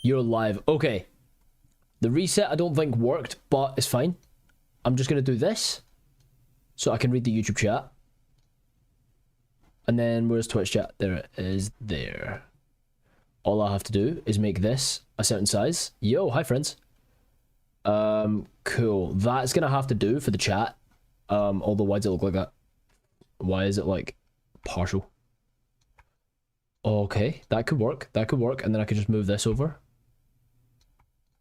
You're live. Okay. The reset I don't think worked, but it's fine. I'm just going to do this so I can read the YouTube chat. And then where's Twitch chat? There it is there. All I have to do is make this a certain size. Yo, hi friends. Cool. That's going to have to do for the chat. Although why does it look like that? Why is it like partial? Okay, that could work. That could work. And then I could just move this over.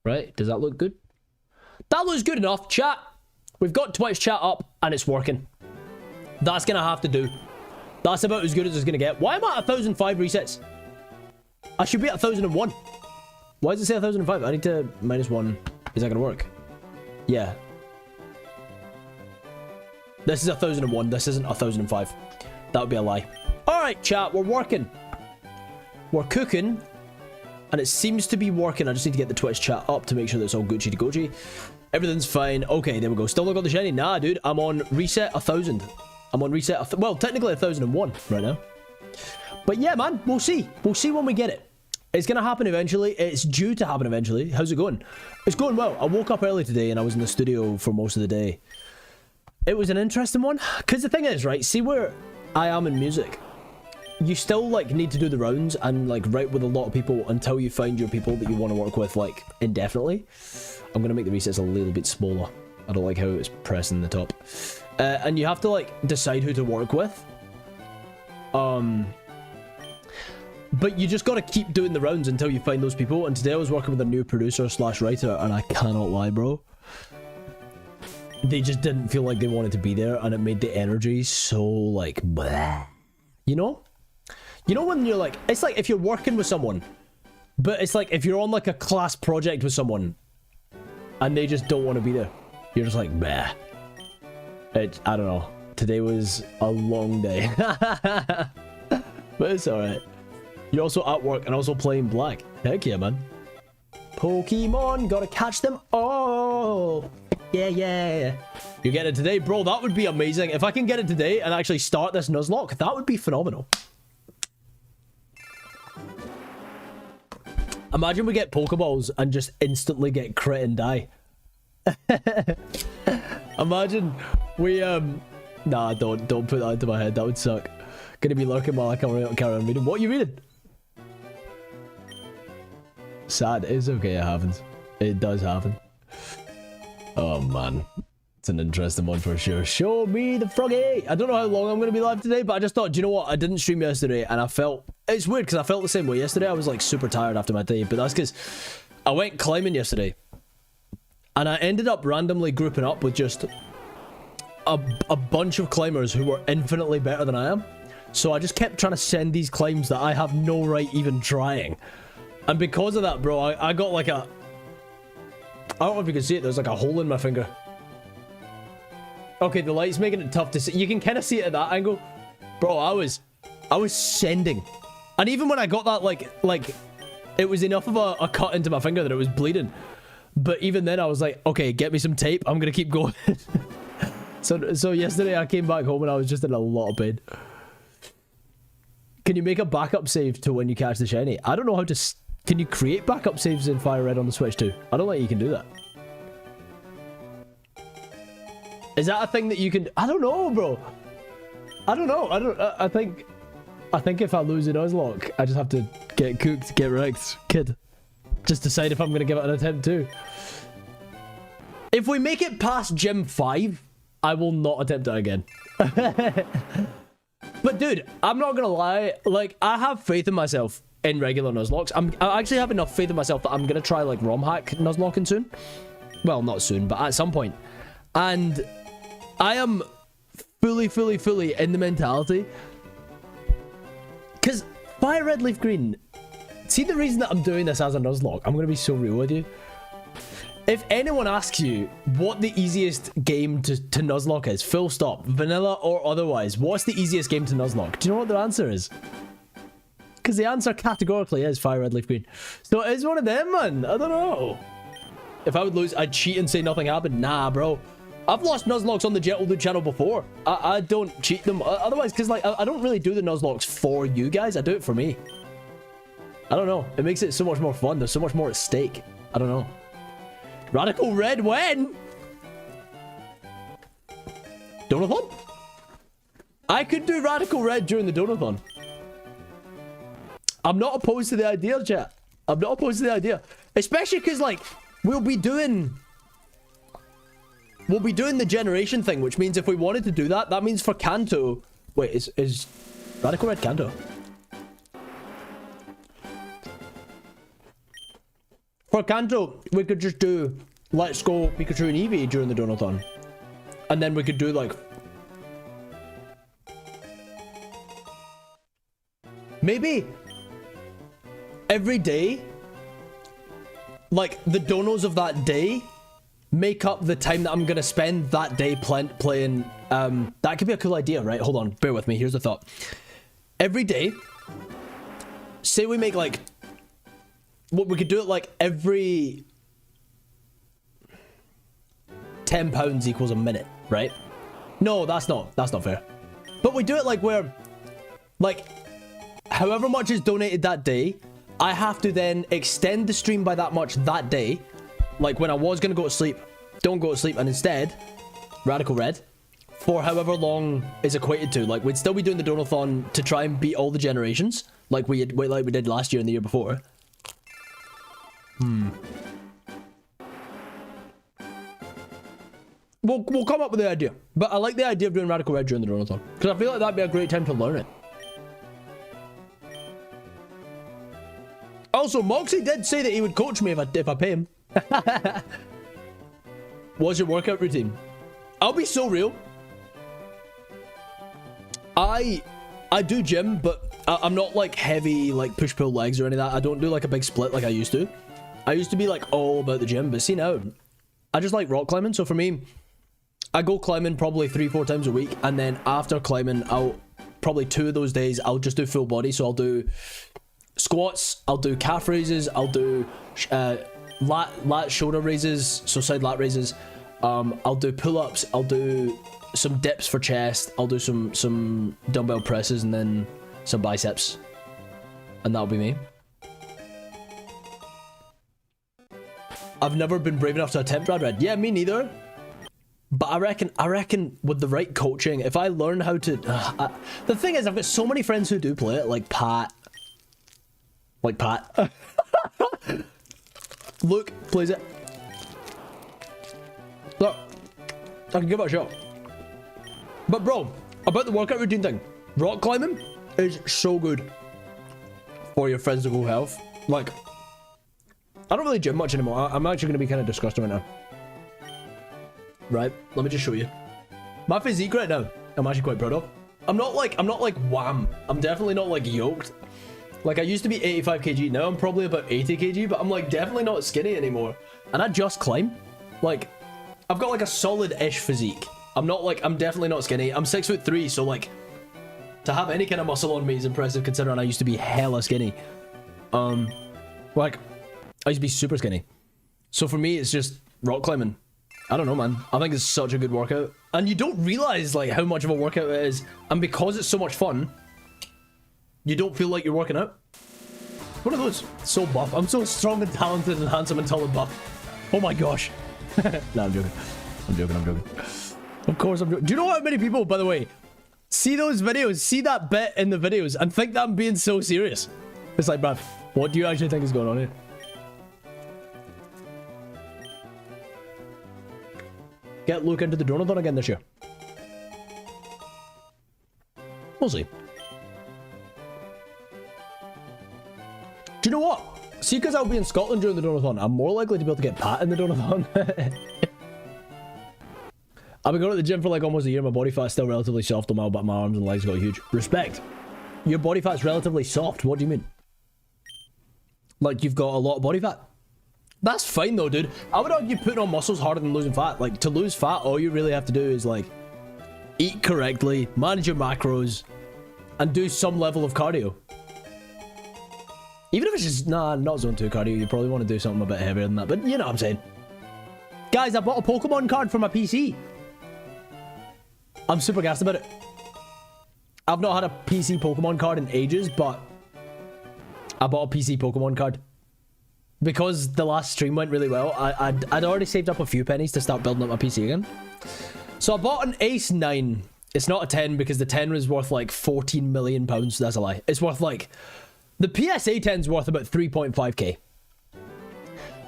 Right? Does that look good? That looks good enough. Chat. We've got Twitch chat up and it's working. That's going to have to do. That's about as good as it's going to get. Why am I at 1005 resets? I should be at 1001. Why does it say 1005? I need to -1. Is that going to work? Yeah. This is 1001. This isn't 1005. That would be a lie. Alright, chat. We're working. We're cooking. And it seems to be working. I just need to get the Twitch chat up to make sure that it's all Gucci to Gucci. Everything's fine. Okay, there we go. Still not got the shiny? Nah, dude. I'm on reset 1000. I'm on reset. Well, technically 1001 right now. But yeah, man. We'll see. We'll see when we get it. It's going to happen eventually. It's due to happen eventually. How's it going? It's going well. I woke up early today and I was in the studio for most of the day. It was an interesting one. Because the thing is, right? See where I am in music. You still like need to do the rounds and like write with a lot of people until you find your people that you want to work with like indefinitely. I'm gonna make the resets a little bit smaller. I don't like how it's pressing the top. And you have to like decide who to work with. But you just gotta keep doing the rounds until you find those people. And today I was working with a new producer slash writer, and I cannot lie, bro. They just didn't feel like they wanted to be there, and it made the energy so like bleh. You know? You know when you're like, it's like if you're working with someone, but it's like if you're on like a class project with someone and they just don't want to be there. You're just like, bah. I don't know. Today was a long day. But it's alright. You're also at work and also playing black. Heck yeah, man. Pokemon, gotta catch them all. Yeah, yeah. You get it today? Bro, that would be amazing. If I can get it today and actually start this Nuzlocke, that would be phenomenal. Imagine we get Pokeballs and just instantly get crit and die. Imagine we, Nah, don't put that into my head. That would suck. Gonna be lurking while I carry on reading. What are you reading? Sad. It's okay, it happens. It does happen. Oh, man. It's an interesting one for sure. Show me the froggy. I don't know how long I'm going to be live today, but I just thought, do you know what? I didn't stream yesterday and I felt... It's weird because I felt the same way yesterday. I was like super tired after my day, but that's because I went climbing yesterday. And I ended up randomly grouping up with just a bunch of climbers who were infinitely better than I am. So I just kept trying to send these climbs that I have no right even trying. And because of that, bro, I got like a... I don't know if you can see it. There's like a hole in my finger. Okay, the light's making it tough to see. You can kind of see it at that angle. Bro, I was sending. And even when I got that, like, it was enough of a cut into my finger that it was bleeding. But even then, I was like, okay, get me some tape. I'm going to keep going. So yesterday, I came back home and I was just in a lot of pain. Can you make a backup save to when you catch the shiny? I don't know how to... Can you create backup saves in FireRed on the Switch too? I don't think you can do that. Is that a thing that you can... I don't know, bro. I don't know. I think if I lose a Nuzlocke, I just have to get cooked, get wrecked, kid. Just decide if I'm going to give it an attempt too. If we make it past Gym 5, I will not attempt it again. But dude, I'm not going to lie. Like, I have faith in myself in regular Nuzlockes. I actually have enough faith in myself that I'm going to try like ROM hack Nuzlocking soon. Well, not soon, but at some point. And I am fully in the mentality. Because FireRed Leaf Green... See the reason that I'm doing this as a Nuzlocke? I'm going to be so real with you. If anyone asks you what the easiest game to Nuzlocke is, full stop, vanilla or otherwise, what's the easiest game to Nuzlocke? Do you know what their answer is? Because the answer categorically is FireRed Leaf Green. So it's one of them, man. I don't know. If I would lose, I'd cheat and say nothing happened. Nah, bro. I've lost Nuzlocks on the Jetlude channel before. I don't cheat them. Otherwise, because like I don't really do the Nuzlocks for you guys. I do it for me. I don't know. It makes it so much more fun. There's so much more at stake. I don't know. Radical Red when? Donathon? I could do Radical Red during the Donathon. I'm not opposed to the idea, chat. I'm not opposed to the idea. Especially because, like, we'll be doing the generation thing, which means if we wanted to do that, that means for Kanto... Wait, is Radical Red Kanto? For Kanto, we could just do Let's Go Pikachu and Eevee during the Donathon. And then we could do, like... Maybe... every day... like, the donos of that day make up the time that I'm gonna spend that day playing. That could be a cool idea, right? Hold on, bear with me. Here's the thought. Every day, say we make like, what we could do it like every £10 equals a minute, right? No, that's not fair. But we do it like where, like, however much is donated that day, I have to then extend the stream by that much that day. Like when I was going to go to sleep, don't go to sleep, and instead, Radical Red, for however long is equated to. Like we'd still be doing the Donathon to try and beat all the generations, like we did last year and the year before. We'll come up with the idea. But I like the idea of doing Radical Red during the Donathon, because I feel like that'd be a great time to learn it. Also, Moxie did say that he would coach me if I pay him. What's your workout routine? I'll be so real. I do gym, but I'm not like heavy, like push-pull legs or any of that. I don't do like a big split like I used to. I used to be like all about the gym, but see now, I just like rock climbing. So for me, I go climbing probably 3-4 times a week, and then after climbing, I'll probably 2 of those days I'll just do full body. So I'll do squats, I'll do calf raises, I'll do lat shoulder raises, so side lat raises. I'll do pull-ups, I'll do some dips for chest, I'll do some dumbbell presses, and then some biceps, and that'll be me. I've never been brave enough to attempt Rad Red. Yeah, me neither. But I reckon with the right coaching, if I learn how to... the thing is, I've got so many friends who do play it, like Pat. Like Pat. Luke plays it. Look, I can give it a shot. But bro, about the workout routine thing, rock climbing is so good for your physical health. Like, I don't really gym much anymore. I'm actually going to be kind of disgusting right now. Right, let me just show you. My physique right now, I'm actually quite proud of. I'm not like wham. I'm definitely not like yoked. Like I used to be 85 kg, now I'm probably about 80 kg, but I'm like definitely not skinny anymore. And I just climb. Like, I've got like a solid-ish physique. I'm definitely not skinny. I'm 6'3", so like, to have any kind of muscle on me is impressive considering I used to be hella skinny. Like, I used to be super skinny. So for me, it's just rock climbing. I don't know, man. I think it's such a good workout. And you don't realize like how much of a workout it is. And because it's so much fun, you don't feel like you're working out. What are those? So buff. I'm so strong and talented and handsome and tall and buff. Oh my gosh. No, I'm joking. I'm joking. Of course I'm joking. Do you know how many people, by the way, see those videos, see that bit in the videos and think that I'm being so serious? It's like, bruv, what do you actually think is going on here? Get Luke into the Donathon again this year. We'll see. Do you know what? See, because I'll be in Scotland during the Donathon, I'm more likely to be able to get Pat in the Donathon. I've been going to the gym for like almost a year. My body fat's still relatively soft on but my arms and legs got huge. Respect. Your body fat's relatively soft. What do you mean? Like you've got a lot of body fat? That's fine though, dude. I would argue putting on muscles harder than losing fat. Like, to lose fat, all you really have to do is, like, eat correctly, manage your macros, and do some level of cardio. Even if it's just, nah, not zone 2 cardio, you probably want to do something a bit heavier than that, but you know what I'm saying. Guys, I bought a Pokemon card for my PC. I'm super gassed about it. I've not had a PC Pokemon card in ages, but I bought a PC Pokemon card. Because the last stream went really well, I'd already saved up a few pennies to start building up my PC again. So I bought an Ace 9. It's not a 10 because the 10 was worth like 14 million pounds. That's a lie. It's worth like... The PSA 10's worth about 3.5k.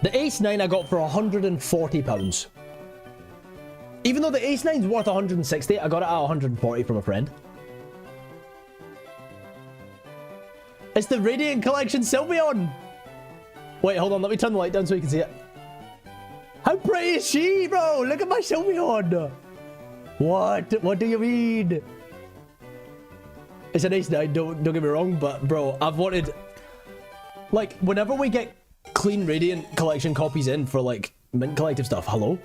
The Ace 9 I got for 140 pounds. Even though the Ace 9's worth 160, I got it at 140 from a friend. It's the Radiant Collection Sylveon! Wait, hold on, let me turn the light down so you can see it. How pretty is she, bro? Look at my Sylveon! What? What do you mean? It's an Ace 9, don't get me wrong, but bro, I've wanted... Like, whenever we get clean Radiant Collection copies in for like Mint Collective stuff, hello?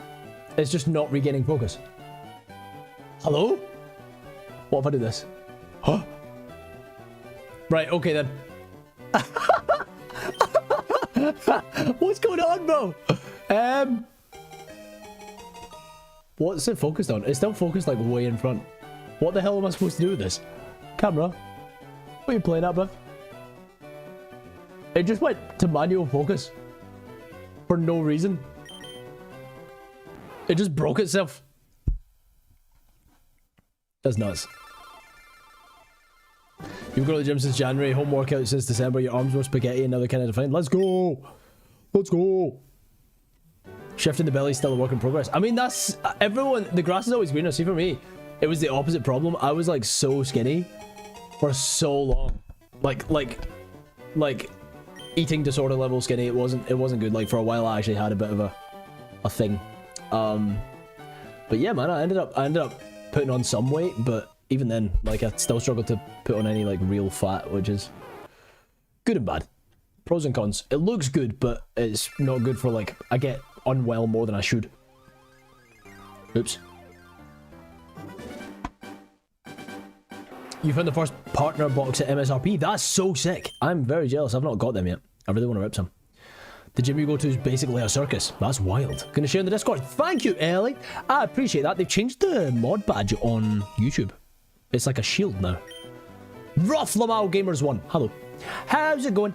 It's just not regaining focus. Hello? What if I do this? Huh? Right, okay then. What's going on, bro? What's it focused on? It's still focused like way in front. What the hell am I supposed to do with this? Camera? What are you playing at, bro? It just went to manual focus. For no reason. It just broke itself. That's nuts. You've gone to the gym since January, home workout since December, your arms were spaghetti and now they're kind of defined. Let's go! Let's go! Shifting the belly, still a work in progress. I mean, that's... Everyone... The grass is always greener. See, for me, it was the opposite problem. I was, like, so skinny for so long. Like... Eating disorder level skinny. It wasn't good. Like, for a while, I actually had a bit of a thing. But yeah, man, I ended up putting on some weight, but even then, like, I still struggled to put on any, like, real fat, which is good and bad. Pros and cons. It looks good, but it's not good for, like, I get unwell more than I should. Oops. You found the first partner box at MSRP. That's so sick. I'm very jealous. I've not got them yet. I really want to rip some. The gym you go to is basically a circus. That's wild. Gonna share in the Discord. Thank you, Ellie. I appreciate that. They've changed the mod badge on YouTube. It's like a shield now. Rough Lamal Gamers 1. Hello. How's it going?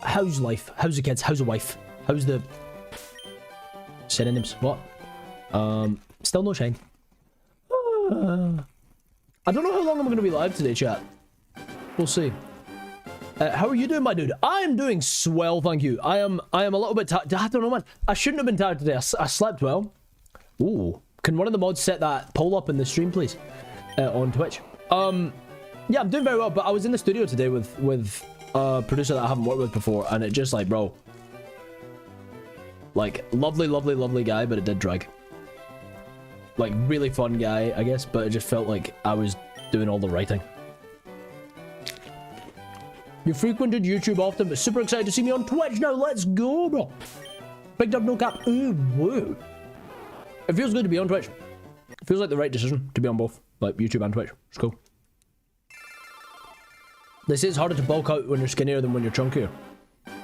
How's life? How's the kids? How's the wife? How's the... synonyms? What? Still no shine. I don't know how long I'm going to be live today, chat. We'll see. How are you doing, my dude? I am doing swell, thank you. I am a little bit tired. I don't know, man. I shouldn't have been tired today. I slept well. Ooh. Can one of the mods set that poll up in the stream, please? On Twitch. Yeah, I'm doing very well, but I was in the studio today with a producer that I haven't worked with before, and it just, like, bro. Like, lovely guy, but it did drag. Like, really fun guy, I guess, but it just felt like I was doing all the writing. You frequented YouTube often, but super excited to see me on Twitch now. Let's go, bro. Big dub, no cap. Ooh, woo. It feels good to be on Twitch. It feels like the right decision to be on both, like YouTube and Twitch. It's cool. They say it's harder to bulk out when you're skinnier than when you're chunkier.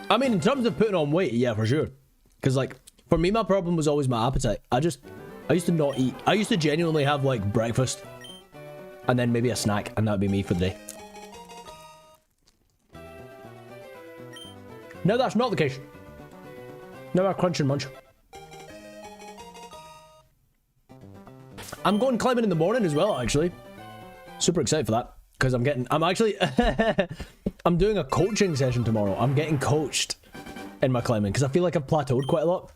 I mean, in terms of putting on weight, yeah, for sure. Because, like, for me, my problem was always my appetite. I used to not eat. I used to genuinely have, like, breakfast and then maybe a snack, and that'd be me for the day. No, that's not the case. Now I crunch and munch. I'm going climbing in the morning as well, actually. Super excited for that. Because I'm doing a coaching session tomorrow. I'm getting coached in my climbing. Because I feel like I've plateaued quite a lot.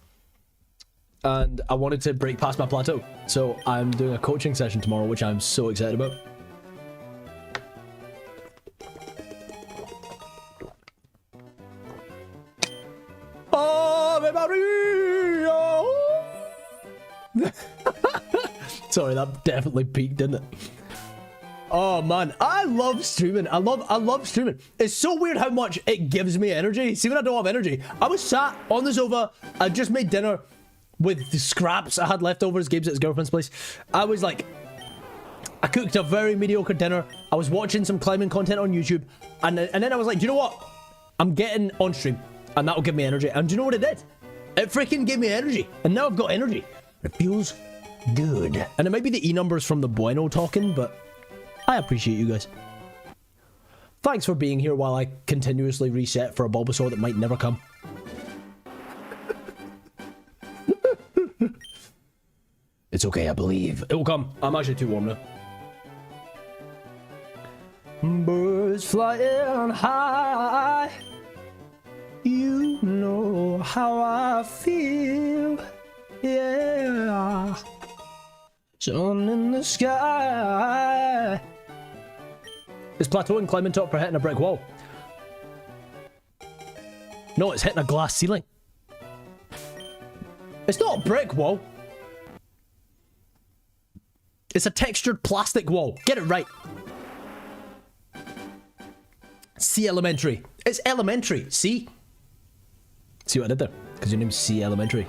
And I wanted to break past my plateau. So I'm doing a coaching session tomorrow, which I'm so excited about. Sorry, that definitely peaked, didn't it? Oh man, I love streaming. I love streaming. It's so weird how much it gives me energy. See, when I don't have energy, I was sat on the sofa. I just made dinner with the scraps I had leftovers. Gabe's at his girlfriend's place. I was like, I cooked a very mediocre dinner. I was watching some climbing content on YouTube, and then I was like, do you know what? I'm getting on stream, and that'll give me energy. And do you know what it did? It freaking gave me energy, and now I've got energy. It feels good. And it might be the E numbers from the Bueno talking, but I appreciate you guys. Thanks for being here while I continuously reset for a Bulbasaur that might never come. It's okay, I believe. It will come. I'm actually too warm now. Birds flying high. You know how I feel. Yeah. Sun in the sky. Is plateauing climbing top for hitting a brick wall? No, it's hitting a glass ceiling. It's not a brick wall. It's a textured plastic wall. Get it right. C elementary. It's elementary. See? See what I did there? Because your name's C elementary.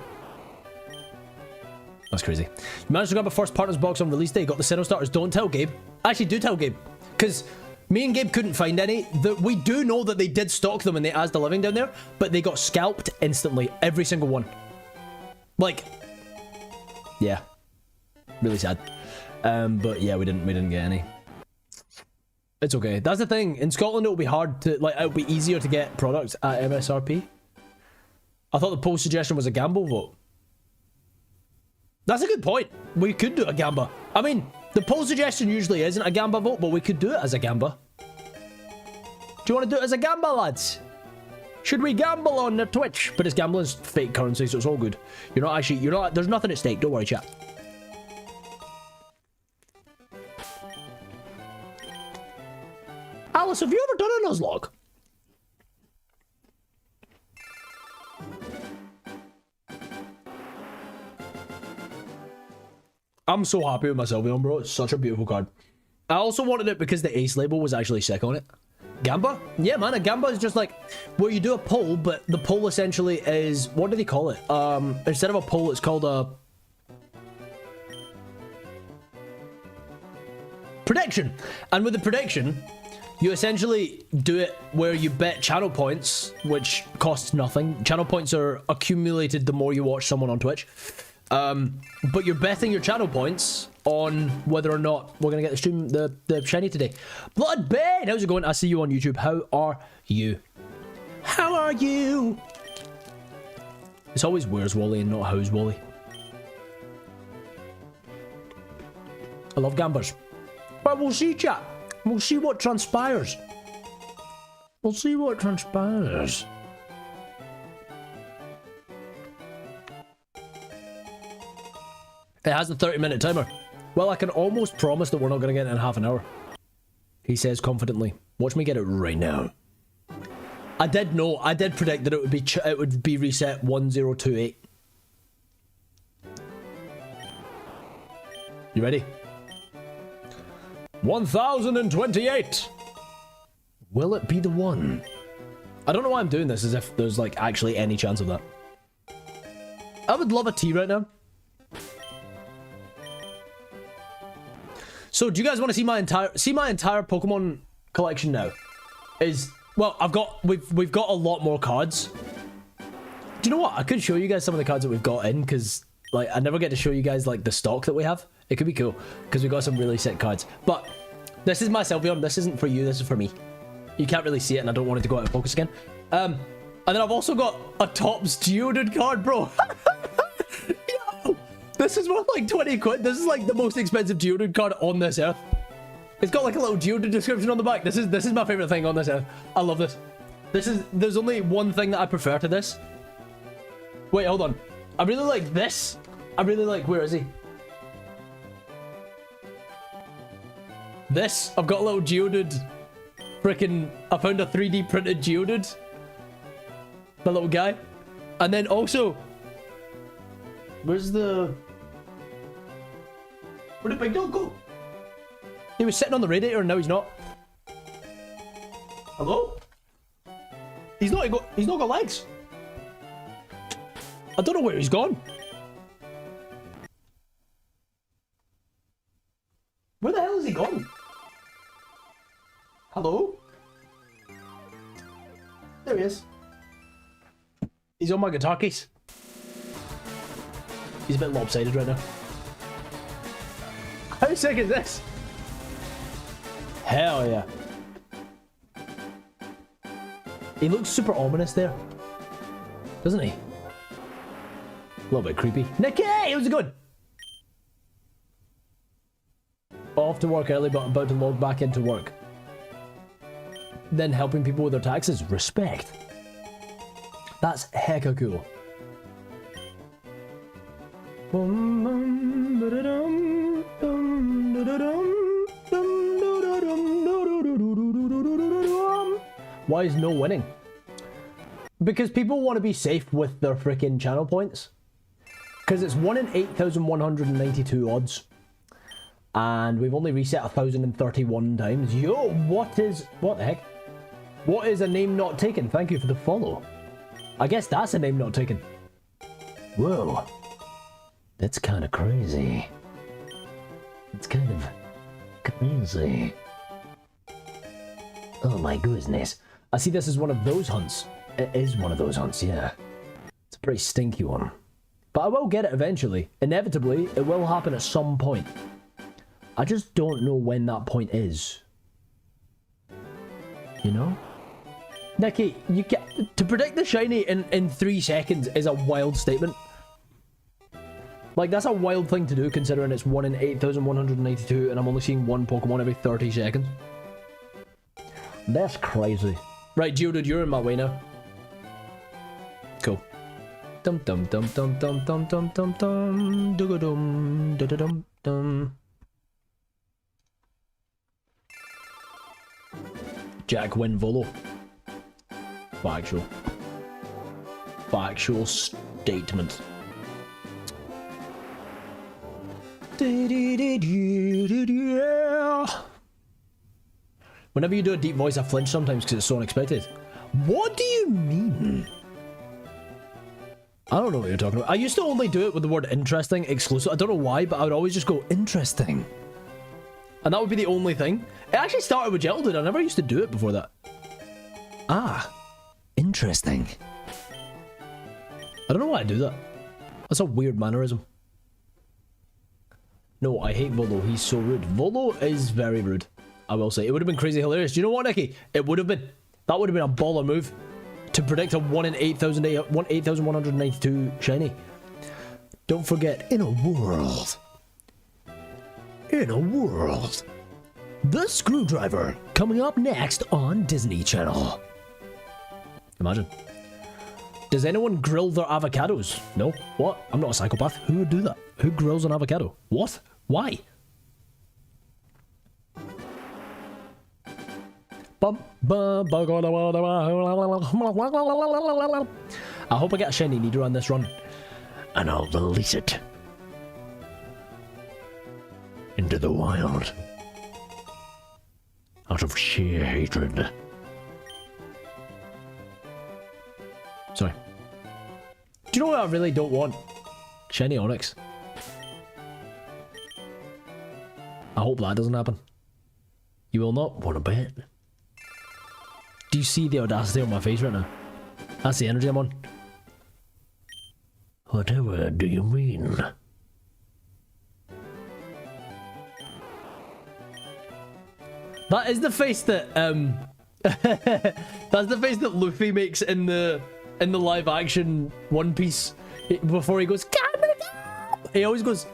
That's crazy. You managed to grab a first partners box on release day. Got the Sinnoh starters. Don't tell Gabe. Actually, do tell Gabe. Because me and Gabe couldn't find any. We do know that they did stock them in the Asda Living down there, but they got scalped instantly. Every single one. Like, yeah. Really sad. But yeah, we didn't get any. It's okay. That's the thing. In Scotland, it'll be hard to, like, it'll be easier to get products at MSRP. I thought the poll suggestion was a Gamba vote. That's a good point. We could do a Gamba. I mean, the poll suggestion usually isn't a Gamba vote, but we could do it as a Gamba. Do you want to do it as a Gamba, lads? Should we gamble on the Twitch? But it's gambling's fake currency, so it's all good. There's nothing at stake. Don't worry, chat. Alice, have you ever done a Nuzlocke? I'm so happy with my Sylveon, bro. It's such a beautiful card. I also wanted it because the Ace label was actually sick on it. Gamba? Yeah, man, a Gamba is just like, well, you do a poll, but the poll essentially is, what do they call it? Instead of a poll, it's called a prediction. And with the prediction, you essentially do it where you bet channel points, which costs nothing. Channel points are accumulated the more you watch someone on Twitch. But you're betting your channel points on whether or not we're gonna get the stream, the shiny today. Bloodbane, how's it going? I see you on YouTube. How are you? How are you? It's always where's Wally and not how's Wally. I love Gambas. But we'll see, chat. We'll see what transpires. We'll see what transpires. It has a 30-minute timer. Well, I can almost promise that we're not going to get it in half an hour. He says confidently. Watch me get it right now. I did predict that it would be reset 1028. You ready? 1028. Will it be the one? I don't know why I'm doing this as if there's like actually any chance of that. I would love a tea right now. So, do you guys want to see my entire Pokemon collection now? Well, we've got a lot more cards. Do you know what? I could show you guys some of the cards that we've got in, because like I never get to show you guys like the stock that we have. It could be cool because we've got some really sick cards. But this is my Sylveon. This isn't for you. This is for me. You can't really see it, and I don't want it to go out of focus again. And then I've also got a Topps Geodude card, bro. Yo, this is worth like 20 quid. This is like the most expensive Geodude card on this earth. It's got like a little Geodude description on the back. This is my favorite thing on this earth. I love this. There's only one thing that I prefer to this. Wait, hold on. I really like this. I really like, where is he? This, I've got a little Geodude. Freaking, I found a 3D printed Geodude. The little guy. And then also, where'd Big Dog go? He was sitting on the radiator and now he's not. Hello? He's not got legs. I don't know where he's gone. Where the hell is he gone? Hello? There he is. He's on my guitar case. He's a bit lopsided right now. How sick is this? Hell yeah. He looks super ominous there. Doesn't he? A little bit creepy. Nicky, how's it going? Off to work early, but about to log back into work. Then helping people with their taxes. Respect. That's hecka cool. Why is no winning? Because people want to be safe with their freaking channel points. Because it's 1 in 8,192 odds. And we've only reset 1,031 times. Yo, what the heck? What is a name not taken? Thank you for the follow. I guess that's a name not taken. Whoa. That's kind of crazy. It's kind of crazy. Oh my goodness. I see this as one of those hunts. It is one of those hunts, yeah. It's a pretty stinky one. But I will get it eventually. Inevitably, it will happen at some point. I just don't know when that point is. You know? Nicky, you get to predict the shiny in 3 seconds is a wild statement. Like, that's a wild thing to do considering it's 1 in 8,192 and I'm only seeing one Pokemon every 30 seconds. That's crazy. Right, Geodude, you're in my way now. Cool. Dum dum dum dum dum dum dum dum dum dum dum dum dum dum. Jack win Volo. Factual statement. Whenever you do a deep voice, I flinch sometimes because it's so unexpected. What do you mean? I don't know what you're talking about. I used to only do it with the word interesting exclusive. I don't know why, but I would always just go interesting. And that would be the only thing. It actually started with Geodude. I never used to do it before that. Ah, interesting. I don't know why I do that. That's a weird mannerism. No, I hate Volo. He's so rude. Volo is very rude. I will say. It would have been crazy hilarious. Do you know what, Nicky? It would have been. That would have been a baller move. To predict a 1 in 8,192 shiny. Don't forget, in a world. The Screwdriver. Coming up next on Disney Channel. Imagine. Does anyone grill their avocados? No. What? I'm not a psychopath. Who would do that? Who grills an avocado? What? Why? I hope I get a shiny Nido on this run. And I'll release it. Into the wild. Out of sheer hatred. Sorry. Do you know what I really don't want? Shiny Onyx. I hope that doesn't happen. You will not want to bet. Do you see the audacity on my face right now? That's the energy I'm on. Whatever do you mean? That is the face that that's the face that Luffy makes in the live action One Piece before he goes Gamba! He always goes.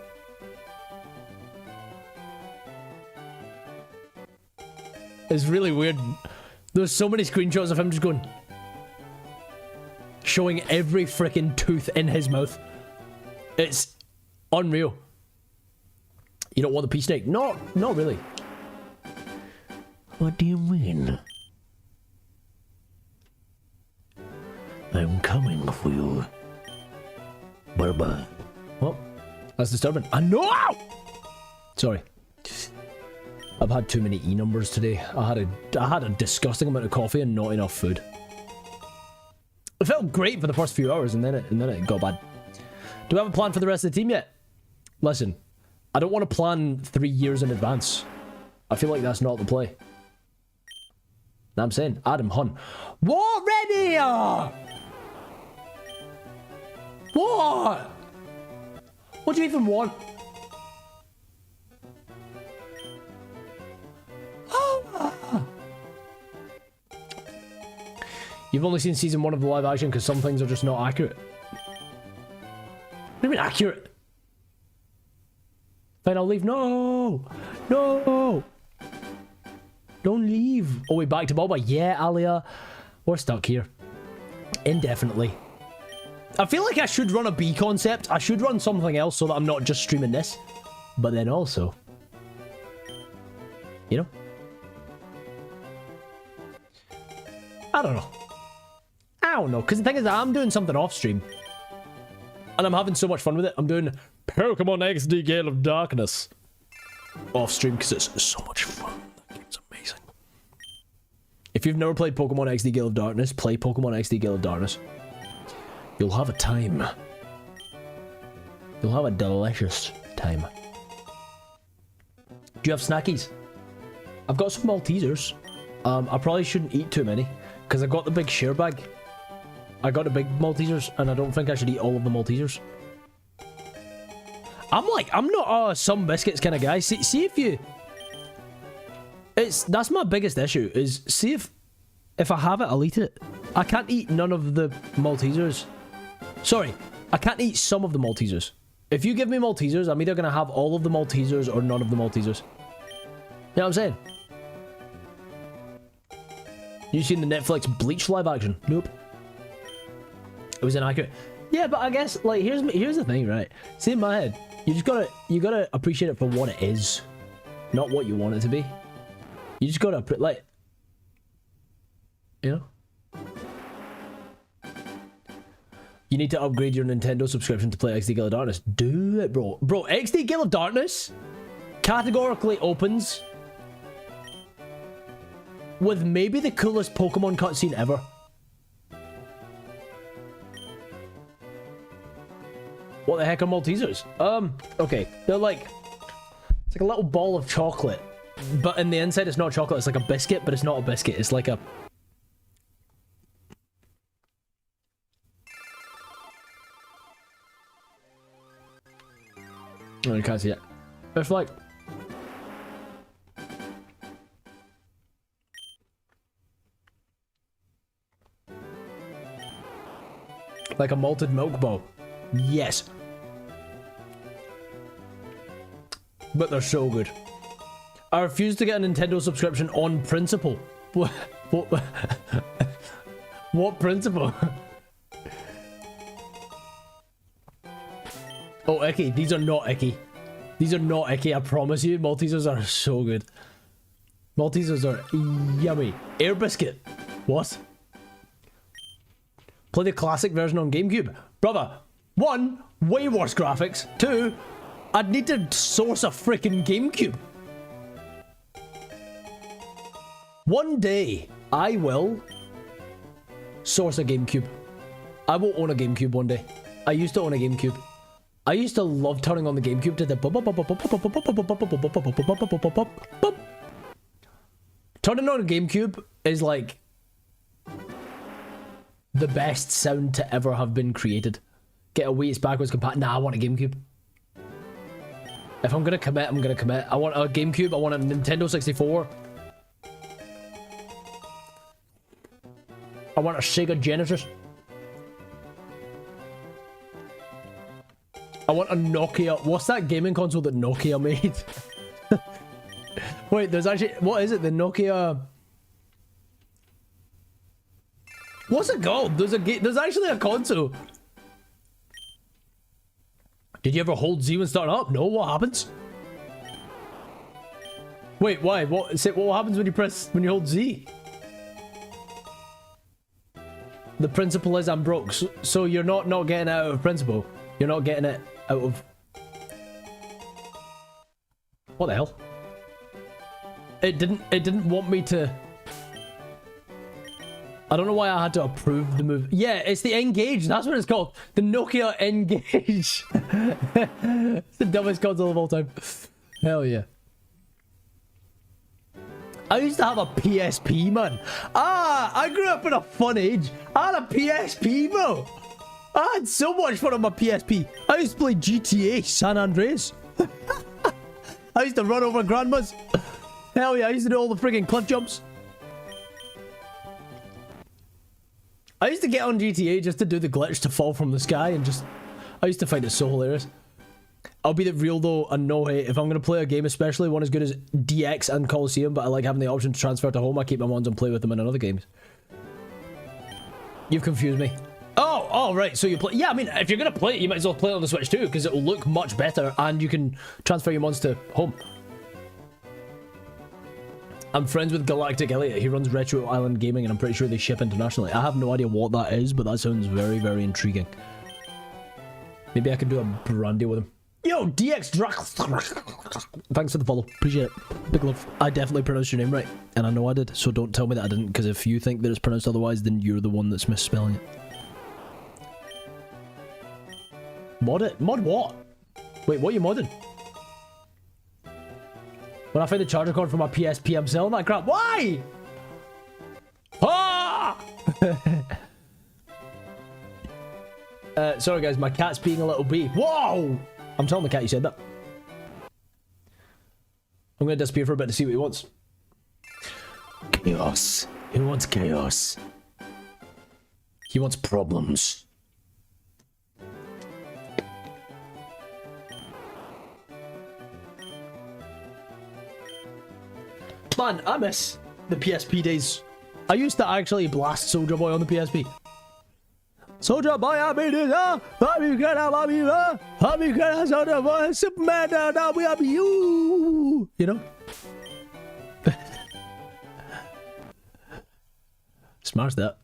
It's really weird. There's so many screenshots of him just going, showing every freaking tooth in his mouth. It's unreal. You don't want the pea snake? No, not really. What do you mean? I'm coming for you, Barba. Well, that's disturbing. I know! Sorry. I've had too many E numbers today. I had a disgusting amount of coffee and not enough food. It felt great for the first few hours and then it got bad. Do we have a plan for the rest of the team yet? Listen, I don't want to plan 3 years in advance. I feel like that's not the play. Now I'm saying, Adam Hun. What, ready? What? What do you even want? You've only seen season 1 of the live action because some things are just not accurate. What do you mean accurate? Fine, I'll leave. No! No! Don't leave. Oh, wait, back to Bulba. Yeah, Alia. We're stuck here. Indefinitely. I feel like I should run a B concept. I should run something else so that I'm not just streaming this. But then also... You know? I don't know. I don't know. Because the thing is that I'm doing something off stream. And I'm having so much fun with it. I'm doing Pokemon XD Gale of Darkness. Off stream because it's so much fun. That game's amazing. If you've never played Pokemon XD Gale of Darkness, play Pokemon XD Gale of Darkness. You'll have a time. You'll have a delicious time. Do you have snackies? I've got some Maltesers. I probably shouldn't eat too many because I got the big share bag. I got the big Maltesers and I don't think I should eat all of the Maltesers. I'm not a some biscuits kind of guy. See if you... That's my biggest issue, is see if I have it, I'll eat it. I can't eat none of the Maltesers. Sorry, I can't eat some of the Maltesers. If you give me Maltesers, I'm either going to have all of the Maltesers or none of the Maltesers. You know what I'm saying? You seen the Netflix Bleach live action? Nope. It was inaccurate. Yeah, but I guess, like, here's the thing, right? See, in my head, you gotta appreciate it for what it is, not what you want it to be. You just gotta, like, you know? You need to upgrade your Nintendo subscription to play XD Gale of Darkness. Do it, bro. Bro, XD Gale of Darkness categorically opens with maybe the coolest Pokemon cutscene ever. What the heck are Maltesers? Okay. They're like... It's like a little ball of chocolate. But in the inside it's not chocolate, it's like a biscuit, but it's not a biscuit. It's like a... Oh, you can't see it. It's like... Like a malted milk ball. Yes. But they're so good. I refuse to get a Nintendo subscription on principle. What principle? Oh, icky. These are not icky. These are not icky, I promise you. Maltesers are so good. Maltesers are yummy. Air biscuit. What? Play the classic version on GameCube. Brother, 1, way worse graphics. 2, I'd need to source a freaking GameCube. One day, I will source a GameCube. I will own a GameCube one day. I used to own a GameCube. I used to love turning on the GameCube to the turning on a GameCube is like the best sound to ever have been created. Get away, it's backwards compatible. Nah, I want a GameCube. If I'm gonna commit, I'm gonna commit. I want a GameCube, I want a Nintendo 64. I want a Sega Genesis. I want a Nokia. What's that gaming console that Nokia made? Wait, there's actually... What is it? The Nokia... What's it called? There's actually a console. Did you ever hold Z when starting up? No, what happens? Wait, why? What happens when you hold Z? The principle is I'm broke. So you're not getting it out of principle. You're not getting it out of... What the hell? It didn't want me to... I don't know why I had to approve the move. Yeah, it's the Engage. That's what it's called. The Nokia Engage. It's the dumbest console of all time. Hell yeah. I used to have a PSP, man. I grew up in a fun age. I had a PSP, bro. I had so much fun on my PSP. I used to play GTA San Andreas. I used to run over grandmas. Hell yeah, I used to do all the friggin' cliff jumps. I used to get on GTA just to do the glitch to fall from the sky and just... I used to find it so hilarious. I'll be the real though and no hate. If I'm going to play a game, especially one as good as DX and Coliseum, but I like having the option to transfer to home, I keep my ones and play with them in other games. You've confused me. Oh, right. So you play... Yeah, I mean, if you're going to play it, you might as well play it on the Switch too, because it will look much better and you can transfer your ones to home. I'm friends with Galactic Elliot. He runs Retro Island Gaming and I'm pretty sure they ship internationally. I have no idea what that is, but that sounds very, very intriguing. Maybe I could do a brandy with him. Yo, DX Drax. Thanks for the follow. Appreciate it. Big love. I definitely pronounced your name right. And I know I did, so don't tell me that I didn't, because if you think that it's pronounced otherwise, then you're the one that's misspelling it. Mod it? Mod what? Wait, what are you modding? When I find the charger cord for my PSP, I'm selling that crap. Why? Ah! Sorry guys, my cat's being a little bee. Whoa! I'm telling the cat you said that. I'm gonna disappear for a bit to see what he wants. Chaos. He wants chaos. He wants problems. Man, I miss the PSP days. I used to actually blast Soulja Boy on the PSP. Soulja Boy, I mean it, Soulja Boy, Superman, now we are you. You know? Smash that.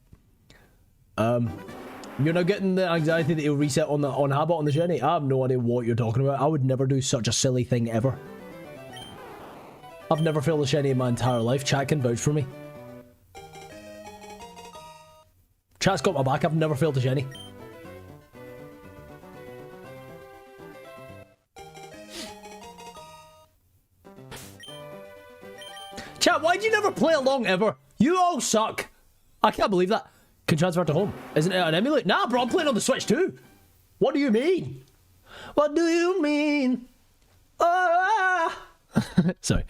You're not getting the anxiety that he'll reset on the habit on the journey. I have no idea what you're talking about. I would never do such a silly thing ever. I've never failed a shiny in my entire life. Chat can vouch for me. Chat's got my back. I've never failed a shiny. Chat, why'd you never play along ever? You all suck. I can't believe that. Can transfer to home. Isn't it an emulate? Nah, bro, I'm playing on the Switch too. What do you mean? What do you mean? Ah! Sorry.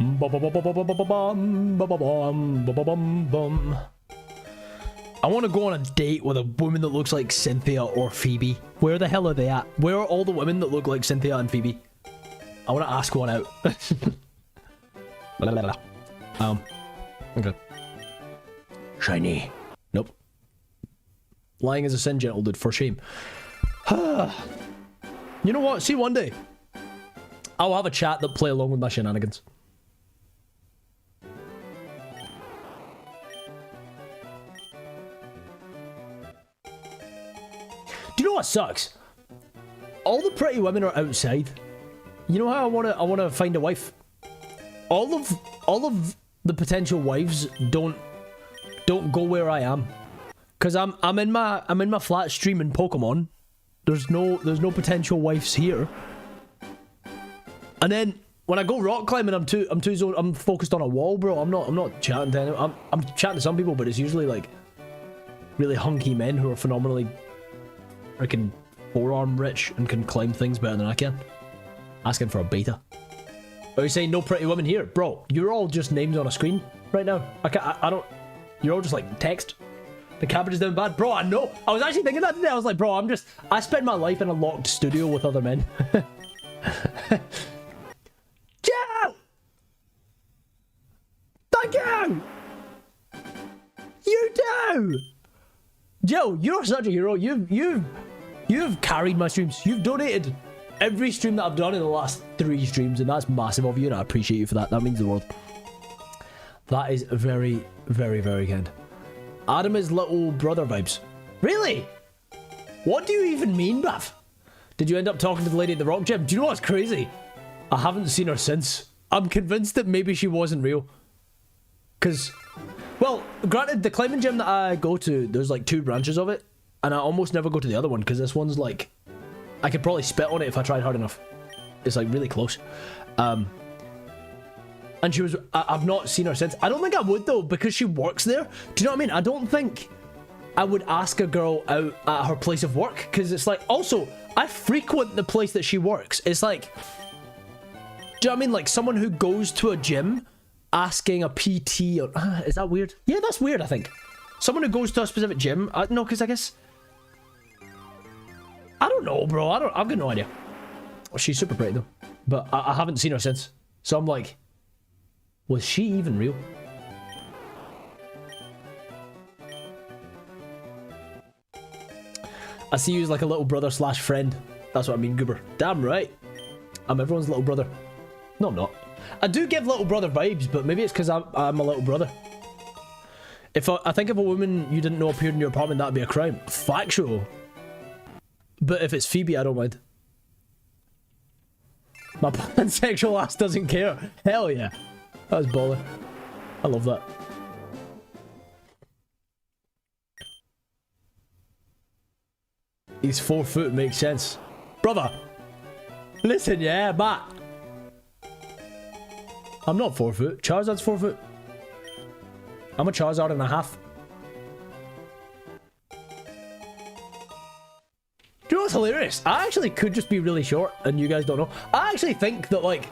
I want to go on a date with a woman that looks like Cynthia or Phoebe. Where the hell are they at? Where are all the women that look like Cynthia and Phoebe? I want to ask one out. Okay. Shiny. Nope. Lying is a sin, gentle dude, for shame. You know what? See, one day I'll have a chat that play along with my shenanigans. Do you know what sucks? All the pretty women are outside. You know how I wanna find a wife? All of the potential wives don't go where I am. Cause I'm in my flat streaming Pokemon. There's no potential wives here. And then when I go rock climbing, I'm focused on a wall, bro. I'm not chatting to anyone. I'm chatting to some people, but it's usually like really hunky men who are phenomenally freaking forearm rich and can climb things better than I can. Asking for a beta. Are you saying no pretty women here? Bro, you're all just names on a screen right now. I don't... You're all just like text. The cabbage is down bad. Bro, I know. I was actually thinking that today. I was like, bro, I spend my life in a locked studio with other men. Joe! Thank you! You do! Joe, you're such a hero. You've carried my streams. You've donated every stream that I've done in the last 3 streams, and that's massive of you, and I appreciate you for that. That means the world. That is very, very, very kind. Adam is little brother vibes. Really? What do you even mean, bruv? Did you end up talking to the lady at the rock gym? Do you know what's crazy? I haven't seen her since. I'm convinced that maybe she wasn't real. Because, well, granted, the climbing gym that I go to, there's like 2 branches of it, and I almost never go to the other one, because this one's like, I could probably spit on it if I tried hard enough. It's like really close. And she was, I've not seen her since. I don't think I would though, because she works there. Do you know what I mean? I don't think I would ask a girl out at her place of work, because it's like, also, I frequent the place that she works. It's like, do you know what I mean? Like someone who goes to a gym asking a PT or is that weird? Yeah, that's weird. I think someone who goes to a specific gym. No, because I guess I don't know, bro. I've got no idea. Well, she's super pretty though, but I haven't seen her since. So I'm like, was she even real? I see you as like a little brother slash friend. That's what I mean, Goober. Damn right. I'm everyone's little brother. No, I'm not. I do give little brother vibes, but maybe it's because I'm a little brother. If I think if a woman you didn't know appeared in your apartment, that'd be a crime. Factual. But if it's Phoebe, I don't mind. My pansexual ass doesn't care. Hell yeah. That was baller. I love that. He's 4 foot, makes sense. Brother! Listen, yeah, Matt. I'm not 4 foot. Charizard's 4 foot. I'm a Charizard and a half. Do you know what's hilarious? I actually could just be really short and you guys don't know. I actually think that like...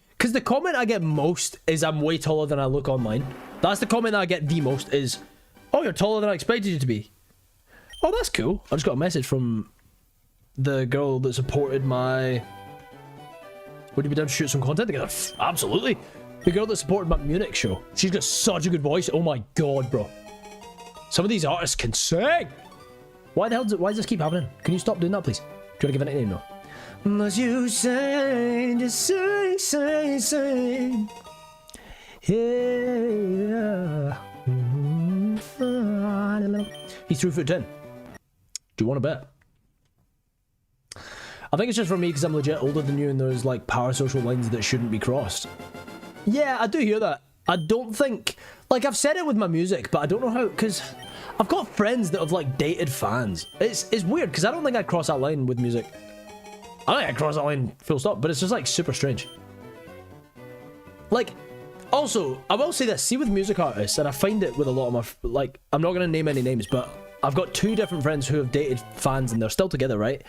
Because the comment I get most is I'm way taller than I look online. That's the comment that I get the most is, oh, you're taller than I expected you to be. Oh, that's cool. I just got a message from the girl that supported my... Would you be down to shoot some content together? Absolutely. The girl that supported my Munich show. She's got such a good voice. Oh my god, bro. Some of these artists can sing. Why the hell does this keep happening? Can you stop doing that, please? Do you want to give it a nickname now? As you sing, just sing, sing, sing. Yeah. He's 3'10". Do you want to bet? I think it's just for me because I'm legit older than you and there's like parasocial lines that shouldn't be crossed. Yeah, I do hear that. I don't think... Like, I've said it with my music, but I don't know how... Because I've got friends that have like dated fans. It's weird because I don't think I'd cross that line with music. I don't think I'd cross that line full stop, but it's just like super strange. Like, also, I will say this. See with music artists, and I find it with a lot of my... Like, I'm not going to name any names, but... I've got 2 different friends who have dated fans and they're still together, right?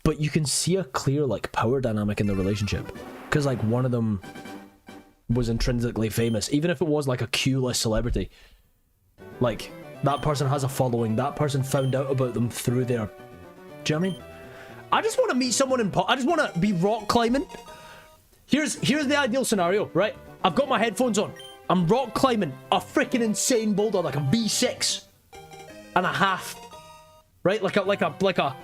But you can see a clear, like, power dynamic in the relationship. Because, like, one of them was intrinsically famous. Even if it was, like, a Q-list celebrity. Like, that person has a following. That person found out about them through their... Do you know what I mean? I just want to meet someone in... I just want to be rock climbing. Here's the ideal scenario, right? I've got my headphones on. I'm rock climbing a freaking insane boulder, like a V6. And a half, right? Like a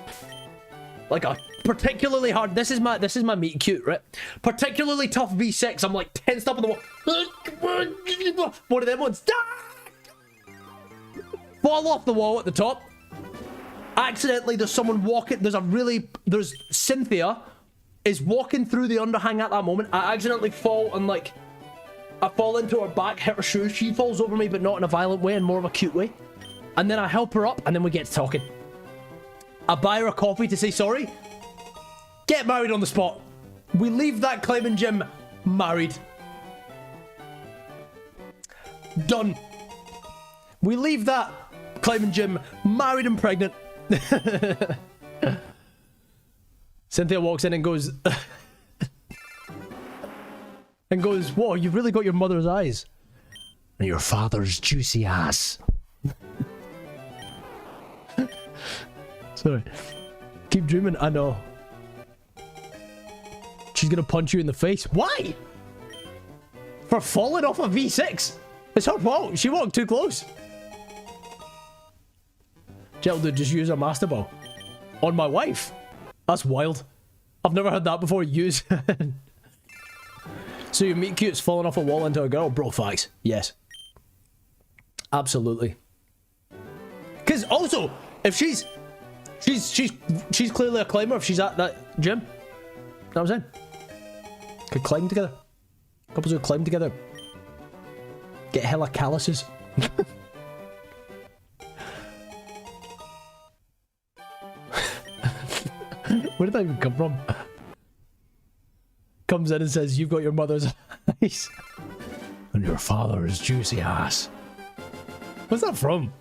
particularly hard. This is my meet cute, right? Particularly tough V6. I'm like tensed up on the wall. One of them ones. Fall off the wall at the top. Accidentally, there's someone walking. There's Cynthia is walking through the underhang at that moment. I accidentally fall and like, I fall into her back, hit her shoe. She falls over me, but not in a violent way, in more of a cute way. And then I help her up, and then we get to talking. I buy her a coffee to say sorry. Get married on the spot. We leave that climbing gym married. Done. We leave that climbing gym married and pregnant. Cynthia walks in and goes... and goes, whoa, you've really got your mother's eyes. And your father's juicy ass. Sorry. Keep dreaming. I know. She's gonna punch you in the face. Why? For falling off a V6. It's her fault. She walked too close. Gentle dude, just use a master ball. On my wife. That's wild. I've never heard that before. Use. So your meet cute's falling off a wall into a girl. Bro, facts. Yes. Absolutely. Because also, if she's clearly a climber if she's at that gym. You know what I'm saying? Could climb together. Couples who climb together. Get hella calluses. Where did that even come from? Comes in and says, you've got your mother's eyes. And your father's juicy ass. What's that from?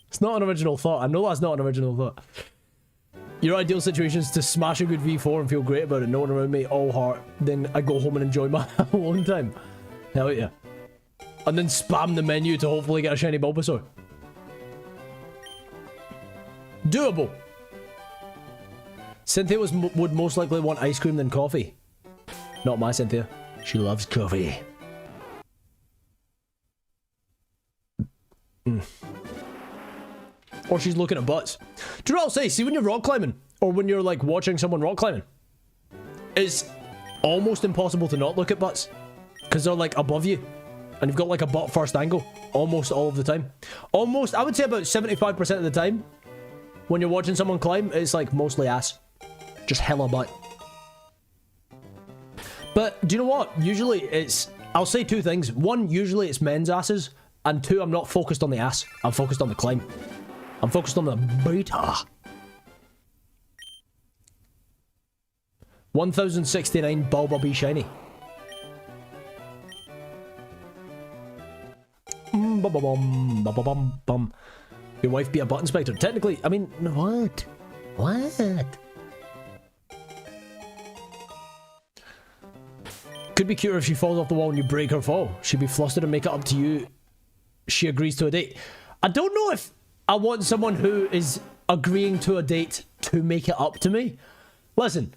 It's not an original thought. I know that's not an original thought. Your ideal situation is to smash a good V4 and feel great about it. No one around me, all heart. Then I go home and enjoy my alone time. Hell yeah. and then spam the menu to hopefully get a shiny Bulbasaur. Doable. Cynthia would most likely want ice cream than coffee. Not my Cynthia. She loves coffee. Or she's looking at butts. Do you know what I'll say? See, when you're rock climbing, or when you're like watching someone rock climbing, it's almost impossible to not look at butts. Because they're like above you. And you've got like a butt first angle. Almost all of the time. Almost, I would say about 75% of the time, when you're watching someone climb, it's like mostly ass. Just hella butt. But do you know what? Usually it's, I'll say two things. One, usually it's men's asses. And two, I'm not focused on the ass. I'm focused on the climb. I'm focused on the beta. 1069 Bulbasaur shiny. Your wife be a butt inspector. Technically, I mean, what? What? Could be cuter if she falls off the wall and you break her fall. She'd be flustered and make it up to you. She agrees to a date. I don't know if I want someone who is agreeing to a date to make it up to me. Listen,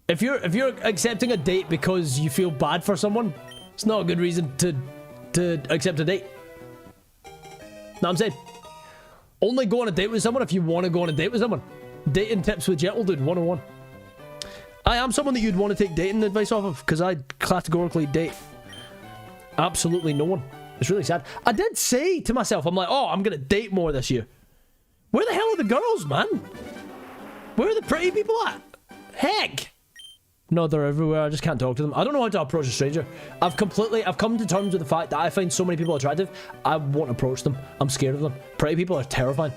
if you're accepting a date because you feel bad for someone, it's not a good reason to accept a date. Know what I'm saying? Only go on a date with someone if you want to go on a date with someone. Dating tips with Gentle Dude 101. I am someone that you'd want to take dating advice off of, because I categorically date absolutely no one. It's really sad. I did say to myself, I'm like, oh, I'm going to date more this year. Where the hell are the girls, man? Where are the pretty people at? Heck! No, they're everywhere. I just can't talk to them. I don't know how to approach a stranger. I've come to terms with the fact that I find so many people attractive, I won't approach them. I'm scared of them. Pretty people are terrifying.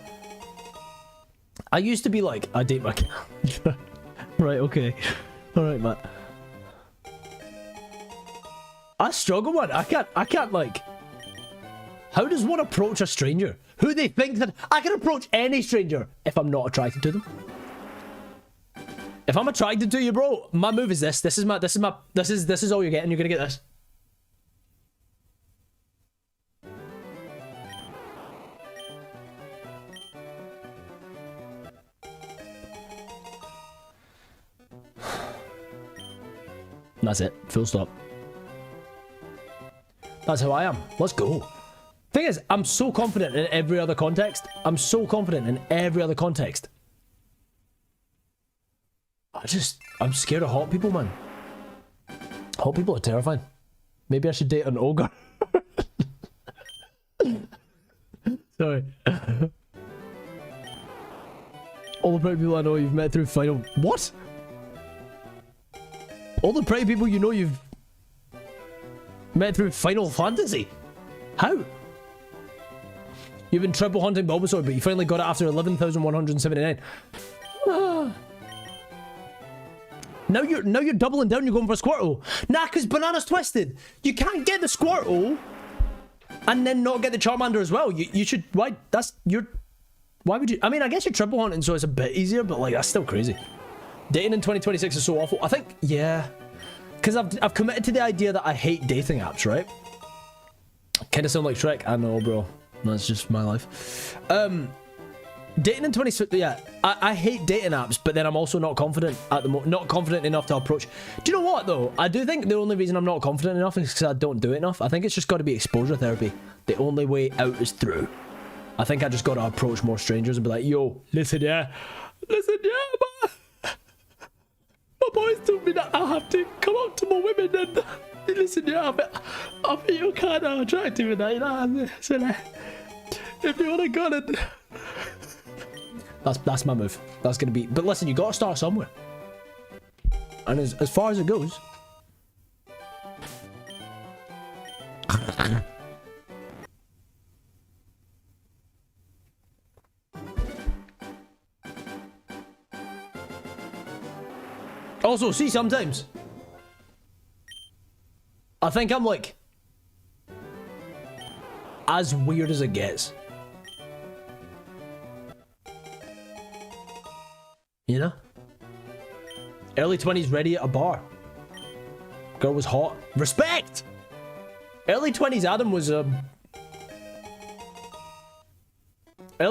I used to be like, I date my... Right, okay. Alright, Matt. I struggle, man. I can't like... How does one approach a stranger? Who they think that... I can approach any stranger if I'm not attracted to them. If I'm attracted to you, bro, my move is this. This is all you're getting. You're gonna get this. That's it. Full stop. That's how I am. Let's go. Thing is, I'm so confident in every other context. I'm so confident in every other context. I'm scared of hot people, man. Hot people are terrifying. Maybe I should date an ogre. Sorry. All the pretty people I know you've met through Final... What? All the pretty people you know you've met through Final Fantasy? How? You've been triple hunting Bulbasaur, but you finally got it after 11,179. Now you're doubling down, you're going for a Squirtle. Nah, because Banana's twisted. You can't get the Squirtle and then not get the Charmander as well. You should... Why? Why would you... I mean, I guess you're triple hunting, so it's a bit easier, but like, that's still crazy. Dating in 2026 is so awful. I think, yeah. Because I've committed to the idea that I hate dating apps, right? Kind of sound like Shrek. I know, bro. That's just my life. Dating in 26, yeah, I hate dating apps, but then I'm also not confident at the moment, not confident enough to approach. Do you know what though? I do think the only reason I'm not confident enough is because I don't do it enough. I think it's just got to be exposure therapy. The only way out is through. I think I just got to approach more strangers and be like, yo, listen, yeah, my boys told me that I have to come up to more women and listen, yeah, I think you're kind of attractive in that, you know, so like, if you want to go and... That's my move. That's gonna be... But listen, you gotta start somewhere. And as far as it goes... Also, see, sometimes... I think I'm like... as weird as it gets. You know? Early 20s ready at a bar. Girl was hot. Respect! Early 20s Adam was early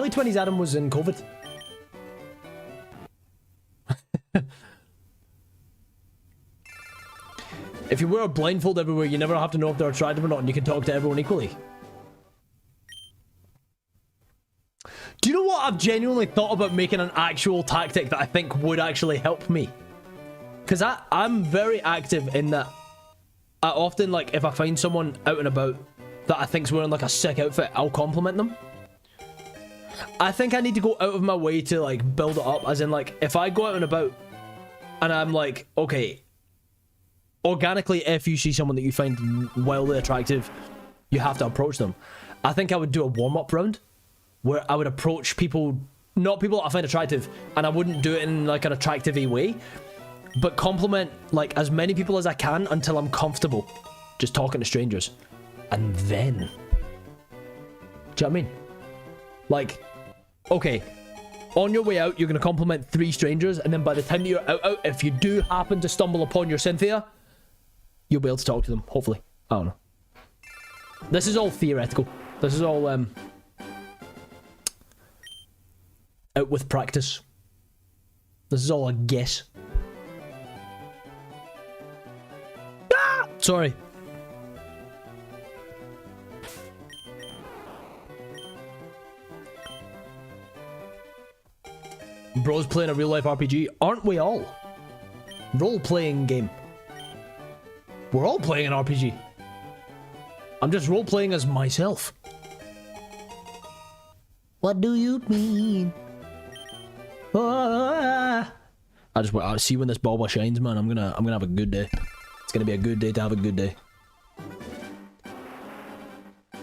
20s Adam was in COVID. If you wear a blindfold everywhere, you never have to know if they're attractive or not, and you can talk to everyone equally. Do you know what? I've genuinely thought about making an actual tactic that I think would actually help me. Because I'm very active in that. I often, like, if I find someone out and about that I think's wearing, like, a sick outfit, I'll compliment them. I think I need to go out of my way to, like, build it up. As in, like, if I go out and about and I'm like, okay, organically, if you see someone that you find wildly attractive, you have to approach them. I think I would do a warm-up round where I would approach people, not people that I find attractive, and I wouldn't do it in, like, an attractive-y way, but compliment, like, as many people as I can until I'm comfortable just talking to strangers. And then... Do you know what I mean? Like, okay, on your way out, you're going to compliment 3 strangers, and then by the time that you're out, if you do happen to stumble upon your Cynthia, you'll be able to talk to them, hopefully. I don't know. This is all theoretical. This is all, out with practice. This is all a guess. Ah! Sorry. Bro's playing a real-life RPG. Aren't we all? Role-playing game. We're all playing an RPG. I'm just role-playing as myself. What do you mean? I see when this Bulba shines, man. I'm gonna have a good day. It's gonna be a good day to have a good day.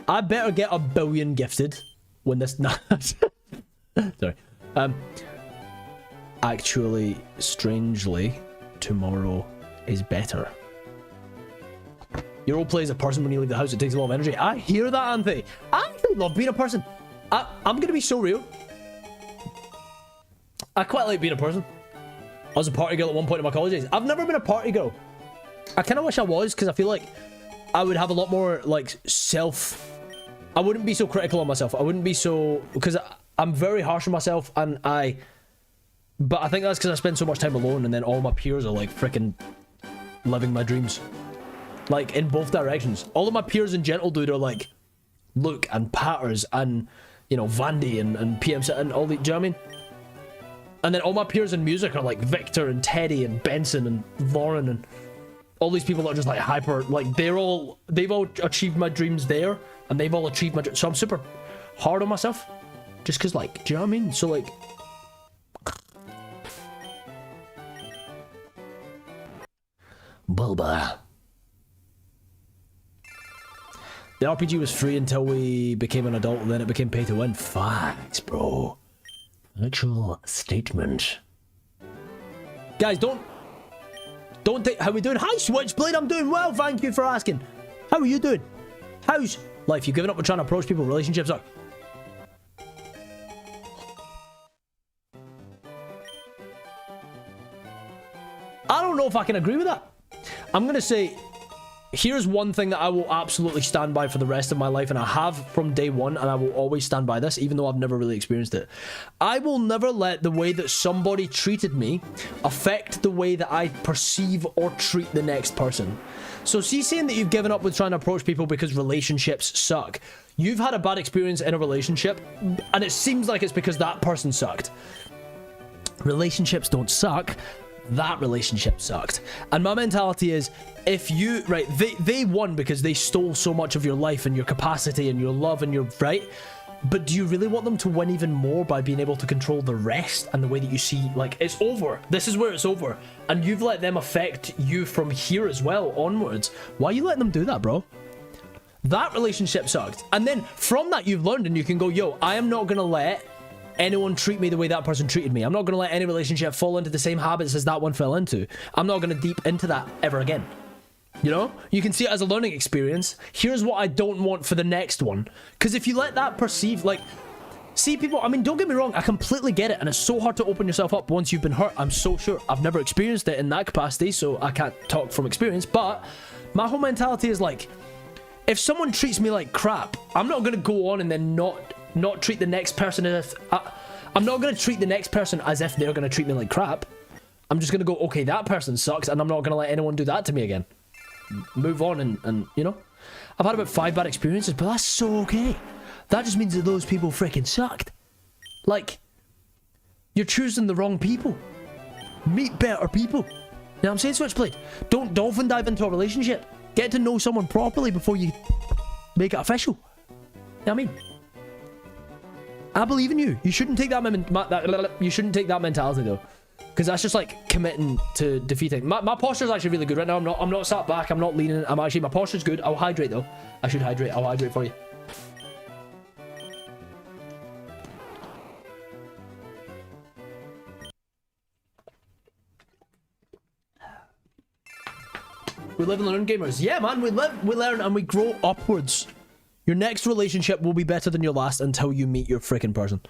I better get a billion gifted when this. Sorry. Actually, strangely, tomorrow is better. Your role play as a person when you leave the house. It takes a lot of energy. I hear that, Anthony. I actually love being a person. I'm gonna be so real. I quite like being a person. I was a party girl at one point in my college days. I've never been a party girl. I kind of wish I was, because I feel like I would have a lot more, like, I wouldn't be so critical on myself. I wouldn't be so... Because I'm very harsh on myself, and But I think that's because I spend so much time alone, and then all my peers are, like, freaking living my dreams. Like, in both directions. All of my peers in Gentle Dude are, like, Luke and Patters and, you know, Vandy and PM and all the... Do you know what I mean? And then all my peers in music are like Victor and Teddy and Benson and Lauren and all these people that are just like hyper, like they've all achieved my dreams there, and they've all achieved my dreams. So I'm super hard on myself, just cause like, do you know what I mean? So like, Bulba. The RPG was free until we became an adult, and then it became pay to win. Facts, bro. Actual statement. Guys, don't think. How we doing? Hi, Switchblade. I'm doing well. Thank you for asking. How are you doing? How's life? You giving up on trying to approach people? Relationships are. I don't know if I can agree with that. I'm gonna say, here's one thing that I will absolutely stand by for the rest of my life, and I have from day one, and I will always stand by this, even though I've never really experienced it. I will never let the way that somebody treated me affect the way that I perceive or treat the next person. So see, saying that you've given up with trying to approach people because relationships suck. You've had a bad experience in a relationship, and it seems like it's because that person sucked. Relationships don't suck. That relationship sucked. And my mentality is, if you, right, they won because they stole so much of your life and your capacity and your love and your, right? But do you really want them to win even more by being able to control the rest and the way that you see, like, it's over. This is where it's over. And you've let them affect you from here as well, onwards. Why are you letting them do that, bro? That relationship sucked. And then from that, you've learned, and you can go, yo, I am not gonna let anyone treat me the way that person treated me. I'm not going to let any relationship fall into the same habits as that one fell into. I'm not going to deep into that ever again. You know? You can see it as a learning experience. Here's what I don't want for the next one. Because if you let that perceive, like, see people, I mean, don't get me wrong, I completely get it, and it's so hard to open yourself up once you've been hurt. I'm so sure. I've never experienced it in that capacity, so I can't talk from experience, but my whole mentality is like, if someone treats me like crap, I'm not going to go on and then not treat the next person as if... I'm not going to treat the next person as if they're going to treat me like crap. I'm just going to go, okay, that person sucks, and I'm not going to let anyone do that to me again. Move on and, you know? I've had about 5 bad experiences, but that's so okay. That just means that those people freaking sucked. Like, you're choosing the wrong people. Meet better people. You know what I'm saying, Switchblade? Don't dolphin dive into a relationship. Get to know someone properly before you make it official. You know what I mean? I believe in you. You shouldn't take you shouldn't take that mentality though, because that's just like committing to defeating. My posture's actually really good right now. I'm not sat back. I'm not leaning. My posture's good. I'll hydrate though. I should hydrate. I'll hydrate for you. We live and learn, gamers. Yeah, man, we live, we learn, and we grow upwards. Your next relationship will be better than your last until you meet your freaking person.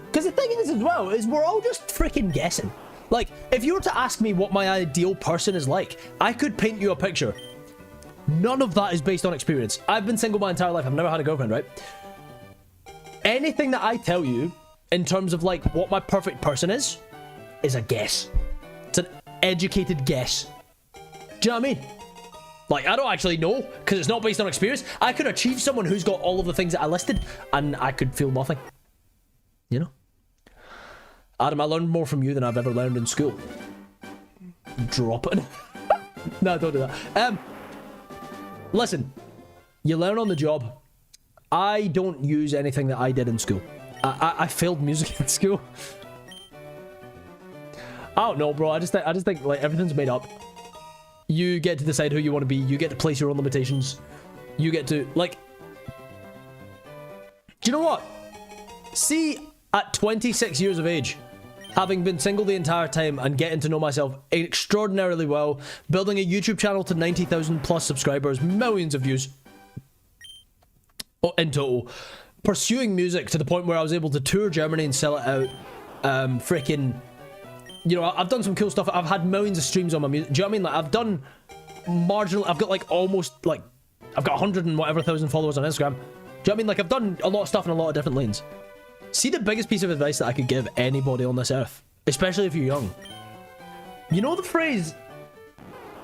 Because the thing is as well, is we're all just freaking guessing. Like, if you were to ask me what my ideal person is like, I could paint you a picture. None of that is based on experience. I've been single my entire life. I've never had a girlfriend, right? Anything that I tell you in terms of, like, what my perfect person is a guess. It's an educated guess. Do you know what I mean? Like, I don't actually know, because it's not based on experience. I could achieve someone who's got all of the things that I listed, and I could feel nothing. You know? Adam, I learned more from you than I've ever learned in school. Drop it. No, don't do that. Listen, you learn on the job. I don't use anything that I did in school. I failed music in school. I don't know, bro. I just think like everything's made up. You get to decide who you want to be. You get to place your own limitations. You get to, like... Do you know what? See, at 26 years of age, having been single the entire time and getting to know myself extraordinarily well, building a YouTube channel to 90,000 plus subscribers, millions of views in total, pursuing music to the point where I was able to tour Germany and sell it out, freaking... You know, I've done some cool stuff. I've had millions of streams on my music. Do you know what I mean? Like, I've done marginal... I've got, like, almost, like... I've got 100 and whatever thousand followers on Instagram. Do you know what I mean? Like, I've done a lot of stuff in a lot of different lanes. See, the biggest piece of advice that I could give anybody on this earth, especially if you're young. You know the phrase,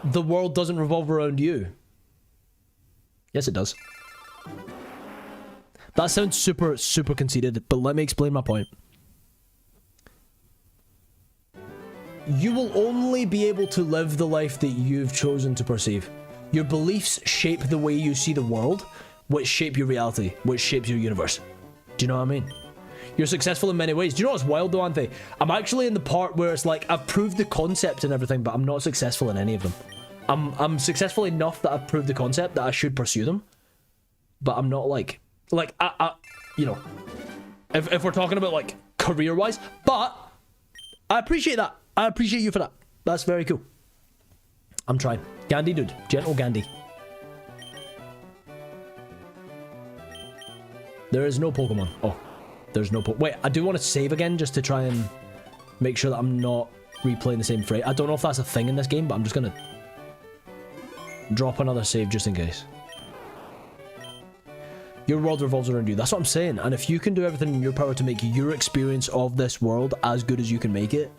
the world doesn't revolve around you? Yes, it does. That sounds super, super conceited, but let me explain my point. You will only be able to live the life that you've chosen to perceive. Your beliefs shape the way you see the world, which shape your reality, which shapes your universe. Do you know what I mean? You're successful in many ways. Do you know what's wild though, Anthe? I'm actually in the part where it's like, I've proved the concept and everything, but I'm not successful in any of them. I'm successful enough that I've proved the concept that I should pursue them, but I'm not like you know, if we're talking about like career-wise, but I appreciate that. I appreciate you for that. That's very cool. I'm trying. Gandhi, dude. Gentle Gandhi. There is no Pokemon. Oh, there's no Wait, I do want to save again just to try and make sure that I'm not replaying the same phrase. I don't know if that's a thing in this game, but I'm just going to drop another save just in case. Your world revolves around you. That's what I'm saying. And if you can do everything in your power to make your experience of this world as good as you can make it,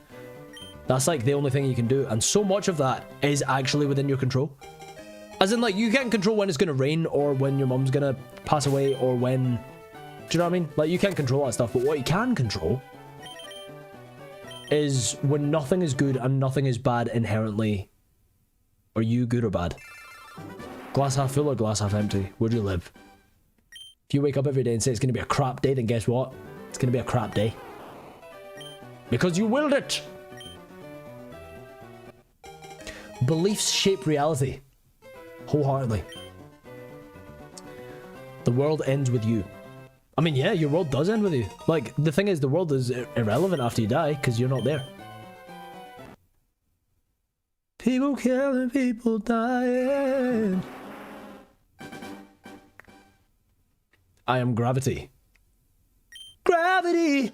that's like the only thing you can do, and so much of that is actually within your control. As in, like, you can't control when it's gonna rain, or when your mum's gonna pass away, or when... Do you know what I mean? Like, you can't control that stuff, but what you can control is when nothing is good and nothing is bad inherently. Are you good or bad? Glass half full or glass half empty? Where do you live? If you wake up every day and say it's gonna be a crap day, then guess what? It's gonna be a crap day. Because you willed it! Beliefs shape reality. Wholeheartedly. The world ends with you. I mean, yeah, your world does end with you. Like, the thing is, the world is irrelevant after you die, because you're not there. People killing, people dying. I am gravity. Gravity!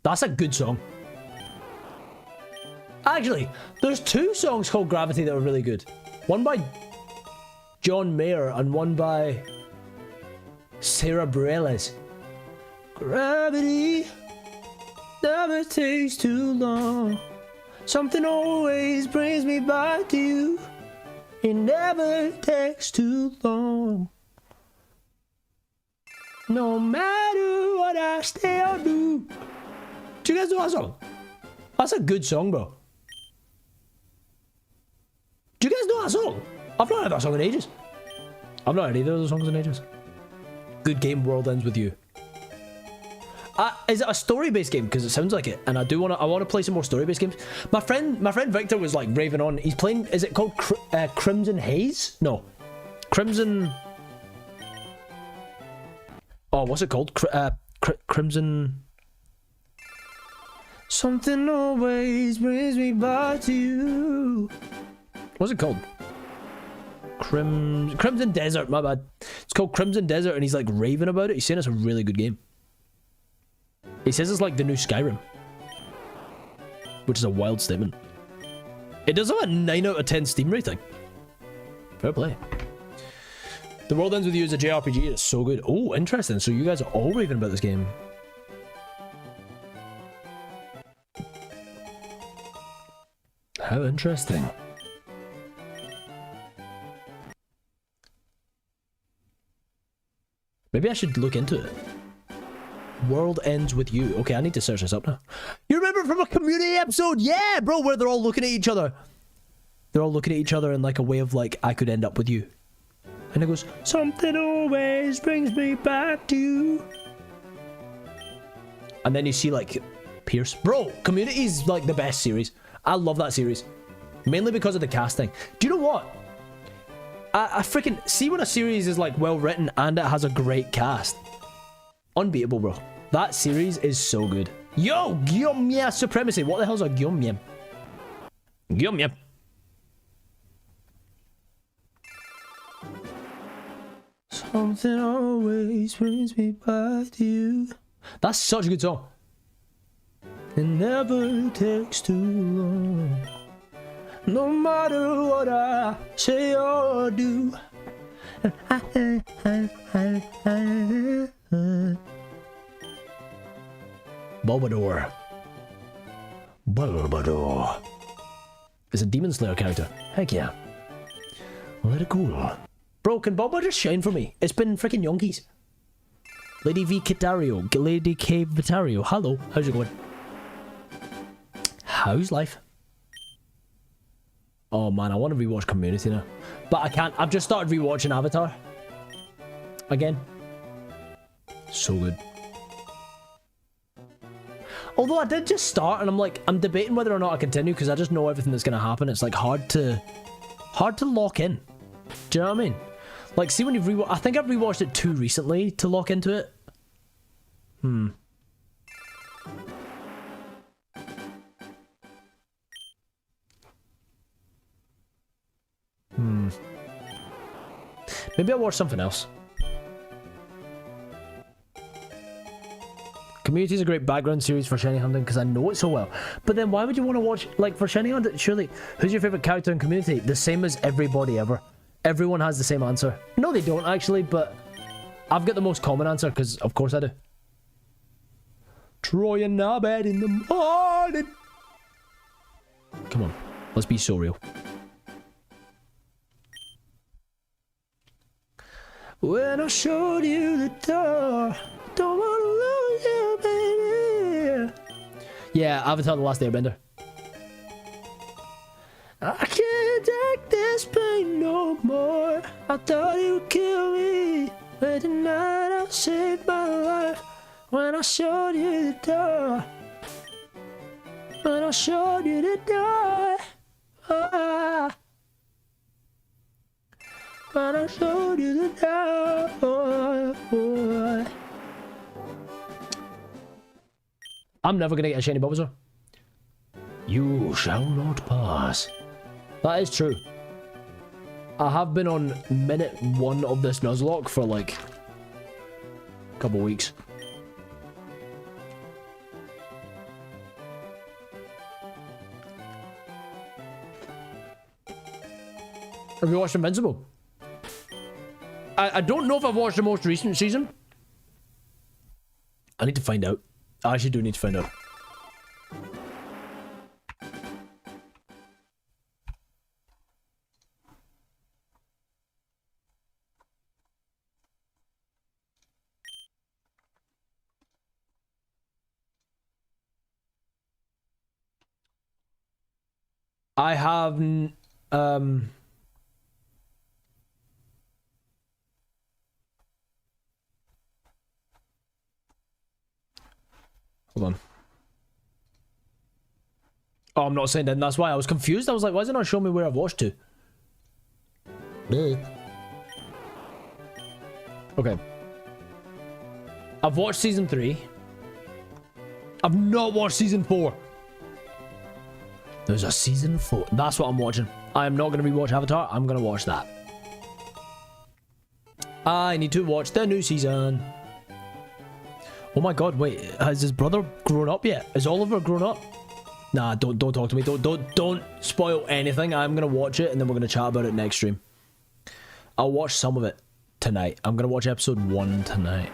That's a good song. Actually, there's 2 songs called Gravity that are really good. One by John Mayer and one by Sarah Bareilles. Gravity never takes too long. Something always brings me back to you. It never takes too long. No matter what I stay or do. Do you guys know that song? That's a good song, bro. Do you guys know that song? I've not heard that song in ages. I've not heard either of those songs in ages. Good game, World Ends With You. Is it a story-based game? Because it sounds like it, and I want to play some more story-based games. My friend Victor was like raving on. He's playing. Is it called Crimson Haze? No, Crimson. Oh, what's it called? Crimson. Something always brings me back to you. What's it called? Crimson Desert. My bad. It's called Crimson Desert, and he's like raving about it. He's saying it's a really good game. He says it's like the new Skyrim, which is a wild statement. It does have a 9 out of 10 Steam rating. Fair play. The World Ends With You is a JRPG. It's so good. Oh, interesting. So you guys are all raving about this game. How interesting. Maybe I should look into it. World Ends With You. Okay, I need to search this up now. You remember from a community episode? Yeah, bro, where they're all looking at each other. They're all looking at each other in like a way of like, I could end up with you. And it goes, something always brings me back to you. And then you see like Pierce. Bro, Community is like the best series. I love that series. Mainly because of the casting. Do you know what? I freaking see when a series is like well written and it has a great cast. Unbeatable, bro. That series is so good. Yo, Gyomya Supremacy. What the hell's a Gyomya? Gyomya. Something always brings me back to you. That's such a good song. It never takes too long. No matter what I say or do. Bulbasaur. Bulbasaur. It's a Demon Slayer character. Heck yeah. Let it cool. Bro, can Bulba just shine for me? It's been freaking yonkies. Lady V Kitario. Lady K Vitario. Hello. How's it going? How's life? Oh man, I want to rewatch Community now. But I can't. I've just started rewatching Avatar. Again. So good. Although I did just start and I'm like, I'm debating whether or not I continue because I just know everything that's going to happen. It's like hard to lock in. Do you know what I mean? Like, see when you've rewatched, I think I've rewatched it too recently to lock into it. Maybe I'll watch something else. Community is a great background series for shiny hunting because I know it so well. But then why would you want to watch, like, for shiny hunting? Surely, who's your favorite character in Community? The same as everybody ever. Everyone has the same answer. No, they don't actually, but I've got the most common answer because, of course, I do. Troy and Nabed in the morning. Come on, let's be so real. When I showed you the door, don't want to lose you, baby. Yeah, Avatar: The Last Airbender. I can't take this pain no more. I thought you would kill me, but tonight I saved my life. When I showed you the door, when I showed you the door, when I showed you the door. I'm never gonna get a shiny Bulbasaur. You shall not pass. That is true. I have been on minute 1 of this Nuzlocke for like a couple weeks. Have you watched Invincible? I don't know if I've watched the most recent season. I need to find out. I actually do need to find out. I have hold on. Oh, I'm not saying that. That's why I was confused. I was like, why is it not showing me where I've watched to? Okay. I've watched season 3. I've not watched season 4. There's a season 4. That's what I'm watching. I am not going to rewatch Avatar. I'm going to watch that. I need to watch the new season. Oh my god, wait. Has his brother grown up yet? Is Oliver grown up? Nah, don't talk to me. Don't spoil anything. I'm going to watch it and then we're going to chat about it next stream. I'll watch some of it tonight. I'm going to watch episode 1 tonight.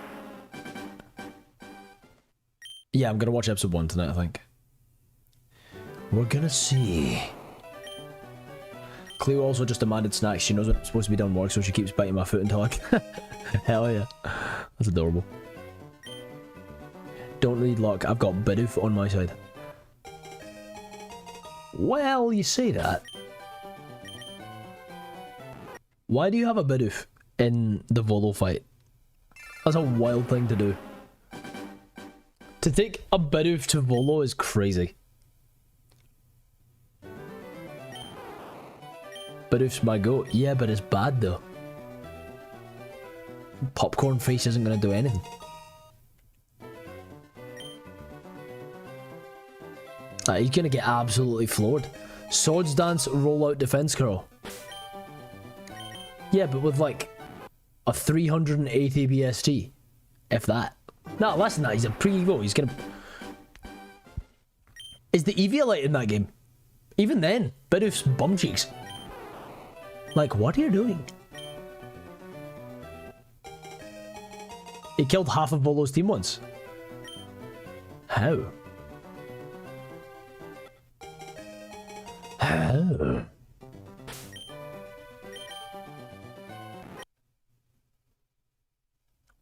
Yeah, I'm going to watch episode 1 tonight, I think. We're gonna see. Cleo also just demanded snacks. She knows when I'm supposed to be done work, so she keeps biting my foot until I can. Hell yeah. That's adorable. Don't need luck. I've got Bidoof on my side. Well, you say that. Why do you have a Bidoof in the Volo fight? That's a wild thing to do. To take a Bidoof to Volo is crazy. Bidoof's my goat. Yeah, but it's bad though. Popcorn face isn't gonna do anything. He's gonna get absolutely floored. Swords Dance, roll out defense curl. Yeah, but with like a 380 BST. If that. No, less than that. He's a pre-Evo. He's gonna... Is the Eevee light in that game? Even then, Bidoof's bum cheeks. Like, what are you doing? He killed half of Volo's team once. How? How?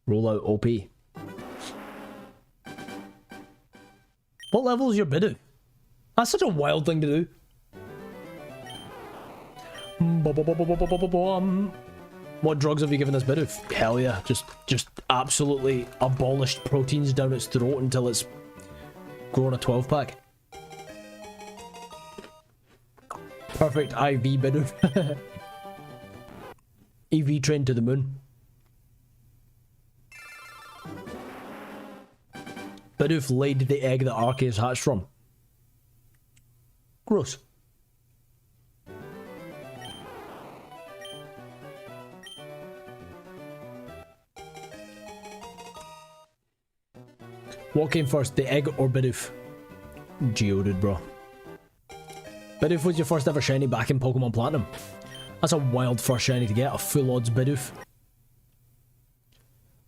Roll out OP. What level is your Bidoof? That's such a wild thing to do. What drugs have you given this Bidoof? Hell yeah, just absolutely abolished proteins down its throat until it's grown a 12-pack. Perfect IV Bidoof. EV train to the moon. Bidoof laid the egg that Arceus hatched from. Gross. What came first, the egg or Bidoof? Geodude, bro. Bidoof was your first ever shiny back in Pokemon Platinum. That's a wild first shiny to get, a full odds Bidoof.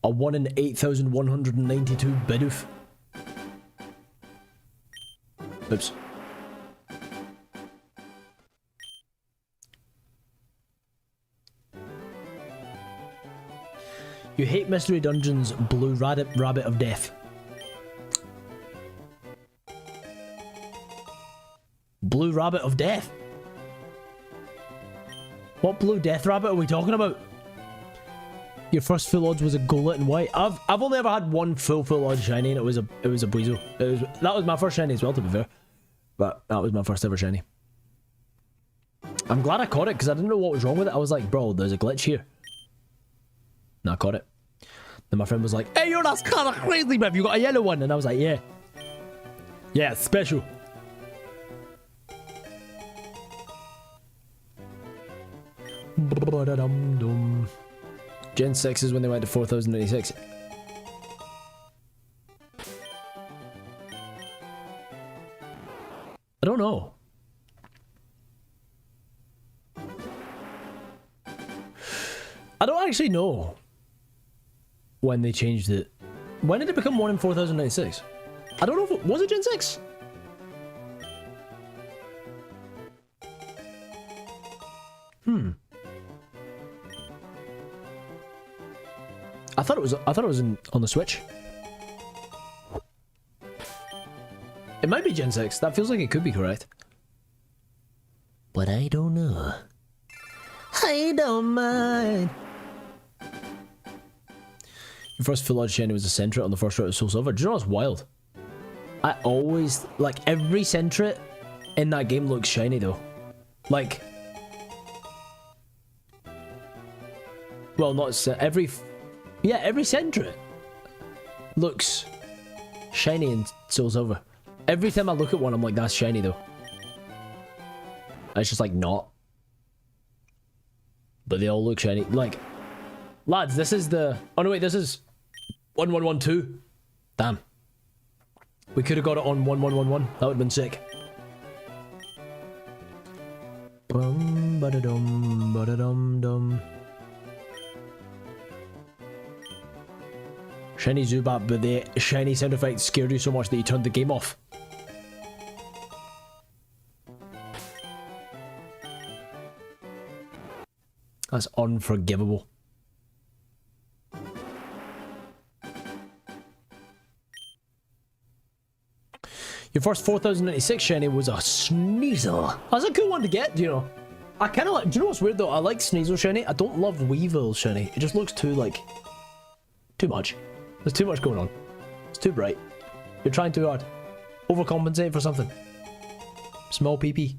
A 1 in 8,192 Bidoof. Oops. You hate Mystery Dungeons, Blue Rabbit of Death. Blue Rabbit of Death? What Blue Death Rabbit are we talking about? Your first full odds was a Golett and White. I've only ever had one full odds shiny, and it was a Buizel. That was my first shiny as well, to be fair. But that was my first ever shiny. I'm glad I caught it because I didn't know what was wrong with it. I was like, bro, there's a glitch here. And I caught it. Then my friend was like, hey, that's kind of crazy, bruv. You got a yellow one. And I was like, yeah. Yeah, it's special. Gen 6 is when they went to 4086. I don't know. I don't actually know when they changed it. When did it become 1 in 4096? I don't know if it was it Gen 6? I thought it was on the Switch. It might be Gen 6. That feels like it could be correct. But I don't know. I don't mind. Your first full on shiny was a Sentret on the first route of Soul Silver. Do you know what's wild? I always, like, every Sentret in that game looks shiny though. Like, well, not every, yeah, every Sentret looks shiny in Soul Silver. Every time I look at one, I'm like, that's shiny though. It's just like not. But they all look shiny. Like, lads, this is the, oh no wait, this is 1112. Damn. We could have got it on 1111. That would have been sick. Bum ba da dum ba da dum dum. Shiny Zubat, but the shiny sound effect scared you so much that you turned the game off. That's unforgivable. Your first 4096 shiny was a Sneasel. That's a cool one to get, do you know? I kind of like, do you know what's weird though? I like Sneasel shiny. I don't love Weevil shiny. It just looks too, like, too much. There's too much going on. It's too bright. You're trying too hard. Overcompensate for something. Small PP.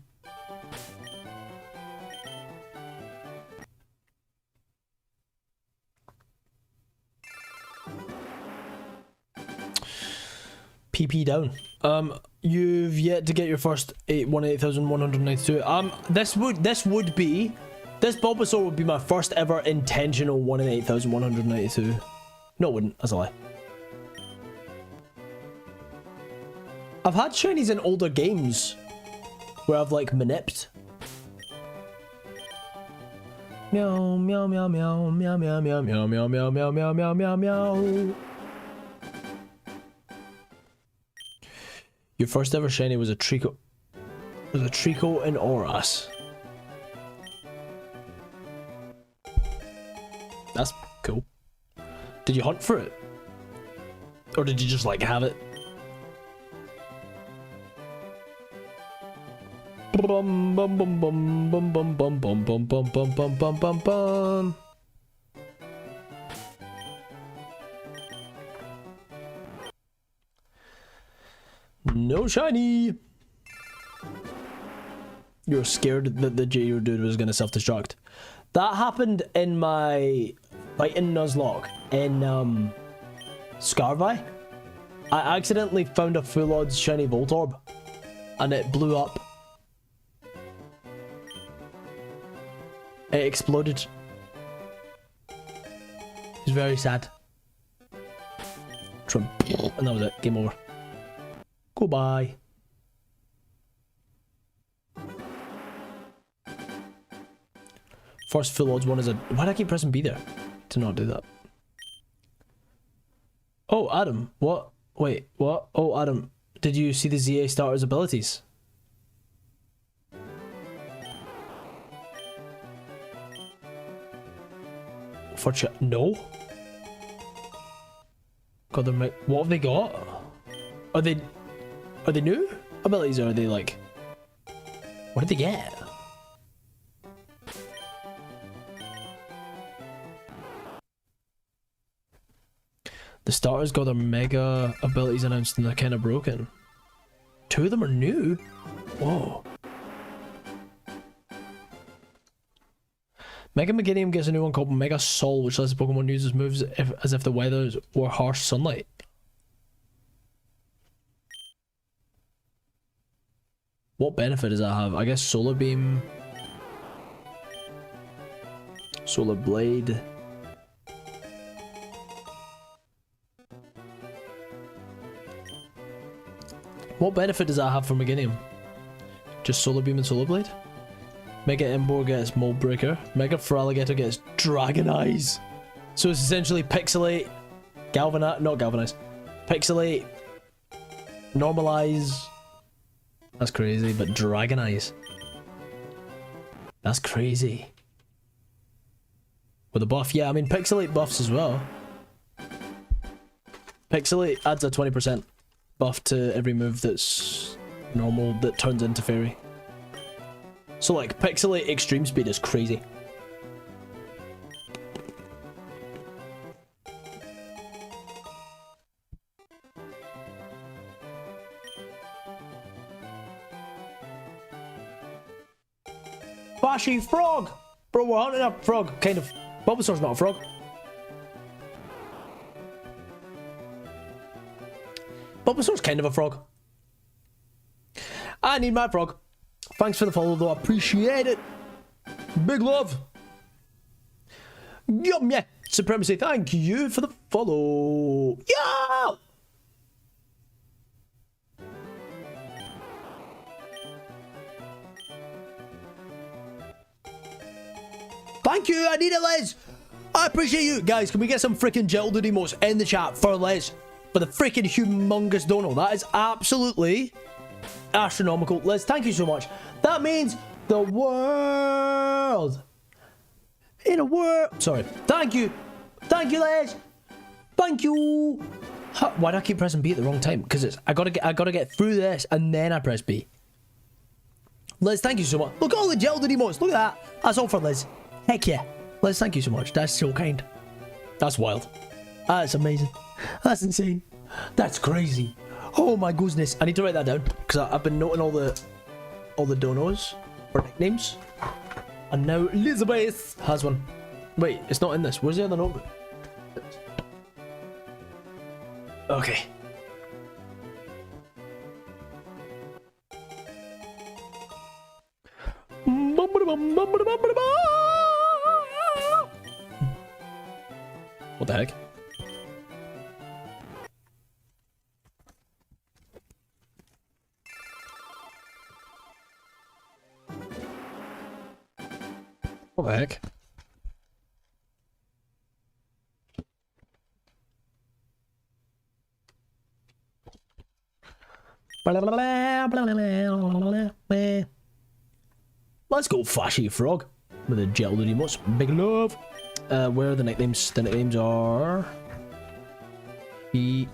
PP down. You've yet to get your first 18192. This Bulbasaur would be my first ever intentional 1 in 8192. No, it wouldn't. That's a lie. I've had shinies in older games where I've like manipped. Meow meow meow meow meow meow meow meow meow meow meow meow meow meow meow. Your first ever shiny was a Trico. Was a Trico in Oras. That's cool. Did you hunt for it? Or did you just like have it? Bum bum bum bum bum bum bum bum bum bum bum bum bum bum bum. No shiny. You're scared that the Geodude was gonna self-destruct. That happened in my fight in Nuzlocke in Scarvi. I accidentally found a full odds shiny Voltorb and it blew up. It exploded. It was very sad. And that was it. Game over. Goodbye. First full odds one is a... Why do I keep pressing B there? To not do that. Oh, Adam. What? Wait, what? Oh, Adam. Did you see the ZA starter's abilities? For no? God, they're... What have they got? Are they new abilities or are they like... What did they get? The starters got their mega abilities announced and they're kind of broken. 2 of them are new? Whoa. Mega Meganium gets a new one called Mega Sol, which lets the Pokemon use its moves as if the weather were harsh sunlight. What benefit does that have? I guess Solar Beam. Solar Blade. What benefit does that have for Meganium? Just Solar Beam and Solar Blade? Mega Emboar gets Mold Breaker. Mega Feraligatr gets Dragon Eyes. So it's essentially Pixelate, Galvanize, not Galvanize, Pixelate, Normalize. That's crazy, but Dragon Eyes. That's crazy. With a buff, yeah, I mean Pixelate buffs as well. Pixelate adds a 20% buff to every move that's normal that turns into fairy. So like Pixelate extreme speed is crazy. Bashy frog! Bro, we're hunting a frog, kind of. Bulbasaur's not a frog. Bulbasaur's kind of a frog. I need my frog. Thanks for the follow though, I appreciate it. Big love. Yum, yeah. Supremacy, thank you for the follow. Yeah! Thank you, I need it, Liz. I appreciate you. Guys, can we get some freaking gilded emotes in the chat for Liz? For the freaking humongous dono. That is absolutely astronomical. Liz, thank you so much. That means the world. In a world. Sorry. Thank you. Thank you, Liz. Thank you. Why do I keep pressing B at the wrong time? Because I gotta get through this and then I press B. Liz, thank you so much. Look at all the gilded emotes. Look at that. That's all for Liz. Heck yeah. Liz, thank you so much. That's so kind. That's wild. That's amazing. That's insane. That's crazy. Oh my goodness. I need to write that down because I've been noting all the donos or nicknames. And now Elizabeth has one. Wait, it's not in this. Where's the other notebook? Okay. What the heck? What the heck? Let's go Fashy Frog with a gilded emotes. Big love. Where are the nicknames? The nicknames are here.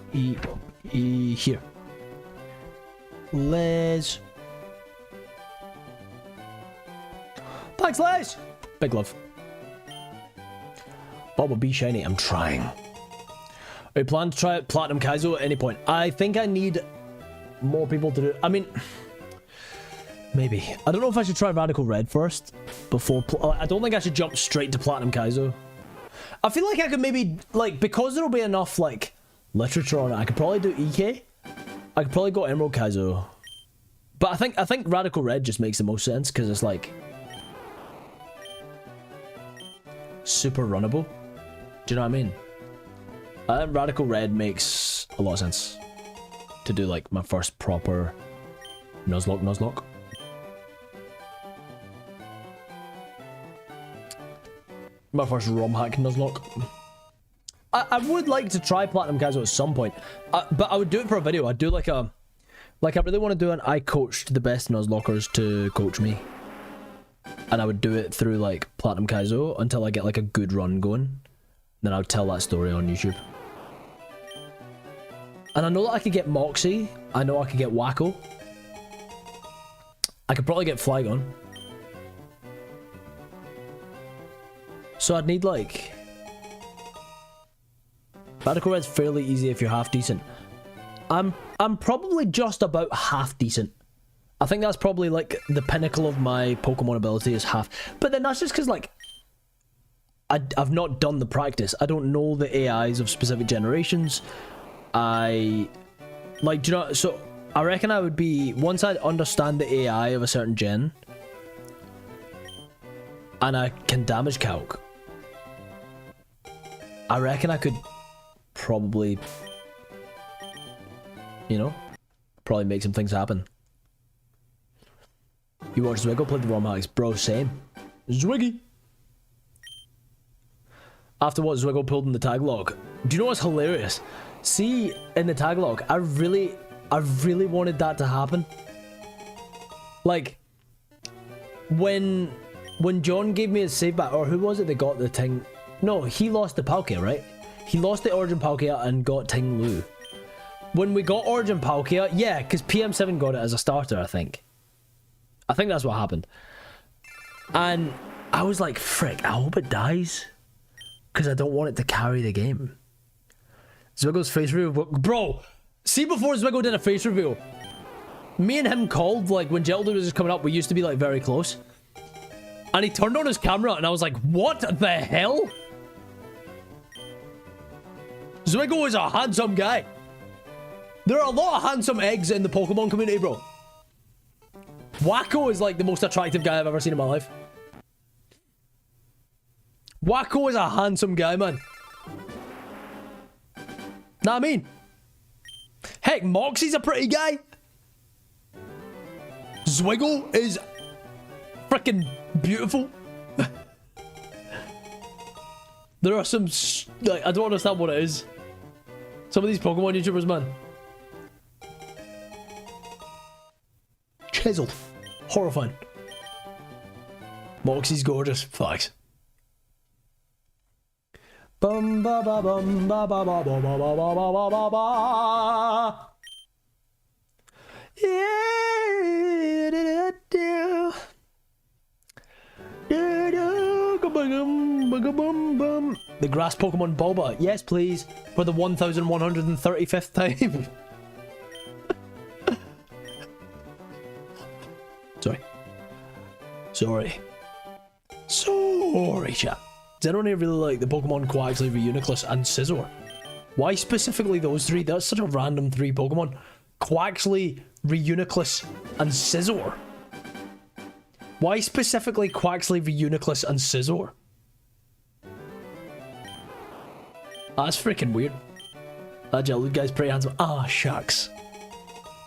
Les. Thanks, Les. Big love. Bob be shiny. I'm trying. I plan to try out Platinum Kaizo at any point. I think I need more people to do. I mean, maybe. I don't know if I should try Radical Red first before. I don't think I should jump straight to Platinum Kaizo. I feel like I could maybe, like, because there'll be enough, like, literature on it, I could probably do EK. I could probably go Emerald Kaizo. But I think Radical Red just makes the most sense because it's like super runnable. Do you know what I mean? I think Radical Red makes a lot of sense to do like my first proper Nuzlocke. My first ROM hack Nuzlocke. I would like to try Platinum Kaizo at some point, but I would do it for a video. I'd do like a, I really want to do an I coached the best Nuzlockers to coach me, and I would do it through like Platinum Kaizo until I get like a good run going. Then I would tell that story on YouTube. And I know that I could get Moxie. I know I could get Wacko. I could probably get Flygon. So I'd need like... Radical Red's fairly easy if you're half decent. I'm probably just about half decent. I think that's probably like the pinnacle of my Pokemon ability is half. But then that's just because like I've not done the practice. I don't know the AIs of specific generations. Do you know, so I reckon I would be, once I understand the AI of a certain gen and I can damage calc, I reckon I could probably, you know, probably make some things happen. You watch Zwiggle play the ROM hacks. Bro, same. Zwiggy. After what Zwiggle pulled in the tag log. Do you know what's hilarious? See, in the tag log, I really wanted that to happen. Like, when John gave me his save back, or who was it that got the Ting? No, he lost the Palkia, right? He lost the Origin Palkia and got Ting Lu. When we got Origin Palkia, yeah, because PM7 got it as a starter, I think. I think that's what happened. And I was like, frick, I hope it dies. Because I don't want it to carry the game. Zwiggle's face reveal. Bro, see before Zwiggle did a face reveal, me and him called, like, when Gelded was just coming up, we used to be, like, very close. And he turned on his camera, and I was like, what the hell? Zwiggle is a handsome guy. There are a lot of handsome eggs in the Pokemon community, bro. Wacko is, like, the most attractive guy I've ever seen in my life. Wacko is a handsome guy, man. Know what I mean? Heck, Moxie's a pretty guy. Zwiggle is freaking beautiful. There are some, like, I don't understand what it is. Some of these Pokemon YouTubers, man. Chiseled. Horrifying. Moxie's gorgeous. Facts. Bum ba ba bum ba ba ba ba ba ba ba ba ba ba. The grass Pokemon Bulba. Yes, please. For the 1135th time. Sorry, chat. Does anyone here really like the Pokemon Quaxly, Reuniclus, and Scizor? Why specifically those three? That's such a random three Pokemon. Quaxly, Reuniclus, and Scizor. Why specifically Quaxly, Reuniclus, and Scizor? That's freaking weird. That Gelude guy's pretty handsome. Ah, shucks.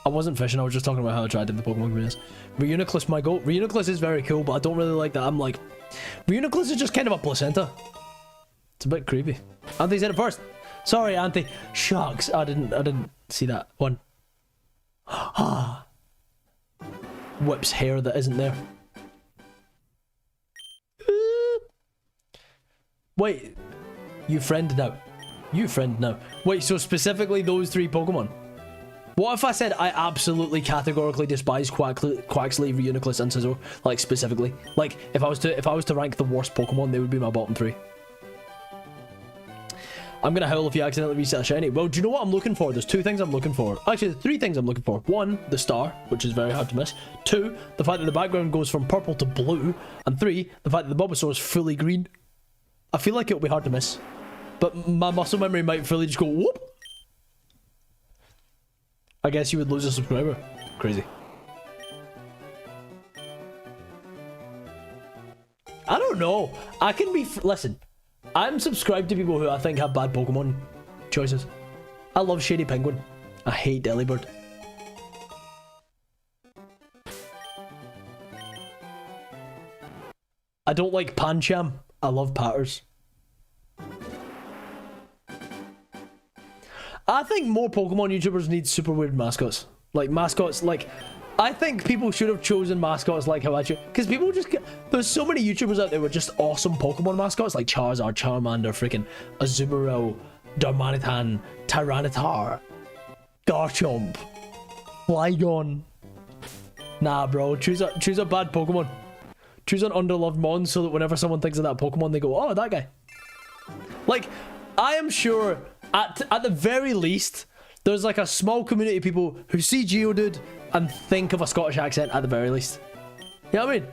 I wasn't fishing, I was just talking about how attractive the Pokemon community is. Reuniclus, my goat. Reuniclus is very cool, but I don't really like that. I'm like, Reuniclus is just kind of a placenta. It's a bit creepy. Anthony's in it first. Sorry, Auntie. Shucks. I didn't see that one. Ah. Whips hair that isn't there. Wait. You friend now. You friend now. Wait, so specifically those three Pokemon? What if I said I absolutely categorically despise Quaxly, Reuniclus, and Scizor? Like, specifically. Like, if I was to rank the worst Pokemon, they would be my bottom three. I'm gonna howl if you accidentally reset a shiny. Well, do you know what I'm looking for? There's two things I'm looking for. Actually, there's three things I'm looking for. One, the star, which is very hard to miss. Two, the fact that the background goes from purple to blue. And three, the fact that the Bulbasaur is fully green. I feel like it'll be hard to miss. But my muscle memory might fully just go, whoop! I guess you would lose a subscriber. Crazy. I don't know. I can be... Listen. I'm subscribed to people who I think have bad Pokemon choices. I love Shady Penguin. I hate Delibird. I don't like Pancham. I love Patters. I think more Pokemon YouTubers need super weird mascots. Like, mascots, like... I think people should have chosen mascots like how I chose. Because people just get... There's so many YouTubers out there with just awesome Pokemon mascots. Like Charizard, Charmander, freaking Azumarill, Darmanitan, Tyranitar, Garchomp, Flygon. Nah, bro. Choose a bad Pokemon. Choose an underloved mon so that whenever someone thinks of that Pokemon, they go, oh, that guy. Like, I am sure... At the very least, there's like a small community of people who see Geodude and think of a Scottish accent at the very least. You know what I mean?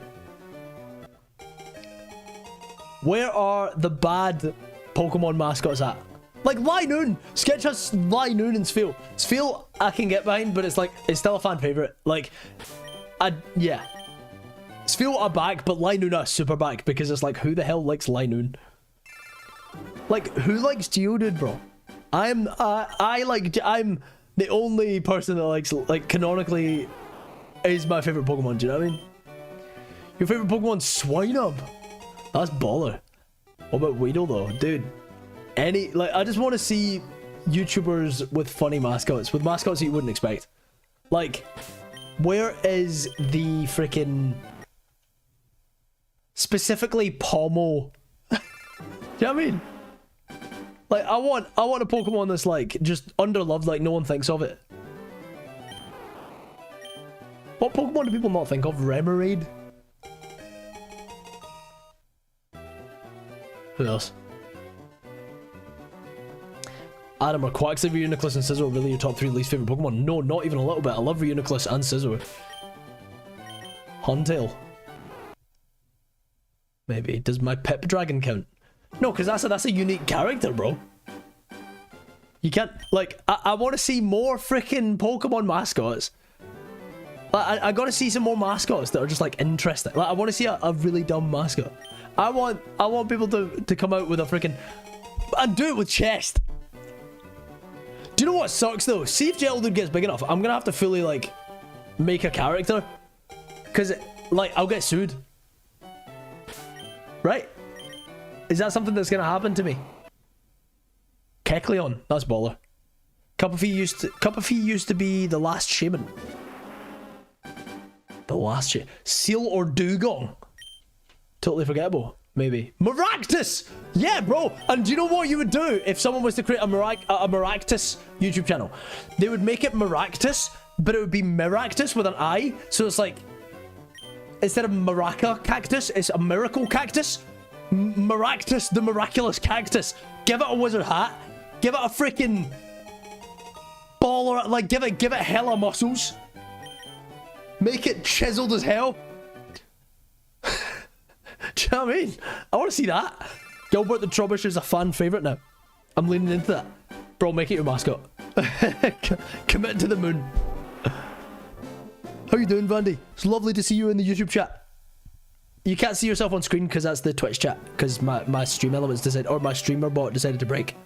Where are the bad Pokemon mascots at? Like Linoon! Sketch has Linoon and Spheal. Spheal I can get behind, but it's like, it's still a fan favourite. Like, yeah. Spheal are back, but Linoon are super back because it's like, who the hell likes Linoon? Like, who likes Geodude, bro? I'm the only person that likes, like, canonically is my favorite Pokemon, do you know what I mean? Your favorite Pokemon? Swinub. That's baller. What about Weedle though? Dude, I just want to see YouTubers with funny mascots. With mascots that you wouldn't expect. Like, where is the freaking... Specifically Pomo. Do you know what I mean? Like, I want a Pokemon that's like, just underloved, like no one thinks of it. What Pokemon do people not think of? Remoraid? Who else? Adam, are Quagsire, Reuniclus, and Scizor really your top 3 least favourite Pokemon? No, not even a little bit. I love Reuniclus and Scizor. Huntail. Maybe. Does my Pip Dragon count? No, because that's a unique character, bro. You can't... Like, I want to see more freaking Pokemon mascots. I gotta see some more mascots that are just, like, interesting. Like, I want to see a really dumb mascot. I want people to come out with a freaking... And do it with chest. Do you know what sucks, though? See if Geodude gets big enough. I'm gonna have to fully, like, make a character. Because, like, I'll get sued. Right? Is that something that's gonna happen to me? Kecleon. That's baller. Cup of Fee used to be the last shaman. The last shaman. Seal or Dugong? Totally forgettable. Maybe. Maractus! Yeah, bro! And do you know what you would do if someone was to create a Maractus YouTube channel? They would make it Maractus, but it would be Maractus with an I. So it's like, instead of Maraca Cactus, it's a Miracle Cactus. Maractus, the miraculous cactus. Give it a wizard hat. Give it a freaking baller. Like, give it hella muscles. Make it chiseled as hell. Do you know what I mean? I want to see that. Gilbert the Trubbish is a fan favourite now. I'm leaning into that. Bro, make it your mascot. Commit to the moon. How you doing, Vandy? It's lovely to see you in the YouTube chat. You can't see yourself on screen because that's the Twitch chat. Because my stream elements decided, or my streamer bot decided to break.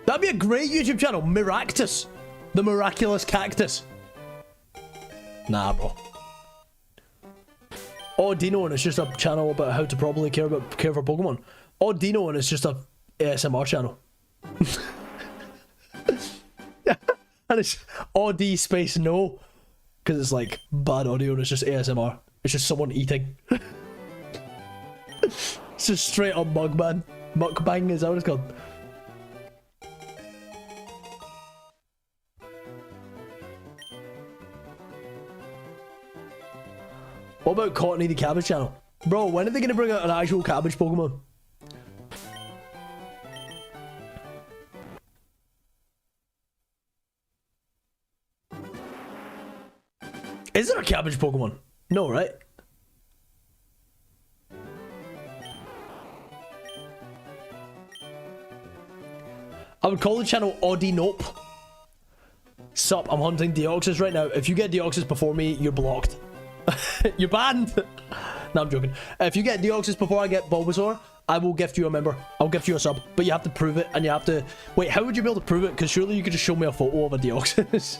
That'd be a great YouTube channel. Maractus. The miraculous cactus. Nah, bro. Dino, and it's just a channel about how to properly care for Pokemon. Dino, and it's just a ASMR channel. And it's D space no, because it's like bad audio and it's just ASMR. It's just someone eating. It's just straight up mukbang. Mukbang, is that what it's called? What about Courtney the Cabbage channel? Bro, when are they going to bring out an actual cabbage Pokemon? Is there a cabbage Pokemon? No, right? I would call the channel Audi Nope. Sup, I'm hunting Deoxys right now. If you get Deoxys before me, you're blocked. You're banned. No, I'm joking. If you get Deoxys before I get Bulbasaur, I will gift you a member. I'll gift you a sub. But you have to prove it, and you have to... Wait, how would you be able to prove it? Because surely you could just show me a photo of a Deoxys.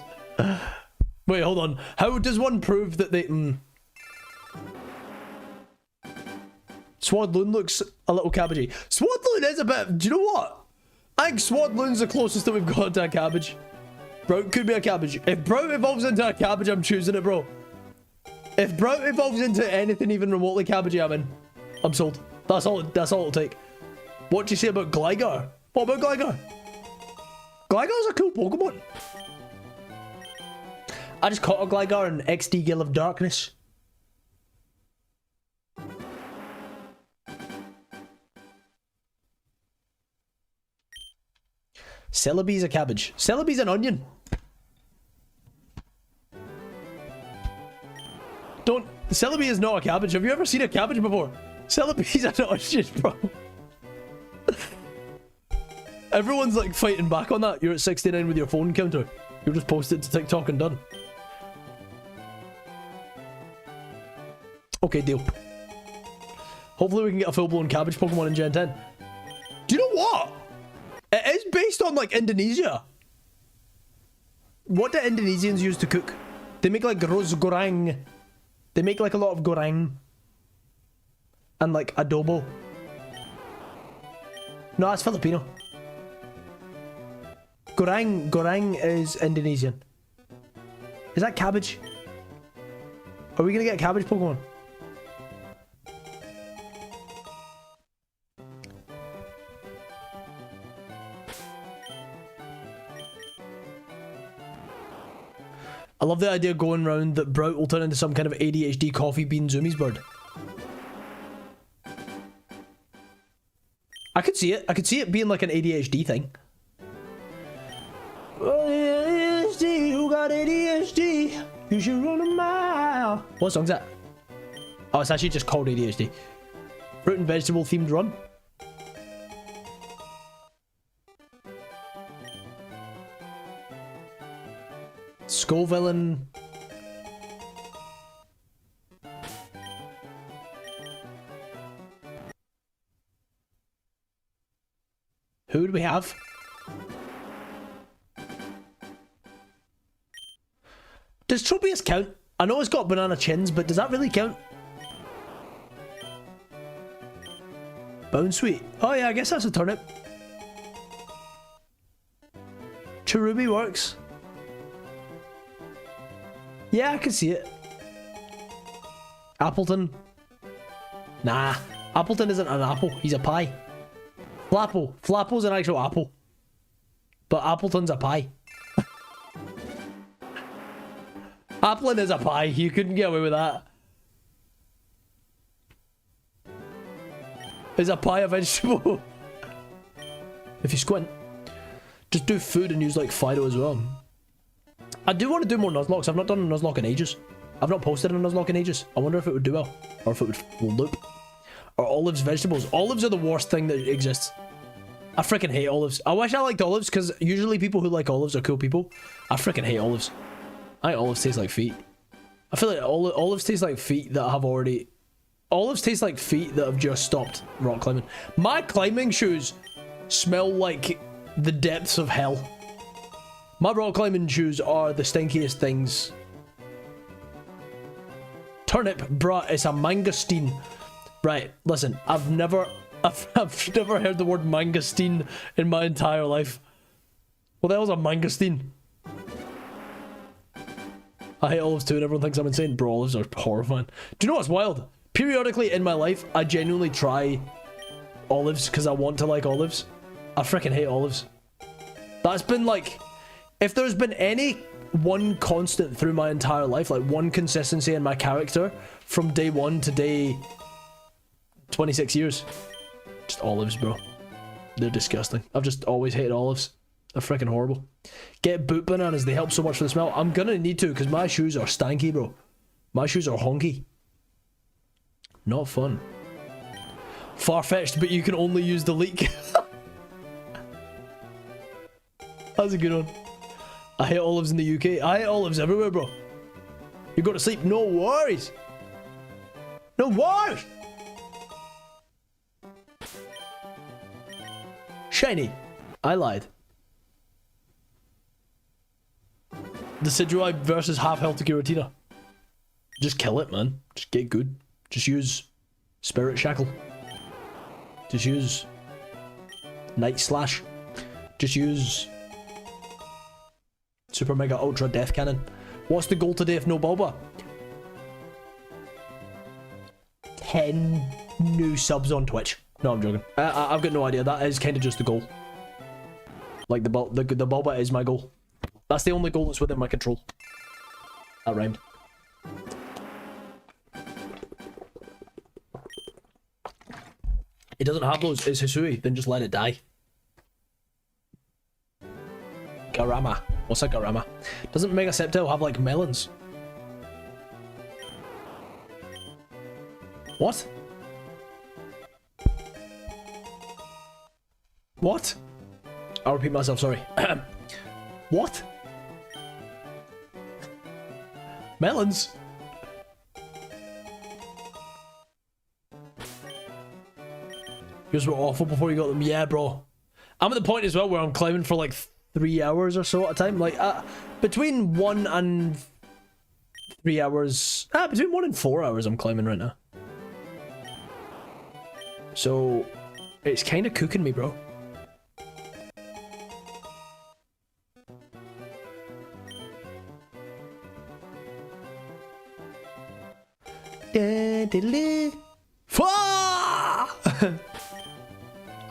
Wait, hold on. How does one prove that they... Swadloon looks a little cabbagey. Swadloon is a bit... Do you know what? I think Swadloon's the closest that we've got to a cabbage. Bro, it could be a cabbage. If Bro evolves into a cabbage, I'm choosing it, bro. If Bro evolves into anything even remotely cabbagey, I'm in. I'm sold. That's all it'll take. What do you say about Gligar? What about Gligar? Gligar's a cool Pokemon. I just caught a Gligar in XD Gale of Darkness. Celebi's a cabbage. Celebi's an onion. Celebi is not a cabbage. Have you ever seen a cabbage before? Celebi's an onion, bro. Everyone's like fighting back on that. You're at 69 with your phone counter. You'll just post it to TikTok and done. Okay, deal. Hopefully we can get a full-blown cabbage Pokemon in Gen 10. Do you know what? It is based on like Indonesia. What do Indonesians use to cook? They make like rose goreng. They make like a lot of goreng. And like adobo. No, that's Filipino. Goreng is Indonesian. Is that cabbage? Are we gonna get a cabbage Pokemon? I love the idea going around that Brout will turn into some kind of ADHD coffee bean zoomies bird. I could see it. I could see it being like an ADHD thing. ADHD, who got ADHD? You should run a mile. What song's that? Oh, it's actually just called ADHD. Fruit and vegetable themed run. Skullvillain. Who do we have? Does Tropius count? I know it's got banana chins, but does that really count? Bone sweet. Oh yeah, I guess that's a turnip. Cherubi works. Yeah, I can see it. Appleton. Nah, Appleton isn't an apple. He's a pie. Flapple. Flapple's an actual apple. But Appleton's a pie. Applin is a pie. You couldn't get away with that. Is a pie a vegetable? If you squint. Just do food and use like Fido as well. I do want to do more Nuzlocks. I've not done a Nuzlocke in ages. I've not posted a Nuzlocke in ages. I wonder if it would do well. Or if it would loop. Or olives, vegetables. Olives are the worst thing that exists. I freaking hate olives. I wish I liked olives because usually people who like olives are cool people. I freaking hate olives. I think olives taste like feet. I feel like olives taste like feet that have already... Olives taste like feet that have just stopped rock climbing. My climbing shoes smell like the depths of hell. My rock climbing shoes are the stinkiest things. Turnip, bruh, it's a mangosteen. Right, listen, I've never heard the word mangosteen in my entire life. What the hell's a mangosteen? I hate olives too and everyone thinks I'm insane. Bro, olives are horrifying. Do you know what's wild? Periodically in my life, I genuinely try olives because I want to like olives. I freaking hate olives. That's been like... If there's been any one constant through my entire life, like one consistency in my character from day 1 to day 26 years, just olives, bro. They're disgusting. I've just always hated olives. They're freaking horrible. Get boot bananas, they help so much for the smell. I'm gonna need to because my shoes are stanky, bro. My shoes are honky. Not fun. Far-fetched, but you can only use the leak. That's a good one. I hate olives in the UK. I hate olives everywhere, bro. You go to sleep, no worries. No worries. Shiny. I lied. Decidueye versus half health to Giratina. Just kill it, man. Just get good. Just use Spirit Shackle. Just use Night Slash. Just use Super Mega Ultra Death Cannon. What's the goal today if no Bulba? 10 new subs on Twitch. No, I'm joking. I've got no idea. That is kind of just the goal. Like the Bulba is my goal. That's the only goal that's within my control. That rhymed. It doesn't have those. It's Hisui. Then just let it die. Garama. What's a Garama? Doesn't Mega Sceptile have like melons? What? What? I'll repeat myself, sorry. What? Melons? Yours were awful before you got them. Yeah, bro. I'm at the point as well where I'm climbing for like 3 hours or so at a time. Like, between 1 and 3 hours. Between 1 and 4 hours I'm climbing right now. So, it's kind of cooking me, bro.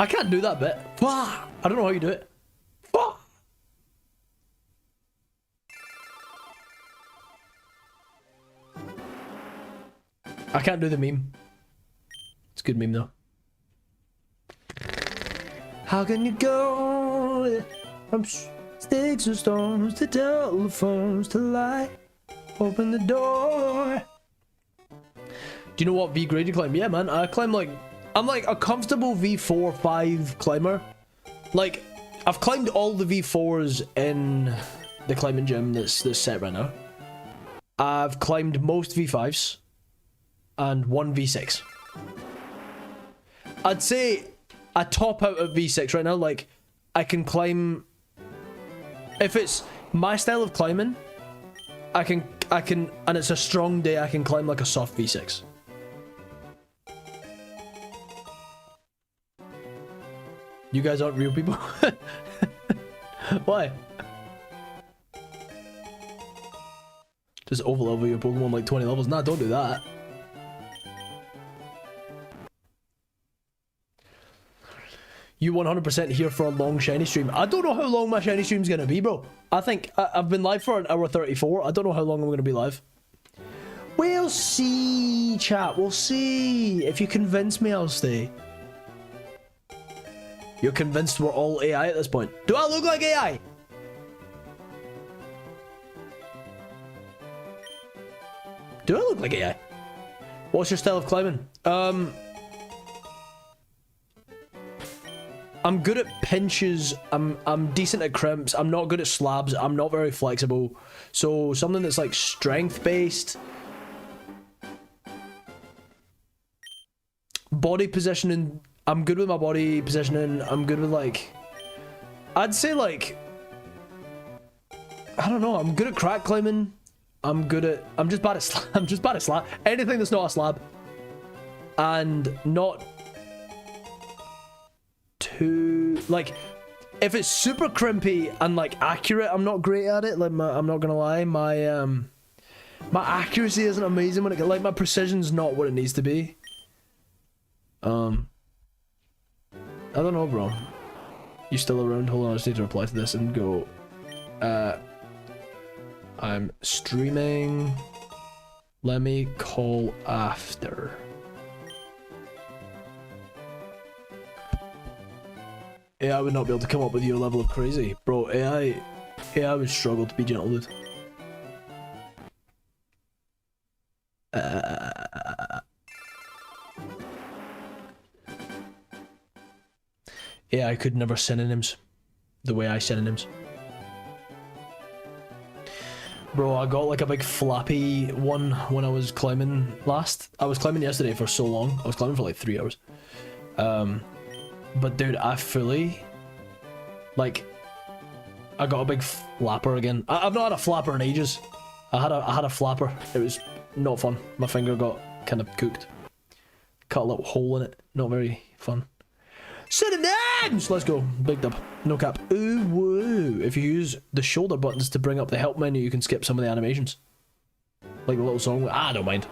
I can't do that bit. I don't know how you do it. I can't do the meme. It's a good meme though. How can you go from sticks and stones to telephones to light? Open the door. Do you know what V grade you climb? Yeah, man. I climb like... I'm like a comfortable V4, 5 climber. Like, I've climbed all the V4s in the climbing gym that's set right now. I've climbed most V5s. And 1 V6. I'd say I top out at V6 right now. Like, I can climb... If it's my style of climbing, I can, and it's a strong day, I can climb like a soft V6. You guys aren't real people? Why? Just overlevel your Pokemon like 20 levels? Nah, don't do that. You 100% here for a long shiny stream. I don't know how long my shiny stream's gonna be, bro. I think I've been live for 1:34. I don't know how long I'm gonna be live. We'll see, chat. We'll see. If you convince me, I'll stay. You're convinced we're all AI at this point. Do I look like AI? Do I look like AI? What's your style of climbing? I'm good at pinches. I'm decent at crimps. I'm not good at slabs. I'm not very flexible. So something that's like strength based. Body positioning. I'm good with my body positioning. I'm good with like... I'd say like... I don't know. I'm good at crack climbing. I'm just bad at slab. I'm just bad at slab. Anything that's not a slab. And not... too... Like... If it's super crimpy and like accurate, I'm not great at it. Like I'm not gonna lie. My accuracy isn't amazing when it... Like my precision's not what it needs to be. I don't know, bro. You still around? Hold on, I just need to reply to this and go. I'm streaming. Let me call after. AI would not be able to come up with your level of crazy. Bro, AI would struggle to be gentle, dude. AI could never synonyms the way I synonyms. Bro, I got like a big flappy one when I was climbing last. I was climbing yesterday for so long. I was climbing for like 3 hours. But dude, I fully... Like... I got a big flapper again. I've not had a flapper in ages. I had a flapper. It was not fun. My finger got kind of cooked. Cut a little hole in it. Not very fun. Synonyms! Let's go. Big dub. No cap. Ooh, woo. If you use the shoulder buttons to bring up the help menu, you can skip some of the animations. Like the little song. I don't mind.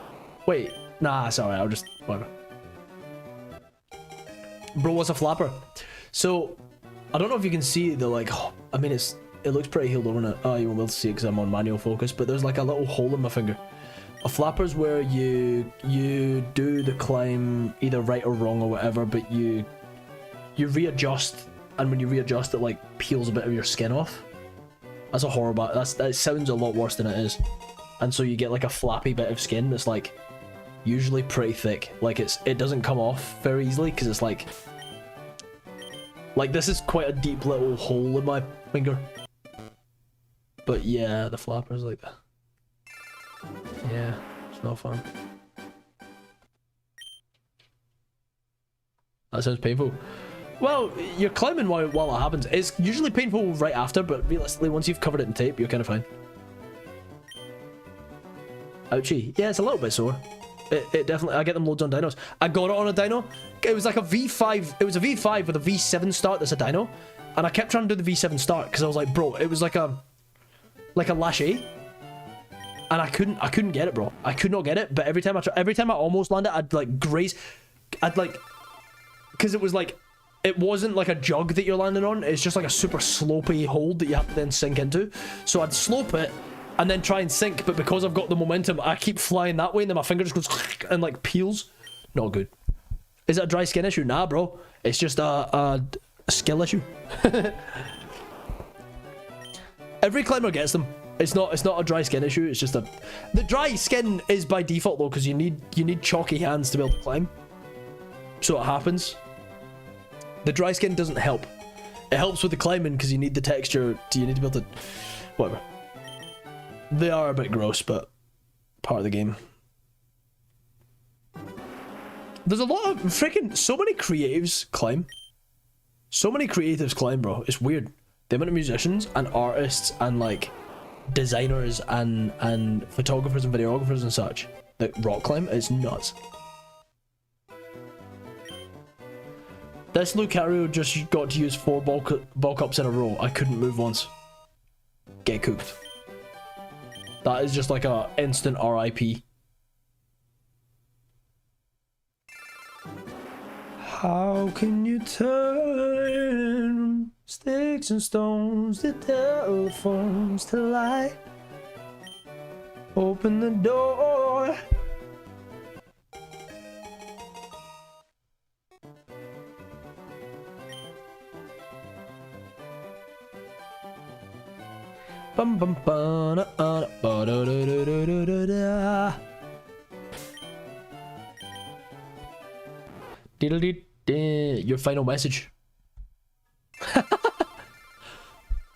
Wait. Nah, sorry. I'll just... Whatever. Bro, what's a flapper? So, I don't know if you can see the like... I mean, it looks pretty healed over it. Oh, you won't be able to see it because I'm on manual focus. But there's like a little hole in my finger. A flapper's where you do the climb either right or wrong or whatever, but you readjust, and when you readjust it like peels a bit of your skin off. That's a horrible... That sounds a lot worse than it is. And so you get like a flappy bit of skin that's like usually pretty thick. Like it doesn't come off very easily because it's like this is quite a deep little hole in my finger. But yeah, the flapper's like that. Yeah, it's not fun. That sounds painful. Well, you're climbing while it happens. It's usually painful right after, but realistically, once you've covered it in tape, you're kind of fine. Ouchie. Yeah, it's a little bit sore. It definitely... I get them loads on dinos. I got it on a dino. It was like a V5... It was a V5 with a V7 start that's a dino. And I kept trying to do the V7 start because I was like, bro, it was like a lashie. And I couldn't get it, bro. I could not get it, but every time I almost landed, I'd like graze... I'd like... Because it was like... It wasn't like a jug that you're landing on. It's just like a super slopey hold that you have to then sink into. So I'd slope it and then try and sink, but because I've got the momentum, I keep flying that way and then my finger just goes and like peels. Not good. Is it a dry skin issue? Nah, bro. It's just a skill issue. Every climber gets them. It's not a dry skin issue. It's just the dry skin is by default though, because you need chalky hands to be able to climb. So it happens. The dry skin doesn't help. It helps with the climbing because you need the texture. You need to be able to... Whatever. They are a bit gross, but part of the game. There's a lot of freaking... So many creatives climb. So many creatives climb, bro. It's weird. The amount of musicians and artists and like designers and photographers and videographers and such that rock climb is nuts. This Lucario just got to use 4 ball cups in a row. I couldn't move once. Get cooked. That is just like a instant RIP. How can you turn sticks and stones to telephones to light? Open the door. Bum bum ba da da ba da da da da da da. Diddle dee. Your final message.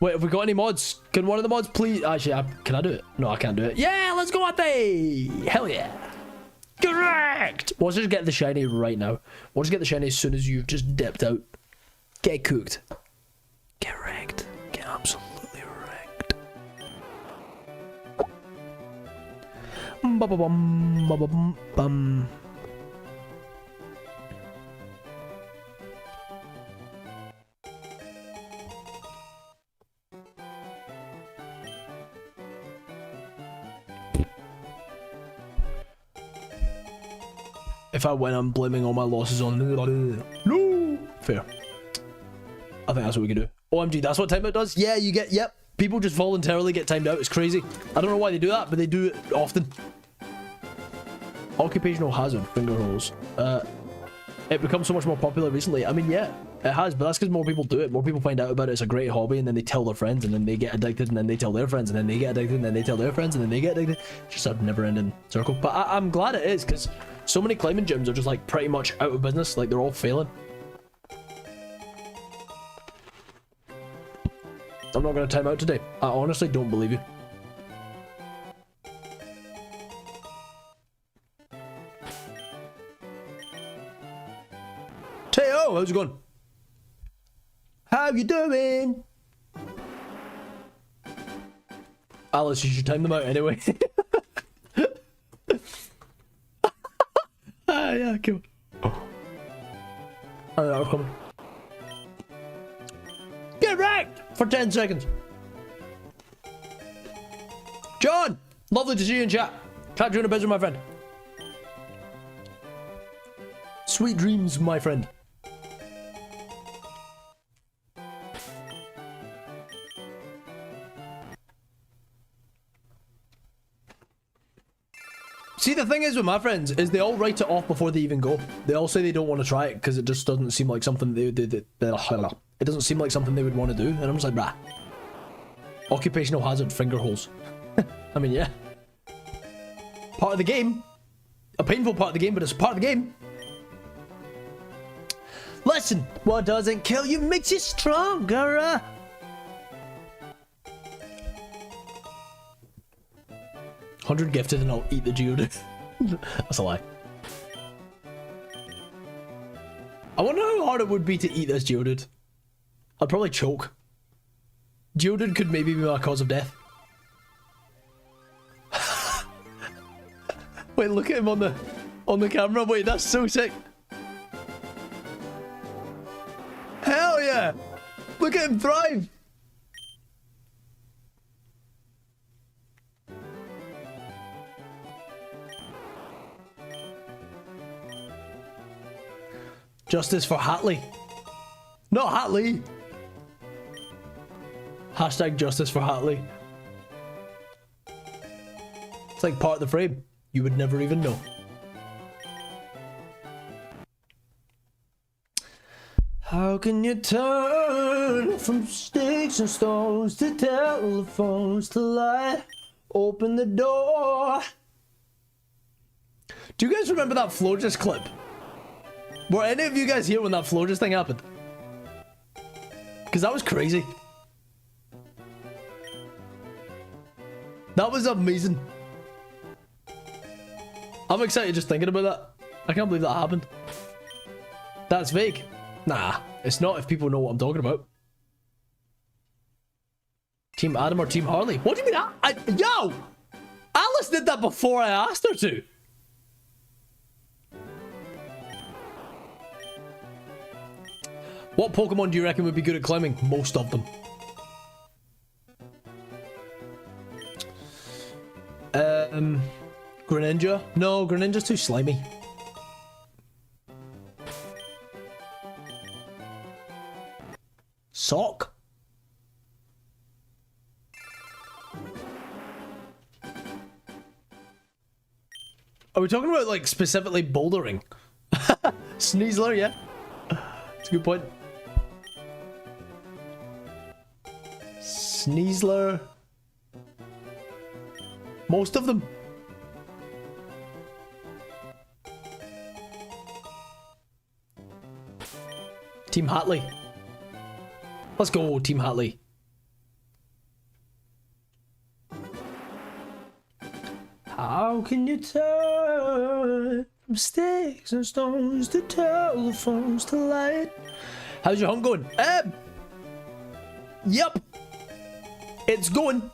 Wait, have we got any mods? Can one of the mods please? Actually, can I do it? No, I can't do it. Yeah, let's go, Ape! Hell yeah! Correct! We'll just get the shiny right now. We'll just get the shiny as soon as you've just dipped out. Get cooked. Get wrecked. Get absolutely wrecked. Ba-ba-bum, ba-ba-bum, bum. If I win, I'm blaming all my losses on... No! Fair. I think that's what we can do. OMG, that's what timeout does? Yeah, you get... Yep. People just voluntarily get timed out. It's crazy. I don't know why they do that, but they do it often. Occupational hazard, finger holes. It becomes so much more popular recently. I mean, yeah, it has, but that's because more people do it. More people find out about it. It's a great hobby, and then they tell their friends, and then they get addicted, and then they tell their friends, and then they get addicted, and then they tell their friends, and then they get addicted. It's just a never-ending circle. But I'm glad it is, because so many climbing gyms are just like pretty much out of business. Like, they're all failing. I'm not going to time out today. I honestly don't believe you. Teo, how's it going? How you doing? Alice, you should time them out anyway. Yeah, cool. Alright, I'm coming. Get wrecked for 10 seconds. John, lovely to see you in chat. Catch you in a bit, my friend. Sweet dreams, my friend. See, the thing is with my friends is they all write it off before they even go. They all say they don't want to try it because it just doesn't seem like something it doesn't seem like something they would want to do. And I'm just like, brah. Occupational hazard, finger holes. I mean, yeah. Part of the game. A painful part of the game, but it's a part of the game. Listen, what doesn't kill you makes you stronger. 100 gifted and I'll eat the Geodude. That's a lie. I wonder how hard it would be to eat this Geodude. I'd probably choke. Geodude could maybe be my cause of death. Wait, look at him on the camera. Wait, that's so sick. Hell yeah! Look at him thrive! Justice for Hatley. Not Hatley. Hashtag justice for Hatley. It's like part of the frame. You would never even know. How can you turn from sticks and stones to telephones to light? Open the door. Do you guys remember that Florges clip? Were any of you guys here when that Florges thing happened? Because that was crazy. That was amazing. I'm excited just thinking about that. I can't believe that happened. That's fake. Nah, it's not if people know what I'm talking about. Team Adam or Team Harley? What do you mean? Yo! Alice did that before I asked her to. What Pokemon do you reckon would be good at climbing? Most of them. Greninja? No, Greninja's too slimy. Sock? Are we talking about like specifically bouldering? Sneasler, yeah. That's a good point. Sneasler. Most of them. Team Hatley. Let's go, Team Hatley. How can you turn from sticks and stones to telephones to light? How's your hunt going? Yep. It's going.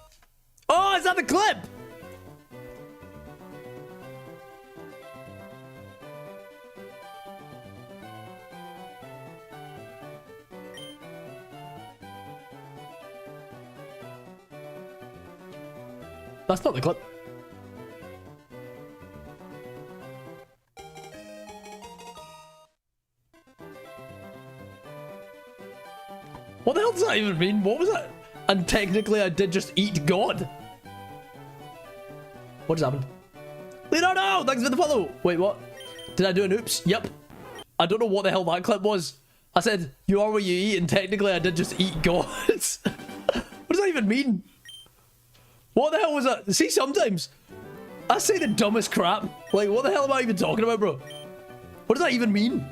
Oh, is that the clip? That's not the clip. What the hell does that even mean? What was that? And technically I did just eat God. What just happened? Leonardo, thanks for the follow. Wait, what? Did I do an oops? Yep. I don't know what the hell that clip was. I said, you are what you eat, and technically I did just eat gods. What does that even mean? What the hell was that? See, sometimes I say the dumbest crap. Like, what the hell am I even talking about, bro? What does that even mean?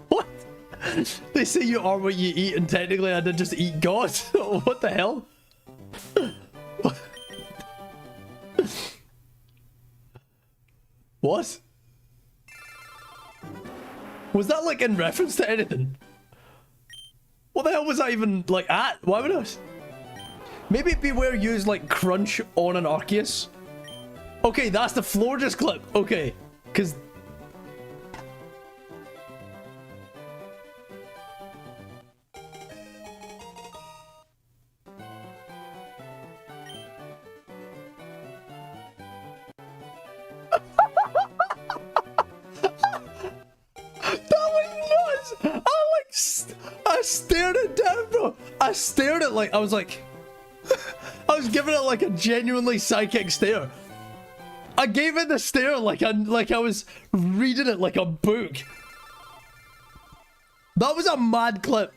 What? They say you are what you eat, and technically I did just eat God. What the hell? What? Was that like in reference to anything? What the hell was that even like at? Why would I? Maybe Beware used like crunch on an Arceus. Okay, that's the Florges clip. Okay, because I stared it down, bro. I stared at like I was like I was giving it like a genuinely psychic stare. I gave it the stare like I was reading it like a book. That was a mad clip.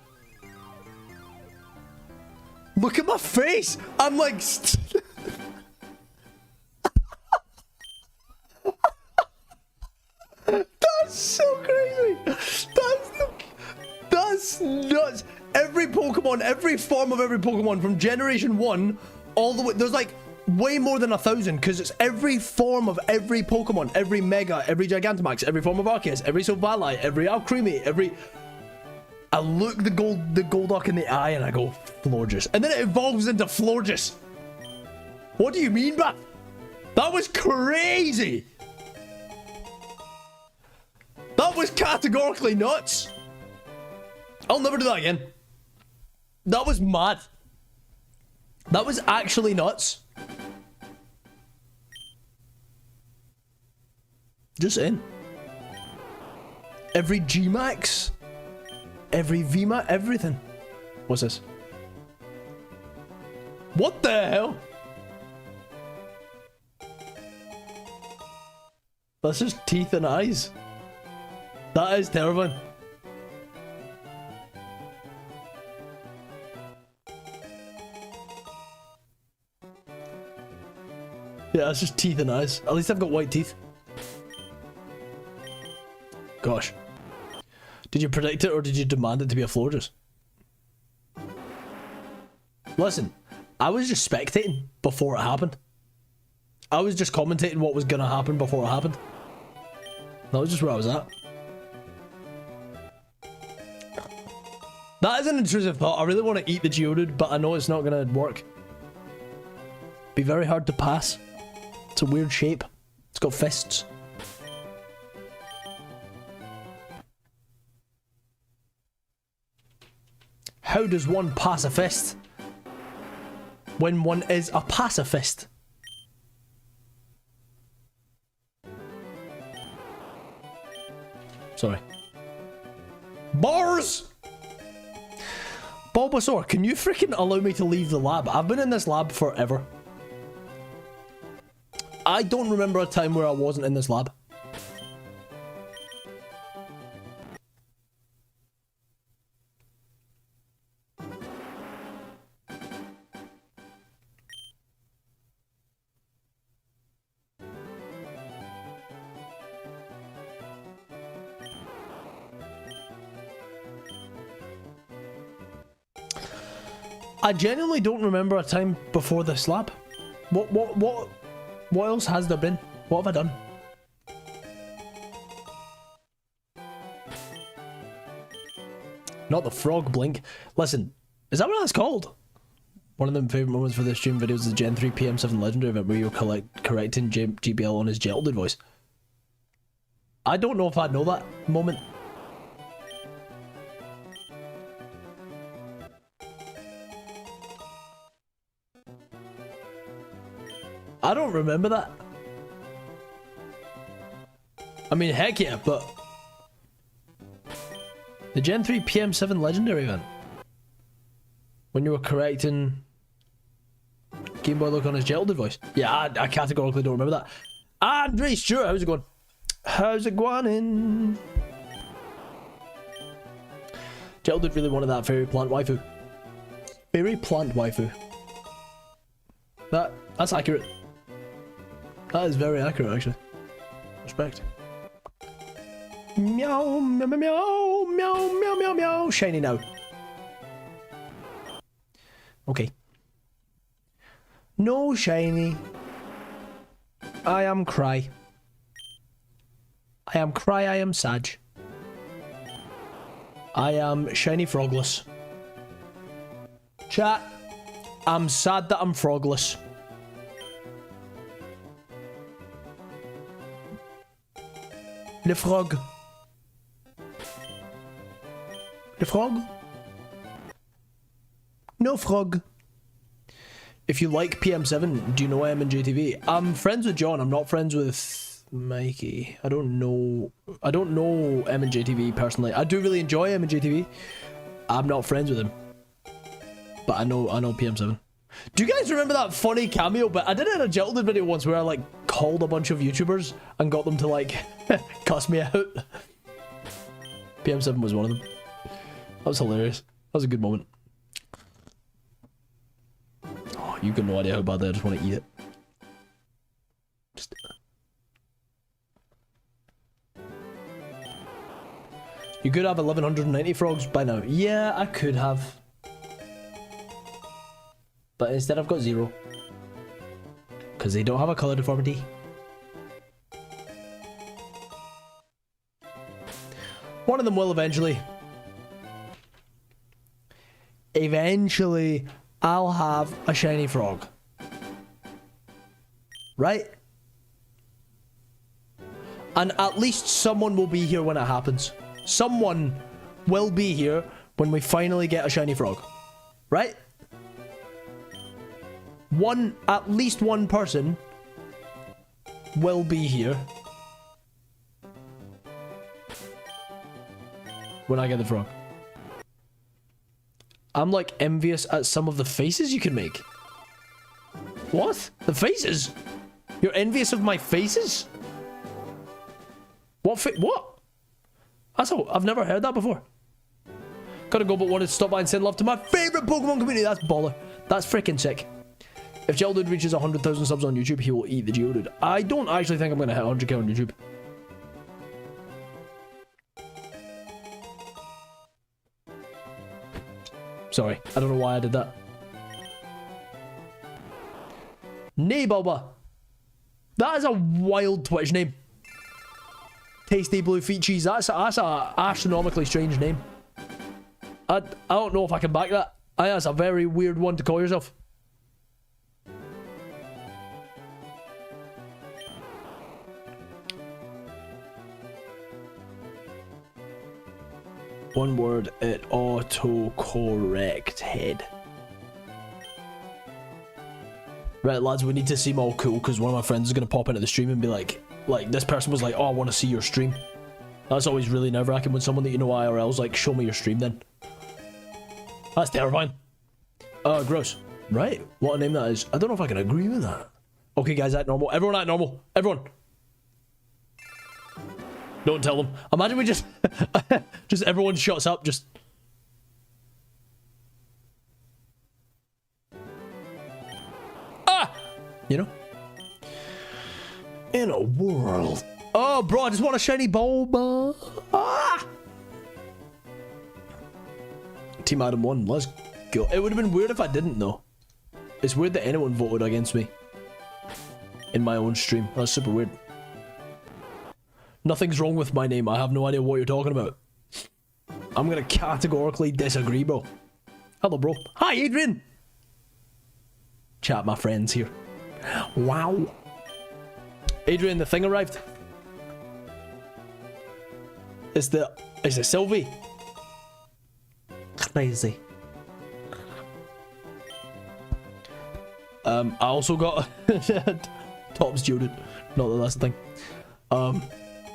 Look at my face. I'm like that's so crazy. That's nuts. Every Pokemon, every form of every Pokemon from Generation 1 all the way, there's like way more than 1,000 because it's every form of every Pokemon, every Mega, every Gigantamax, every form of Arceus, every Silvally, every Alcremie, every... I look the Golduck in the eye and I go, Florges. And then it evolves into Florges. What do you mean, bruh? That was crazy. That was categorically nuts. I'll never do that again. That was mad. That was actually nuts. Just saying. Every G-Max, every VMAX, everything. What's this? What the hell? That's just teeth and eyes. That is terrifying. Yeah, that's just teeth and eyes. At least I've got white teeth. Gosh. Did you predict it or did you demand it to be a Florges? Listen, I was just spectating before it happened. I was just commentating what was gonna happen before it happened. That was just where I was at. That is an intrusive thought. I really want to eat the Geodude, but I know it's not gonna work. Be very hard to pass. It's a weird shape. It's got fists. How does one pass a fist when one is a pacifist? Sorry. Bars! Bulbasaur, can you freaking allow me to leave the lab? I've been in this lab forever. I don't remember a time where I wasn't in this lab. I genuinely don't remember a time before this lab. What else has there been? What have I done? Not the frog blink. Listen, is that what that's called? One of the favourite moments for this stream videos is the Gen 3 PM7 Legendary event where you're correcting GBL on his Geodude voice. I don't know if I know that moment. I don't remember that. I mean, heck yeah, but... The Gen 3 PM7 Legendary event. When you were correcting... Game Boy look on his Geodude voice. Yeah, I categorically don't remember that. Andre Stewart, how's it going? How's it going? Geodude really wanted that fairy plant waifu. Fairy plant waifu. That's accurate. That is very accurate, actually. Respect. Meow, meow, meow, meow, meow, meow, meow, meow. Shiny now. Okay. No shiny. I am cry. I am cry, I am sad. I am shiny frogless. Chat. I'm sad that I'm frogless. Le frog. Le frog? No frog. If you like PM7, do you know MNJTV? I'm friends with John. I'm not friends with Mikey. I don't know MNJTV personally. I do really enjoy MNJTV. I'm not friends with him. But I know PM7. Do you guys remember that funny cameo? But I did it in a Geodude video once where I like called a bunch of YouTubers and got them to like cuss me out. PM7 was one of them. That was hilarious. That was a good moment. Oh, you got no idea how badly I just want to eat it. Just... You could have 1190 frogs by now. Yeah, I could have. But instead I've got 0. Because they don't have a color deformity. One of them will eventually. Eventually, I'll have a shiny frog. Right? And at least someone will be here when it happens. Someone will be here when we finally get a shiny frog. Right? At least one person will be here when I get the frog. I'm like envious at some of the faces you can make. What? The faces? You're envious of my faces? What? That's all. I've never heard that before. Gotta go, but wanted to stop by and send love to my favorite Pokemon community. That's baller. That's freaking sick. If Geodude reaches 100,000 subs on YouTube, he will eat the Geodude. I don't actually think I'm gonna hit 100k on YouTube. Sorry, I don't know why I did that. Bulba. That is a wild Twitch name. Tasty blue feet cheese. That's a astronomically strange name. I don't know if I can back that. I think that's a very weird one to call yourself. One word, it auto-corrected. Right, lads, we need to seem all cool because one of my friends is going to pop into the stream and be like, this person was like, oh, I want to see your stream. That's always really nerve-wracking when someone that you know IRL is like, show me your stream then. That's terrifying. Gross. Right, what a name that is. I don't know if I can agree with that. Okay, guys, act normal. Everyone act normal. Everyone. Don't tell them. Imagine we just... just everyone shuts up, just... Ah! You know? In a world... Oh, bro, I just want a shiny Bulba. Ah! Team Adam won. Let's go. It would have been weird if I didn't, though. It's weird that anyone voted against me. In my own stream. That's super weird. Nothing's wrong with my name. I have no idea what you're talking about. I'm gonna categorically disagree, bro. Hello, bro. Hi, Adrian. Chat, my friends here. Wow. Adrian, the thing arrived. Is it Sylvie? Crazy. I also got Top's Judith. Not that that's the thing.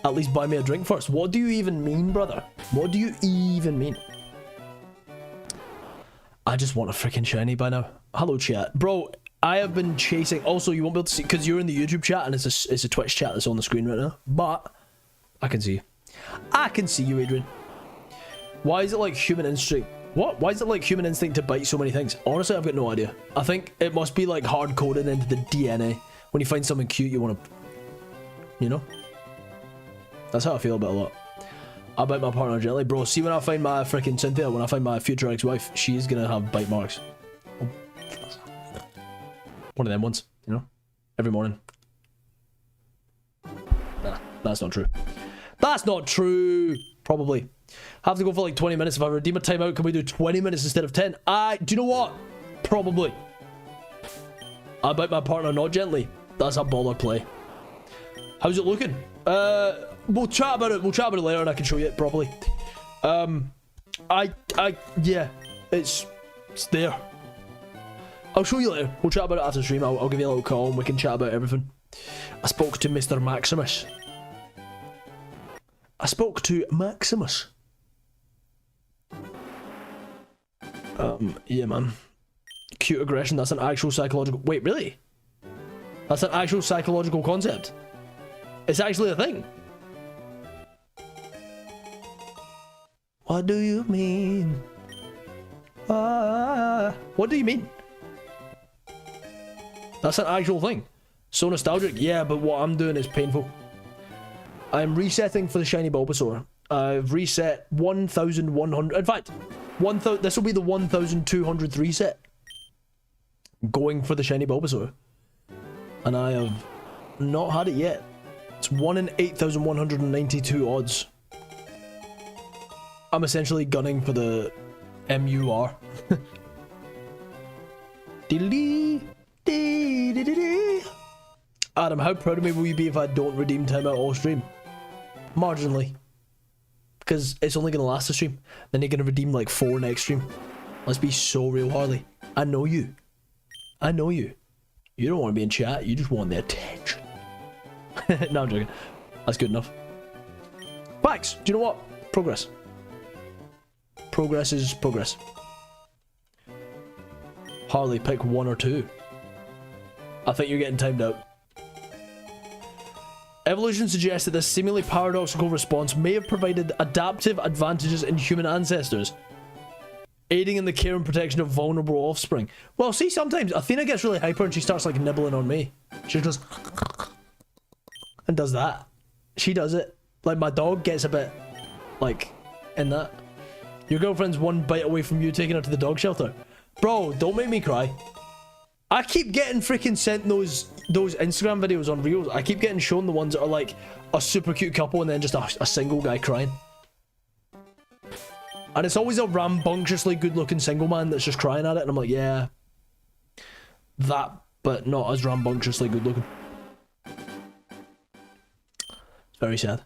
At least buy me a drink first. What do you even mean, brother? What do you even mean? I just want a freaking shiny by now. Hello, chat. Bro, I have been chasing... Also, you won't be able to see... Because you're in the YouTube chat and it's a Twitch chat that's on the screen right now. But I can see you. I can see you, Adrian. Why is it like human instinct? What? Why is it like human instinct to bite so many things? Honestly, I've got no idea. I think it must be like hard-coded into the DNA. When you find something cute, you want to... You know? That's how I feel about a lot. I bite my partner gently. Bro, see when I find my freaking Cynthia, when I find my future ex-wife, she's gonna have bite marks. One of them ones, you know? Every morning. Nah, that's not true. That's not true! Probably. Have to go for like 20 minutes. If I redeem a timeout, can we do 20 minutes instead of 10? Do you know what? Probably. I bite my partner not gently. That's a baller play. How's it looking? We'll chat about it. We'll chat about it later and I can show you it properly. Yeah, it's there. I'll show you later. We'll chat about it after the stream. I'll give you a little call and we can chat about everything. I spoke to Mr. Maximus. Yeah, man. Cute aggression, that's an actual psychological... Wait, really? That's an actual psychological concept? It's actually a thing? What do you mean? What do you mean? That's an actual thing. So nostalgic. Yeah, but what I'm doing is painful. I'm resetting for the shiny Bulbasaur. I've reset 1,100. In fact, this will be the 1,200th reset. Going for the shiny Bulbasaur. And I have not had it yet. It's 1 in 8,192 odds. I'm essentially gunning for the MUR. Adam, how proud of me will you be if I don't redeem timeout all stream? Marginally. Because it's only going to last a stream. Then you're going to redeem like 4 next stream. Let's be so real, Harley. I know you. I know you. You don't want to be in chat. You just want the attention. No, I'm joking. That's good enough. Facts. Do you know what? Progress. Progress is progress. Harley, pick 1 or 2. I think you're getting timed out. Evolution suggests that this seemingly paradoxical response may have provided adaptive advantages in human ancestors, aiding in the care and protection of vulnerable offspring. Well, see, sometimes Athena gets really hyper and she starts like nibbling on me. She just and does that. She does it. Like my dog gets a bit like in that. Your girlfriend's 1 bite away from you taking her to the dog shelter. Bro, don't make me cry. I keep getting freaking sent those Instagram videos on Reels. I keep getting shown the ones that are like a super cute couple and then just a single guy crying. And it's always a rambunctiously good looking single man that's just crying at it. And I'm like, yeah. That, but not as rambunctiously good looking. It's very sad.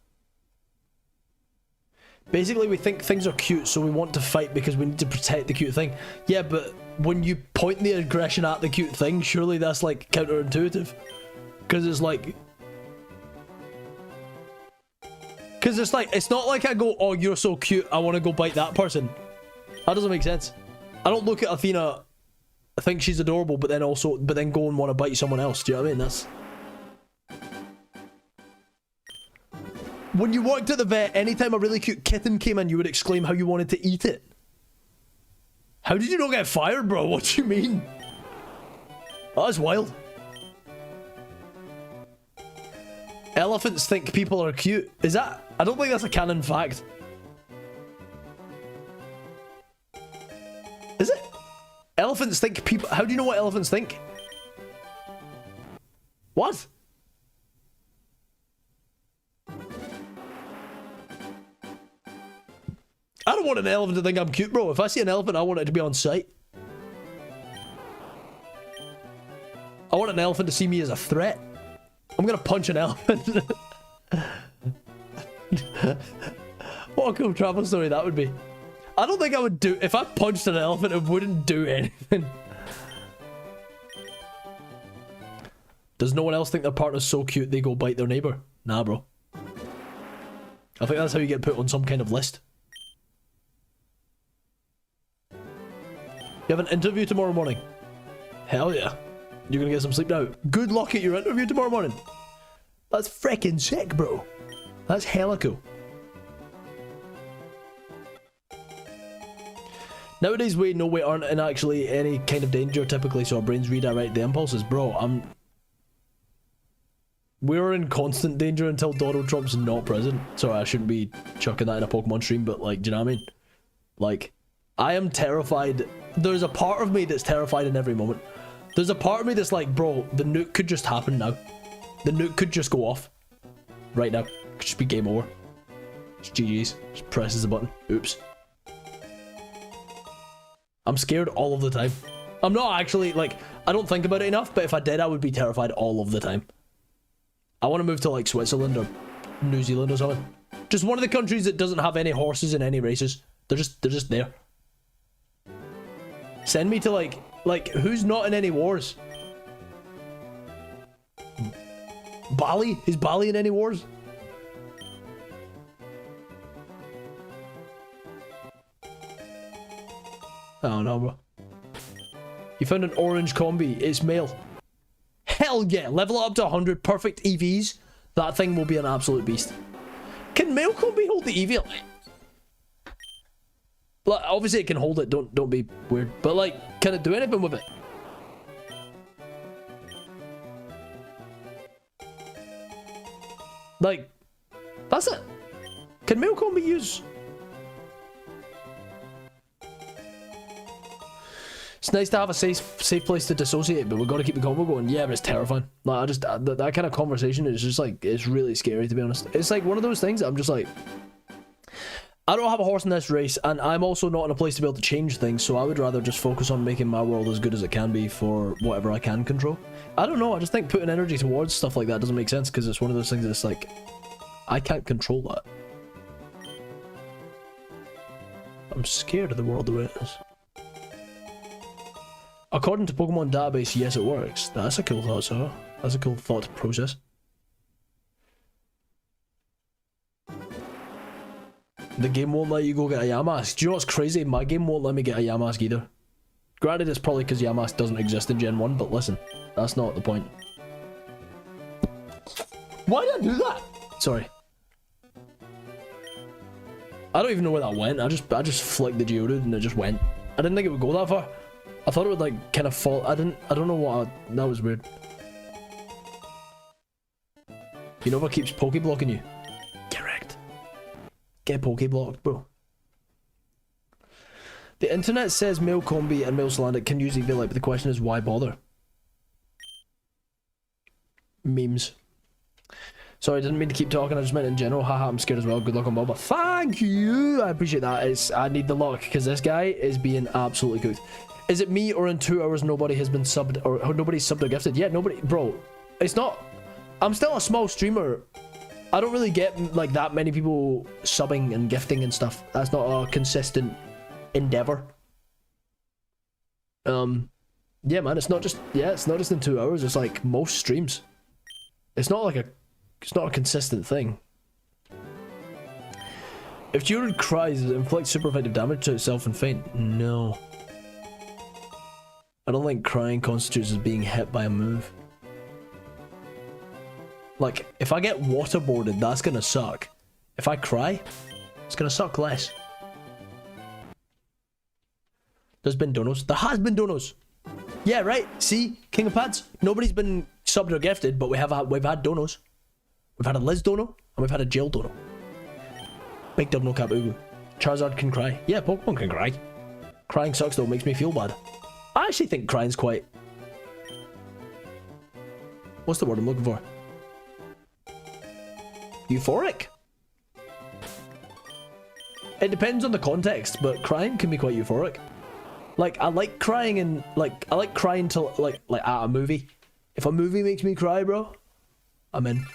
Basically, we think things are cute, so we want to fight because we need to protect the cute thing. Yeah, but when you point the aggression at the cute thing, surely that's like counterintuitive. Because it's like... Because it's like, it's not like I go, oh, you're so cute, I want to go bite that person. That doesn't make sense. I don't look at Athena, I think she's adorable, but then go and want to bite someone else. Do you know what I mean? That's... When you worked at the vet, anytime a really cute kitten came in, you would exclaim how you wanted to eat it. How did you not get fired, bro? What do you mean? That's wild. Elephants think people are cute. Is that... I don't think that's a canon fact. Is it? Elephants think people... How do you know what elephants think? What? I don't want an elephant to think I'm cute, bro. If I see an elephant, I want it to be on sight. I want an elephant to see me as a threat. I'm gonna punch an elephant. What a cool travel story that would be. I don't think I would do... If I punched an elephant, it wouldn't do anything. Does no one else think their partner's so cute they go bite their neighbor? Nah, bro. I think that's how you get put on some kind of list. You have an interview tomorrow morning. Hell yeah. You're gonna get some sleep now. Good luck at your interview tomorrow morning. That's freaking sick, bro. That's hella cool. Nowadays, we know we aren't in actually any kind of danger typically, so our brains redirect the impulses. Bro, we're in constant danger until Donald Trump's not president. Sorry, I shouldn't be chucking that in a Pokemon stream, but like, do you know what I mean? Like, I am terrified. There's a part of me that's terrified in every moment. There's a part of me that's like, bro, the nuke could just happen now. The nuke could just go off. Right now. Could just be game over. Just GG's. Just presses the button. Oops. I'm scared all of the time. I'm not actually, like, I don't think about it enough, but if I did, I would be terrified all of the time. I want to move to, like, Switzerland or New Zealand or something. Just one of the countries that doesn't have any horses in any races. They're just there. Send me to, like, who's not in any wars? Bali? Is Bali in any wars? I don't know, bro. You found an orange combi. It's male. Hell yeah. Level it up to 100. Perfect EVs. That thing will be an absolute beast. Can male combi hold the EV? Like, obviously it can hold it. Don't be weird. But like, can it do anything with it? Like, that's it. Can male combi use... It's nice to have a safe place to dissociate, but we've got to keep the convo going. Yeah, but it's terrifying. Like, I just, that kind of conversation is just like, it's really scary, to be honest. It's like one of those things that I'm just like, I don't have a horse in this race, and I'm also not in a place to be able to change things, so I would rather just focus on making my world as good as it can be for whatever I can control. I don't know, I just think putting energy towards stuff like that doesn't make sense, because it's one of those things that's like, I can't control that. I'm scared of the world the way it is. According to Pokemon database, yes, it works. That's a cool thought, sir. That's a cool thought to process. The game won't let you go get a Yamask. Do you know what's crazy? My game won't let me get a Yamask either. Granted, it's probably because Yamask doesn't exist in Gen 1, but listen, that's not the point. Why did I do that? Sorry. I don't even know where that went. I just flicked the Geodude and it just went. I didn't think it would go that far. I thought it would like kind of fall. I don't know what that was weird. You know what keeps Pokeblocking you? Correct. Get Pokeblocked, bro. The internet says male Combi and male Salandit can use Eviolite, but the question is why bother? Memes. Sorry, I didn't mean to keep talking, I just meant in general. Haha, I'm scared as well. Good luck on Bulba. Thank you! I appreciate that. I need the luck, because this guy is being absolutely cooked. Is it me, or in 2 hours nobody has been subbed, or nobody's subbed or gifted? Yeah, nobody, bro. It's not, I'm still a small streamer. I don't really get like that many people subbing and gifting and stuff. That's not a consistent endeavor. Yeah, man, it's not just in 2 hours. It's like most streams. It's not a consistent thing. If Geodude cries, does it inflict super effective damage to itself and faint? No. I don't think crying constitutes as being hit by a move. Like, if I get waterboarded, that's gonna suck. If I cry, it's gonna suck less. There's been donos. There has been donos. Yeah, right. See, King of Pads. Nobody's been subbed or gifted, but we've had donos. We've had a Liz dono and we've had a Jill dono. Big dub no cap ugu. Charizard can cry. Yeah, Pokemon can cry. Crying sucks though. Makes me feel bad. I actually think crying's quite... What's the word I'm looking for? Euphoric? It depends on the context, but crying can be quite euphoric. Like, I like crying and, like, I like crying to, like at a movie. If a movie makes me cry, bro, I'm in.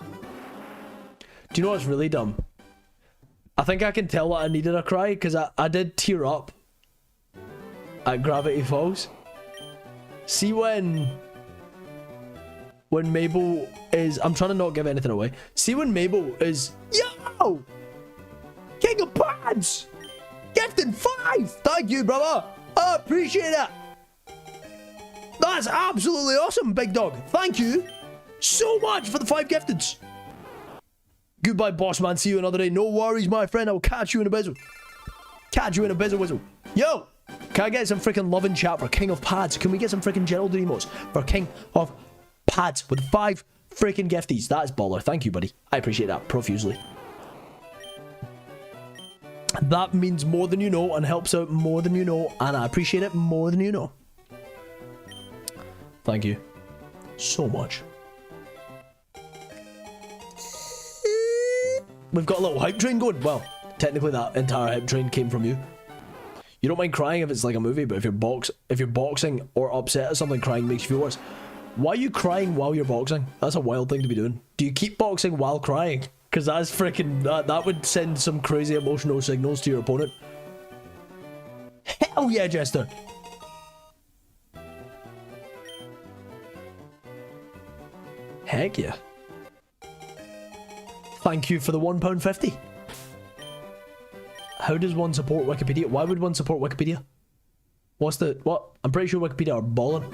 Do you know what's really dumb? I think I can tell that I needed a cry, because I did tear up at Gravity Falls. See when Mabel is... I'm trying to not give anything away. See when Mabel is... Yo! King of Pads! Gifted 5! Thank you, brother! I appreciate it! That's absolutely awesome, big dog. Thank you so much for the 5 gifteds. Goodbye, boss man. See you another day. No worries, my friend. I'll catch you in a bizzle. Catch you in a bizzle whizzle. Yo! Can I get some freaking love in chat for King of Pads? Can we get some freaking Gerald emotes for King of Pads with 5 freaking gifties? That is baller. Thank you, buddy. I appreciate that profusely. That means more than you know and helps out more than you know, and I appreciate it more than you know. Thank you so much. We've got a little hype train going. Well, technically that entire hype train came from you. You don't mind crying if it's like a movie, but if you're boxing or upset at something, crying makes you feel worse. Why are you crying while you're boxing? That's a wild thing to be doing. Do you keep boxing while crying? Because that's freaking... That would send some crazy emotional signals to your opponent. Hell yeah, Jester! Heck yeah. Thank you for the £1.50. How does one support Wikipedia? Why would one support Wikipedia? What's the... What? I'm pretty sure Wikipedia are balling.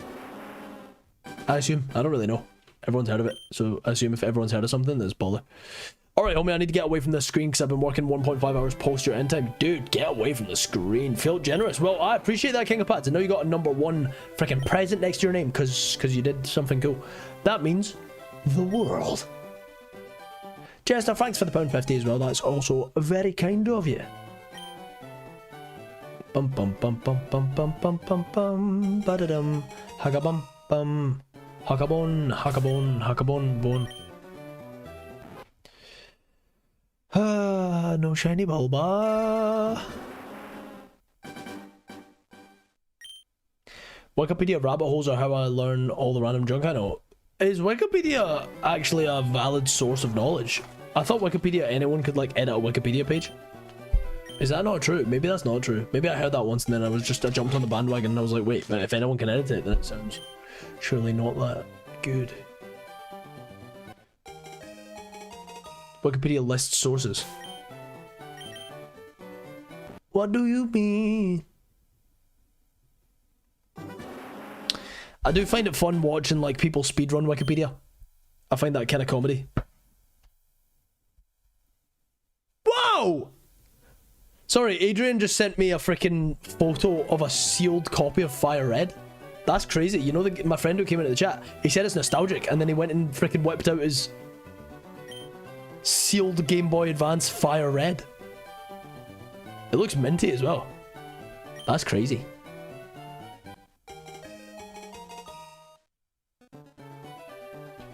I assume. I don't really know. Everyone's heard of it. So I assume if everyone's heard of something, that's baller. Alright, homie, I need to get away from this screen because I've been working 1.5 hours post your end time. Dude, get away from the screen. Feel generous. Well, I appreciate that, King of Pads. I know you got a #1 freaking present next to your name because you did something cool. That means the world. Jester, thanks for the £1.50 as well. That's also very kind of you. Bum bum bum bum bum bum bum bum bum ba-da-dum. Hagabum bum. Hakabon, hakabon, hakabon, bone. No shiny Bulba. Wikipedia rabbit holes are how I learn all the random junk I know. Is Wikipedia actually a valid source of knowledge? I thought Wikipedia, anyone could like edit a Wikipedia page. Is that not true? Maybe that's not true. Maybe I heard that once and then I jumped on the bandwagon and I was like, wait, but if anyone can edit it, then it sounds surely not that good. Wikipedia lists sources. What do you mean? I do find it fun watching like people speedrun Wikipedia. I find that kind of comedy. Whoa! Sorry, Adrian just sent me a freaking photo of a sealed copy of FireRed. That's crazy. You know, my friend who came into the chat, he said it's nostalgic, and then he went and freaking whipped out his sealed Game Boy Advance FireRed. It looks minty as well. That's crazy.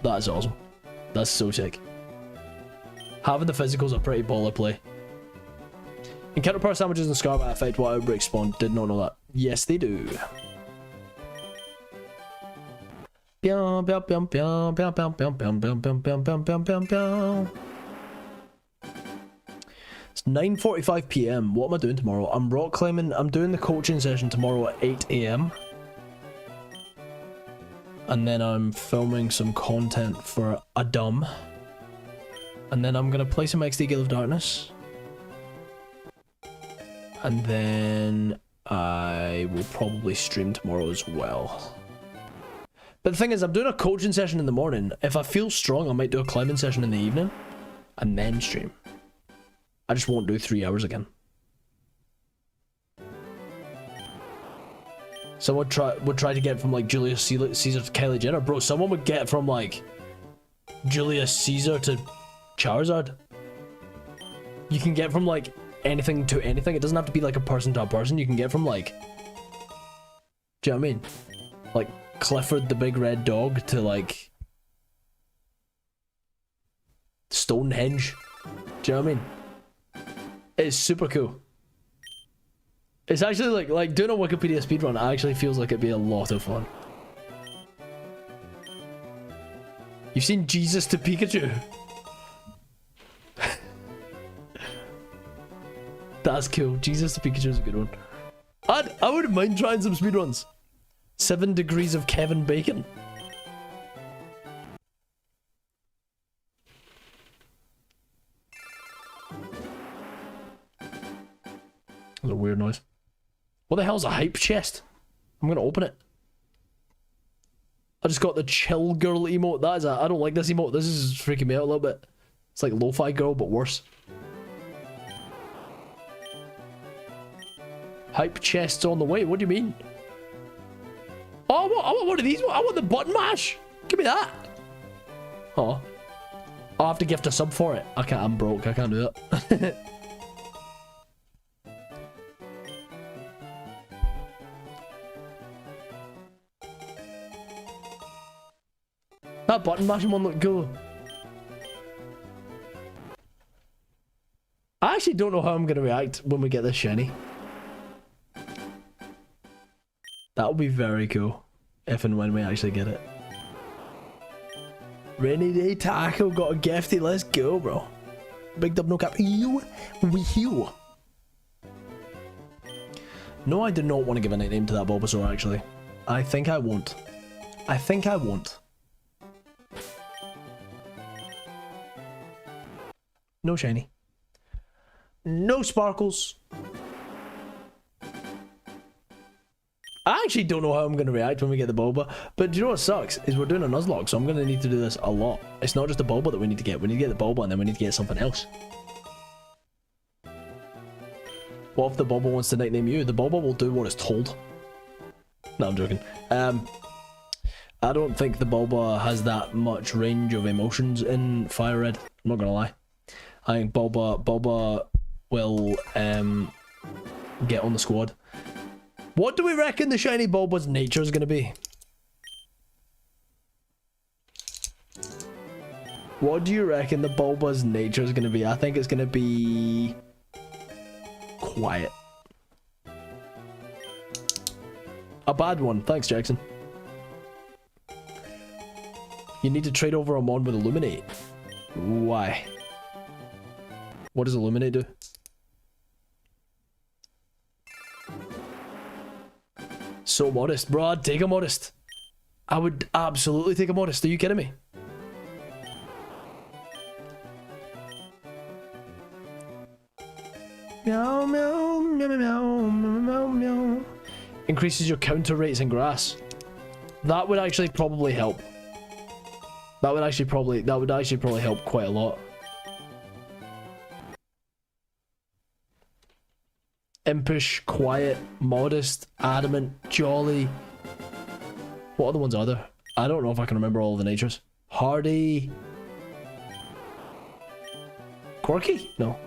That's awesome. That's so sick. Having the physicals a pretty baller play. Encounter power sandwiches and Scarbat affect what outbreak spawn. Did not know that. Yes, they do. It's 9:45 PM. What am I doing tomorrow? I'm rock climbing. I'm doing the coaching session tomorrow at 8 AM. And then I'm filming some content for Adam. And then I'm gonna play some XD Gale of Darkness. And then I will probably stream tomorrow as well. But the thing is, I'm doing a coaching session in the morning. If I feel strong, I might do a climbing session in the evening. And then stream. I just won't do 3 hours again. Someone would try to get from like Julius Caesar to Kylie Jenner. Bro, someone would get from like Julius Caesar to Charizard. You can get from like anything to anything. It doesn't have to be like a person to a person. You can get from like, do you know what I mean? Like Clifford the Big Red Dog to like Stonehenge. Do you know what I mean? It's super cool. It's actually like doing a Wikipedia speedrun actually feels like it'd be a lot of fun. You've seen Jesus to Pikachu? That's cool. Jesus to Pikachu is a good one. I wouldn't mind trying some speedruns. 7 degrees of Kevin Bacon. That's a weird noise. What the hell's a hype chest? I'm gonna open it. I just got the chill girl emote. That is I don't like this emote. This is freaking me out a little bit. It's like lo-fi girl, but worse. Hype chests on the way. What do you mean? Oh, I want one of these. I want the button mash. Give me that. Oh. I'll have to gift a sub for it. I can't. I'm broke. I can't do that. That button mashing one looked cool. I actually don't know how I'm going to react when we get this shiny. That would be very cool if and when we actually get it. Rainy Day Taco got a gifty. Let's go, bro. Big dub no cap. You. No, I do not want to give a nickname to that Bulbasaur, actually. I think I won't. I think I won't. No shiny. No sparkles. I actually don't know how I'm going to react when we get the Bulba, but do you know what sucks? Is we're doing a Nuzlocke, so I'm going to need to do this a lot. It's not just the Bulba that we need to get. We need to get the Bulba and then we need to get something else. What if the Bulba wants to nickname you? The Bulba will do what it's told. No, I'm joking. I don't think the Bulba has that much range of emotions in FireRed. I'm not going to lie. I think Bulba will get on the squad. What do we reckon the shiny Bulba's nature is going to be? What do you reckon the Bulba's nature is going to be? I think it's going to be quiet. A bad one. Thanks, Jackson. You need to trade over a mon with Illuminate. Why? What does Illuminate do? So modest. Bro, I'd take a modest. I would absolutely take a modest. Are you kidding me? Meow, meow, meow, meow, meow, meow. Increases your counter rates in grass. That would actually probably help. That would actually probably help quite a lot. Impish, quiet, modest, adamant, jolly. What other ones are there? I don't know if I can remember all of the natures. Hardy. Quirky? No.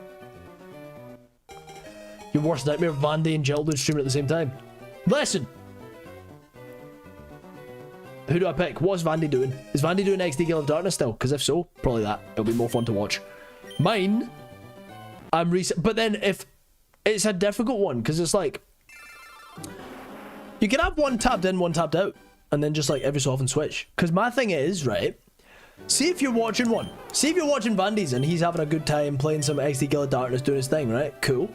Your worst nightmare, Vandy and Geldud streaming at the same time. Listen! Who do I pick? What's Vandy doing? Is Vandy doing XD Gale of Darkness still? Because if so, probably that. It'll be more fun to watch. Mine, I'm reset. But then if it's a difficult one, because it's like you can have one tapped in, one tapped out, and then just like every so often switch. Because my thing is, right? See if you're watching one. See if you're watching Vandy's and he's having a good time playing some XD Gale of Darkness, doing his thing, right? Cool.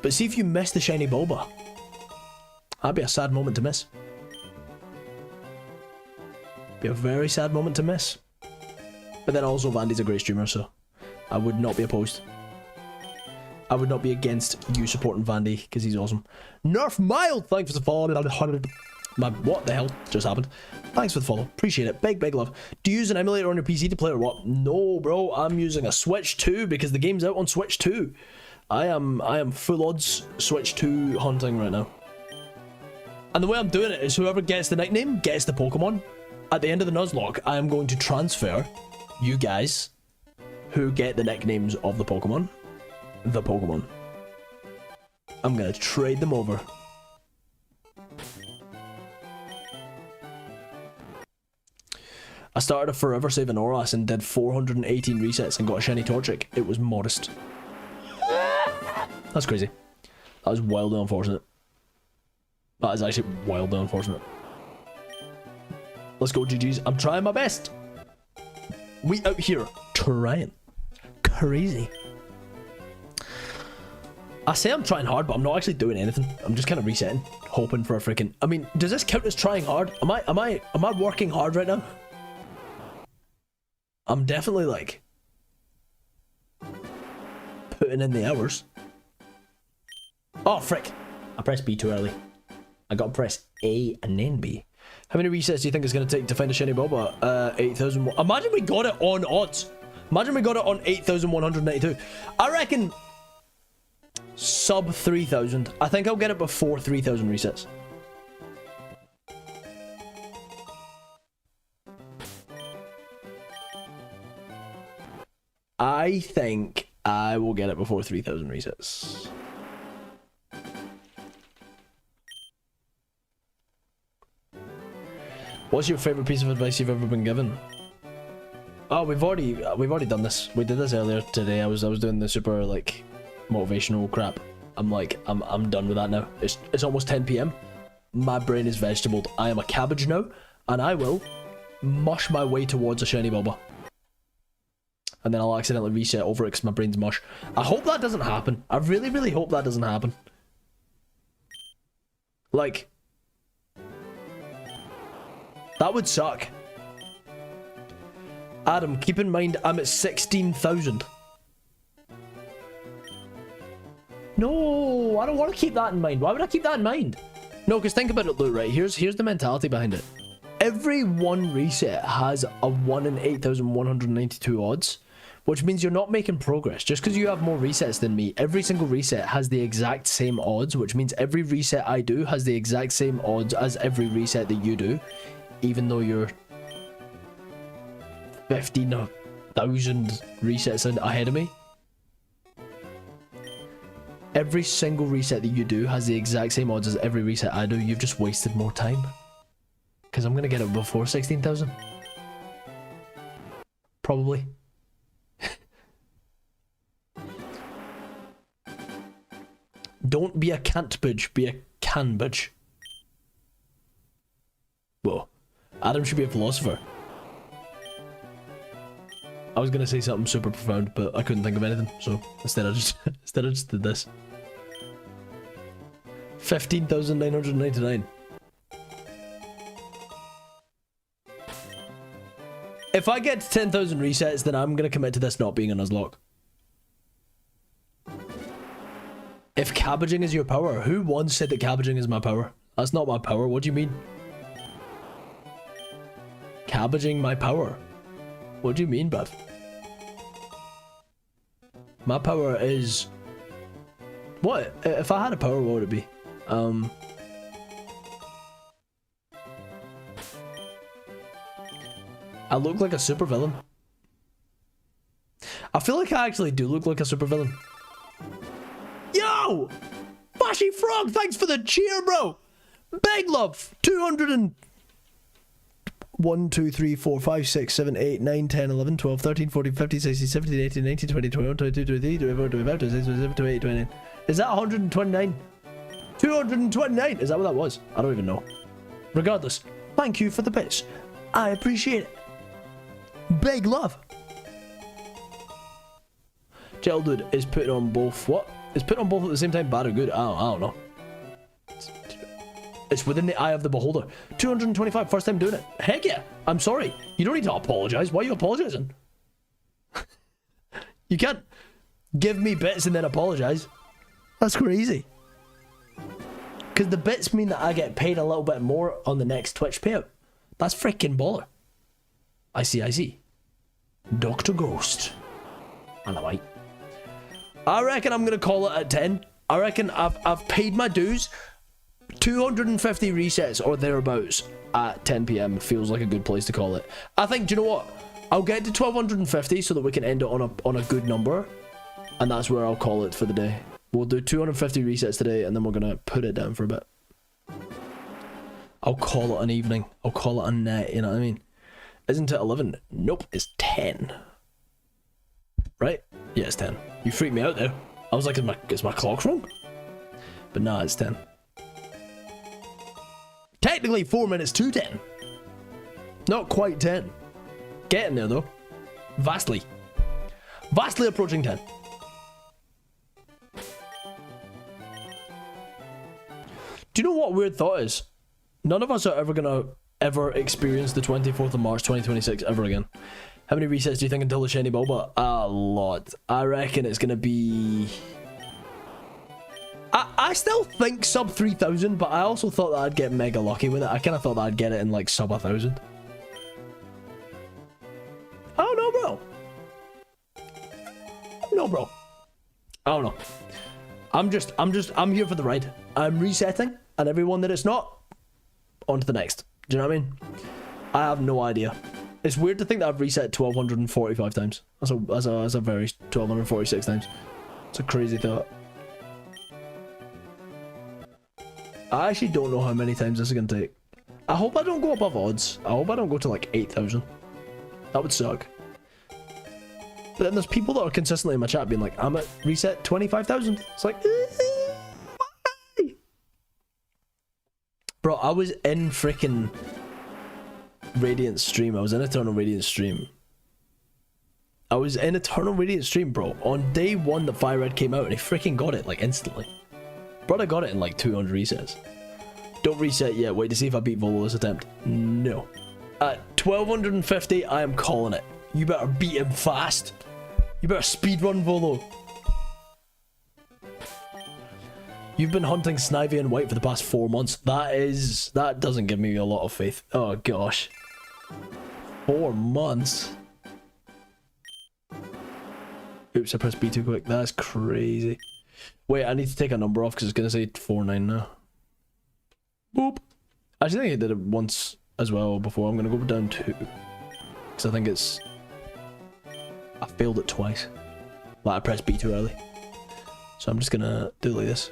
But see if you miss the shiny Bulba. That'd be a sad moment to miss. Be a very sad moment to miss. But then also Vandy's a great streamer, so I would not be opposed. I would not be against you supporting Vandy, because he's awesome. Nerf Mild, thanks for the follow. What the hell just happened? Thanks for the follow. Appreciate it. Big, big love. Do you use an emulator on your PC to play or what? No, bro. I'm using a Switch 2 because the game's out on Switch 2. I am full odds Switch 2 hunting right now. And the way I'm doing it is whoever gets the nickname gets the Pokemon. At the end of the Nuzlocke, I am going to transfer you guys who get the nicknames of the Pokemon. I'm going to trade them over. I started a Forever Save in Oras and did 418 resets and got a shiny Torchic. It was modest. That's crazy. That was wildly unfortunate. That is actually wildly unfortunate. Let's go, GG's. I'm trying my best. We out here trying. Crazy. I say I'm trying hard, but I'm not actually doing anything. I'm just kind of resetting, hoping for a freaking. I mean, does this count as trying hard? Am I working hard right now? I'm definitely like putting in the hours. Oh frick! I pressed B too early. I got to press A and then B. How many resets do you think it's going to take to find a shiny Bulba? 8,000. Imagine we got it on odds. Imagine we got it on 8,192. I reckon sub 3,000. I think I'll get it before 3,000 resets. I think I will get it before 3,000 resets. What's your favorite piece of advice you've ever been given? Oh, we've already done this. We did this earlier today. I was doing the super like motivational crap. I'm done with that now. It's almost 10 PM. My brain is vegetabled. I am a cabbage now, and I will mush my way towards a shiny Bulba. And then I'll accidentally reset over it because my brain's mush. I hope that doesn't happen. I really, really hope that doesn't happen. Like, that would suck. Adam, keep in mind I'm at 16,000. No, I don't want to keep that in mind. Why would I keep that in mind? No, because think about it, Lou, right? Here's the mentality behind it. Every one reset has a 1 in 8,192 odds, which means you're not making progress. Just because you have more resets than me, every single reset has the exact same odds, which means every reset I do has the exact same odds as every reset that you do, even though you're 15,000 resets ahead of me. Every single reset that you do has the exact same odds as every reset I do. You've just wasted more time. Because I'm going to get it before 16,000. Probably. Don't be a can't budge, be a can budge. Whoa. Adam should be a philosopher. I was gonna say something super profound, but I couldn't think of anything, so instead I just did this. 15,999. If I get to 10,000 resets, then I'm gonna commit to this not being a Nuzlocke. If cabbaging is your power, who once said that cabbaging is my power? That's not my power, what do you mean? Cabbaging my power? What do you mean, bruv? My power is... What? If I had a power, what would it be? I look like a supervillain. I feel like I actually do look like a supervillain. Yo! Bashy Frog, thanks for the cheer, bro! Big love! 200 and... 1, 2, 3, 4, 5, 6, 7, 8, 9, 10, 11, 12, 13, 14, 15, 16, 17, 18, 19, 20, 21, 22, 23, 24, 25, 26, 27, 28, 29. Is that 129? 229! Is that what that was? I don't even know. Regardless, thank you for the bits. I appreciate it. Big love. Gel dude is putting on both. What? Is putting on both at the same time bad or good? I don't know. It's within the eye of the beholder. 225, first time doing it. Heck yeah. I'm sorry. You don't need to apologize. Why are you apologizing? You can't give me bits and then apologize. That's crazy. Because the bits mean that I get paid a little bit more on the next Twitch payout. That's freaking baller. I see. Dr. Ghost. And a white. I reckon I'm going to call it at 10. I reckon I've paid my dues. 250 resets or thereabouts at 10 PM feels like a good place to call it. I think, do you know what? I'll get to 1250 so that we can end it on a good number. And that's where I'll call it for the day. We'll do 250 resets today and then we're going to put it down for a bit. I'll call it an evening. I'll call it a night, you know what I mean? Isn't it 11? Nope, it's 10. Right? Yeah, it's 10. You freaked me out there. I was like, is my clock wrong? But nah, it's 10. Technically 4 minutes to 10. Not quite 10. Getting there though. Vastly approaching 10. Do you know what weird thought is? None of us are ever experience the 24th of March 2026 ever again. How many resets do you think until the shiny Bulba? A lot. I reckon it's gonna be... I still think sub 3,000, but I also thought that I'd get mega lucky with it. I kind of thought that I'd get it in like sub 1,000. I don't know, bro. No, bro. I don't know. I'm here for the ride. I'm resetting, and everyone that it's not, on to the next. Do you know what I mean? I have no idea. It's weird to think that I've reset 1,245 times. That's a very 1,246 times. It's a crazy thought. I actually don't know how many times this is going to take. I hope I don't go above odds. I hope I don't go to like 8,000. That would suck. But then there's people that are consistently in my chat being like, I'm at reset 25,000. It's like, why? Bro, I was in freaking Radiant stream. I was in Eternal Radiant stream. Bro. On day 1 that FireRed came out and he freaking got it like instantly. Brother got it in like 200 resets. Don't reset yet. Wait to see if I beat Volo this attempt. No. At 1,250, I am calling it. You better beat him fast. You better speedrun Volo. You've been hunting Snivy and White for the past 4 months. That doesn't give me a lot of faith. Oh gosh. 4 months? Oops, I pressed B too quick. That's crazy. Wait, I need to take a number off because it's going to say 49 now. Boop. Actually, I think I did it once as well before. I'm going to go down 2. Because I think it's... I failed it twice. Like, I pressed B too early. So I'm just gonna do like this.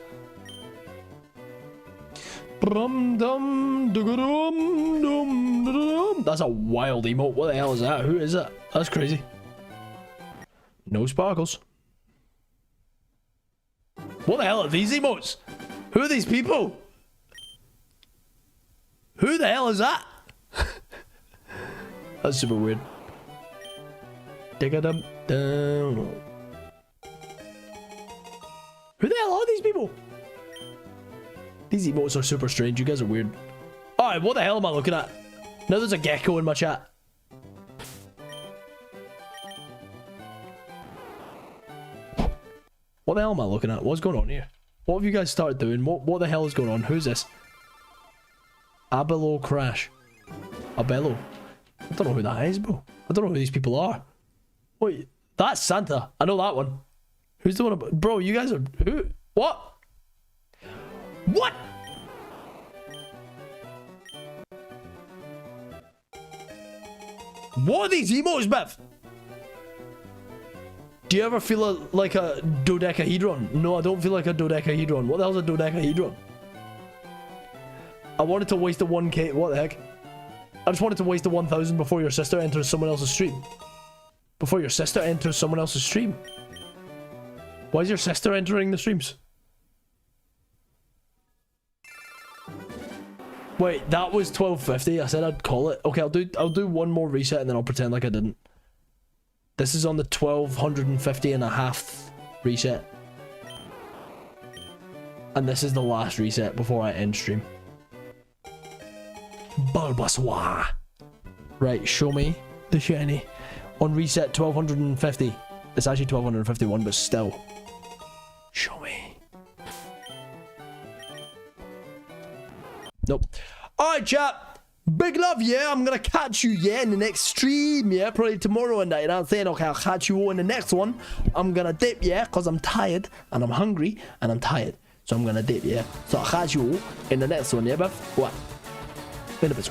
That's a wild emote. What the hell is that? Who is that? That's crazy. No sparkles. What the hell are these emotes? Who are these people? Who the hell is that? That's super weird. Dig-a-dum down. Who the hell are these people? These emotes are super strange. You guys are weird. Alright, what the hell am I looking at? Now there's a gecko in my chat. What the hell am I looking at? What's going on here? What have you guys started doing? What the hell is going on? Who's this? Abelo Crash. Abelo. I don't know who that is, bro. I don't know who these people are. Wait, that's Santa. I know that one. Who's the one? Bro, you guys are... Who? What? What? What are these emotes, Bev? Do you ever feel like a dodecahedron? No, I don't feel like a dodecahedron. What the hell's a dodecahedron? I wanted to waste the 1k. What the heck? I just wanted to waste the 1,000 before your sister enters someone else's stream. Before your sister enters someone else's stream. Why is your sister entering the streams? Wait, that was 1250. I said I'd call it. Okay, I'll do one more reset and then I'll pretend like I didn't. This is on the 1250 and a half reset. And this is the last reset before I end stream. Bulbasaur. Right, show me the shiny. On reset 1250. It's actually 1251, but still. Show me. Nope. Alright, chat. Big love, yeah. I'm gonna catch you, yeah, in the next stream, yeah. Probably tomorrow and night. And I'm saying, okay, I'll catch you all in the next one. I'm gonna dip, yeah, because I'm tired and I'm hungry and I'm tired. So I'm gonna dip, yeah. So I'll catch you all in the next one, yeah, bruv? What? In a bit.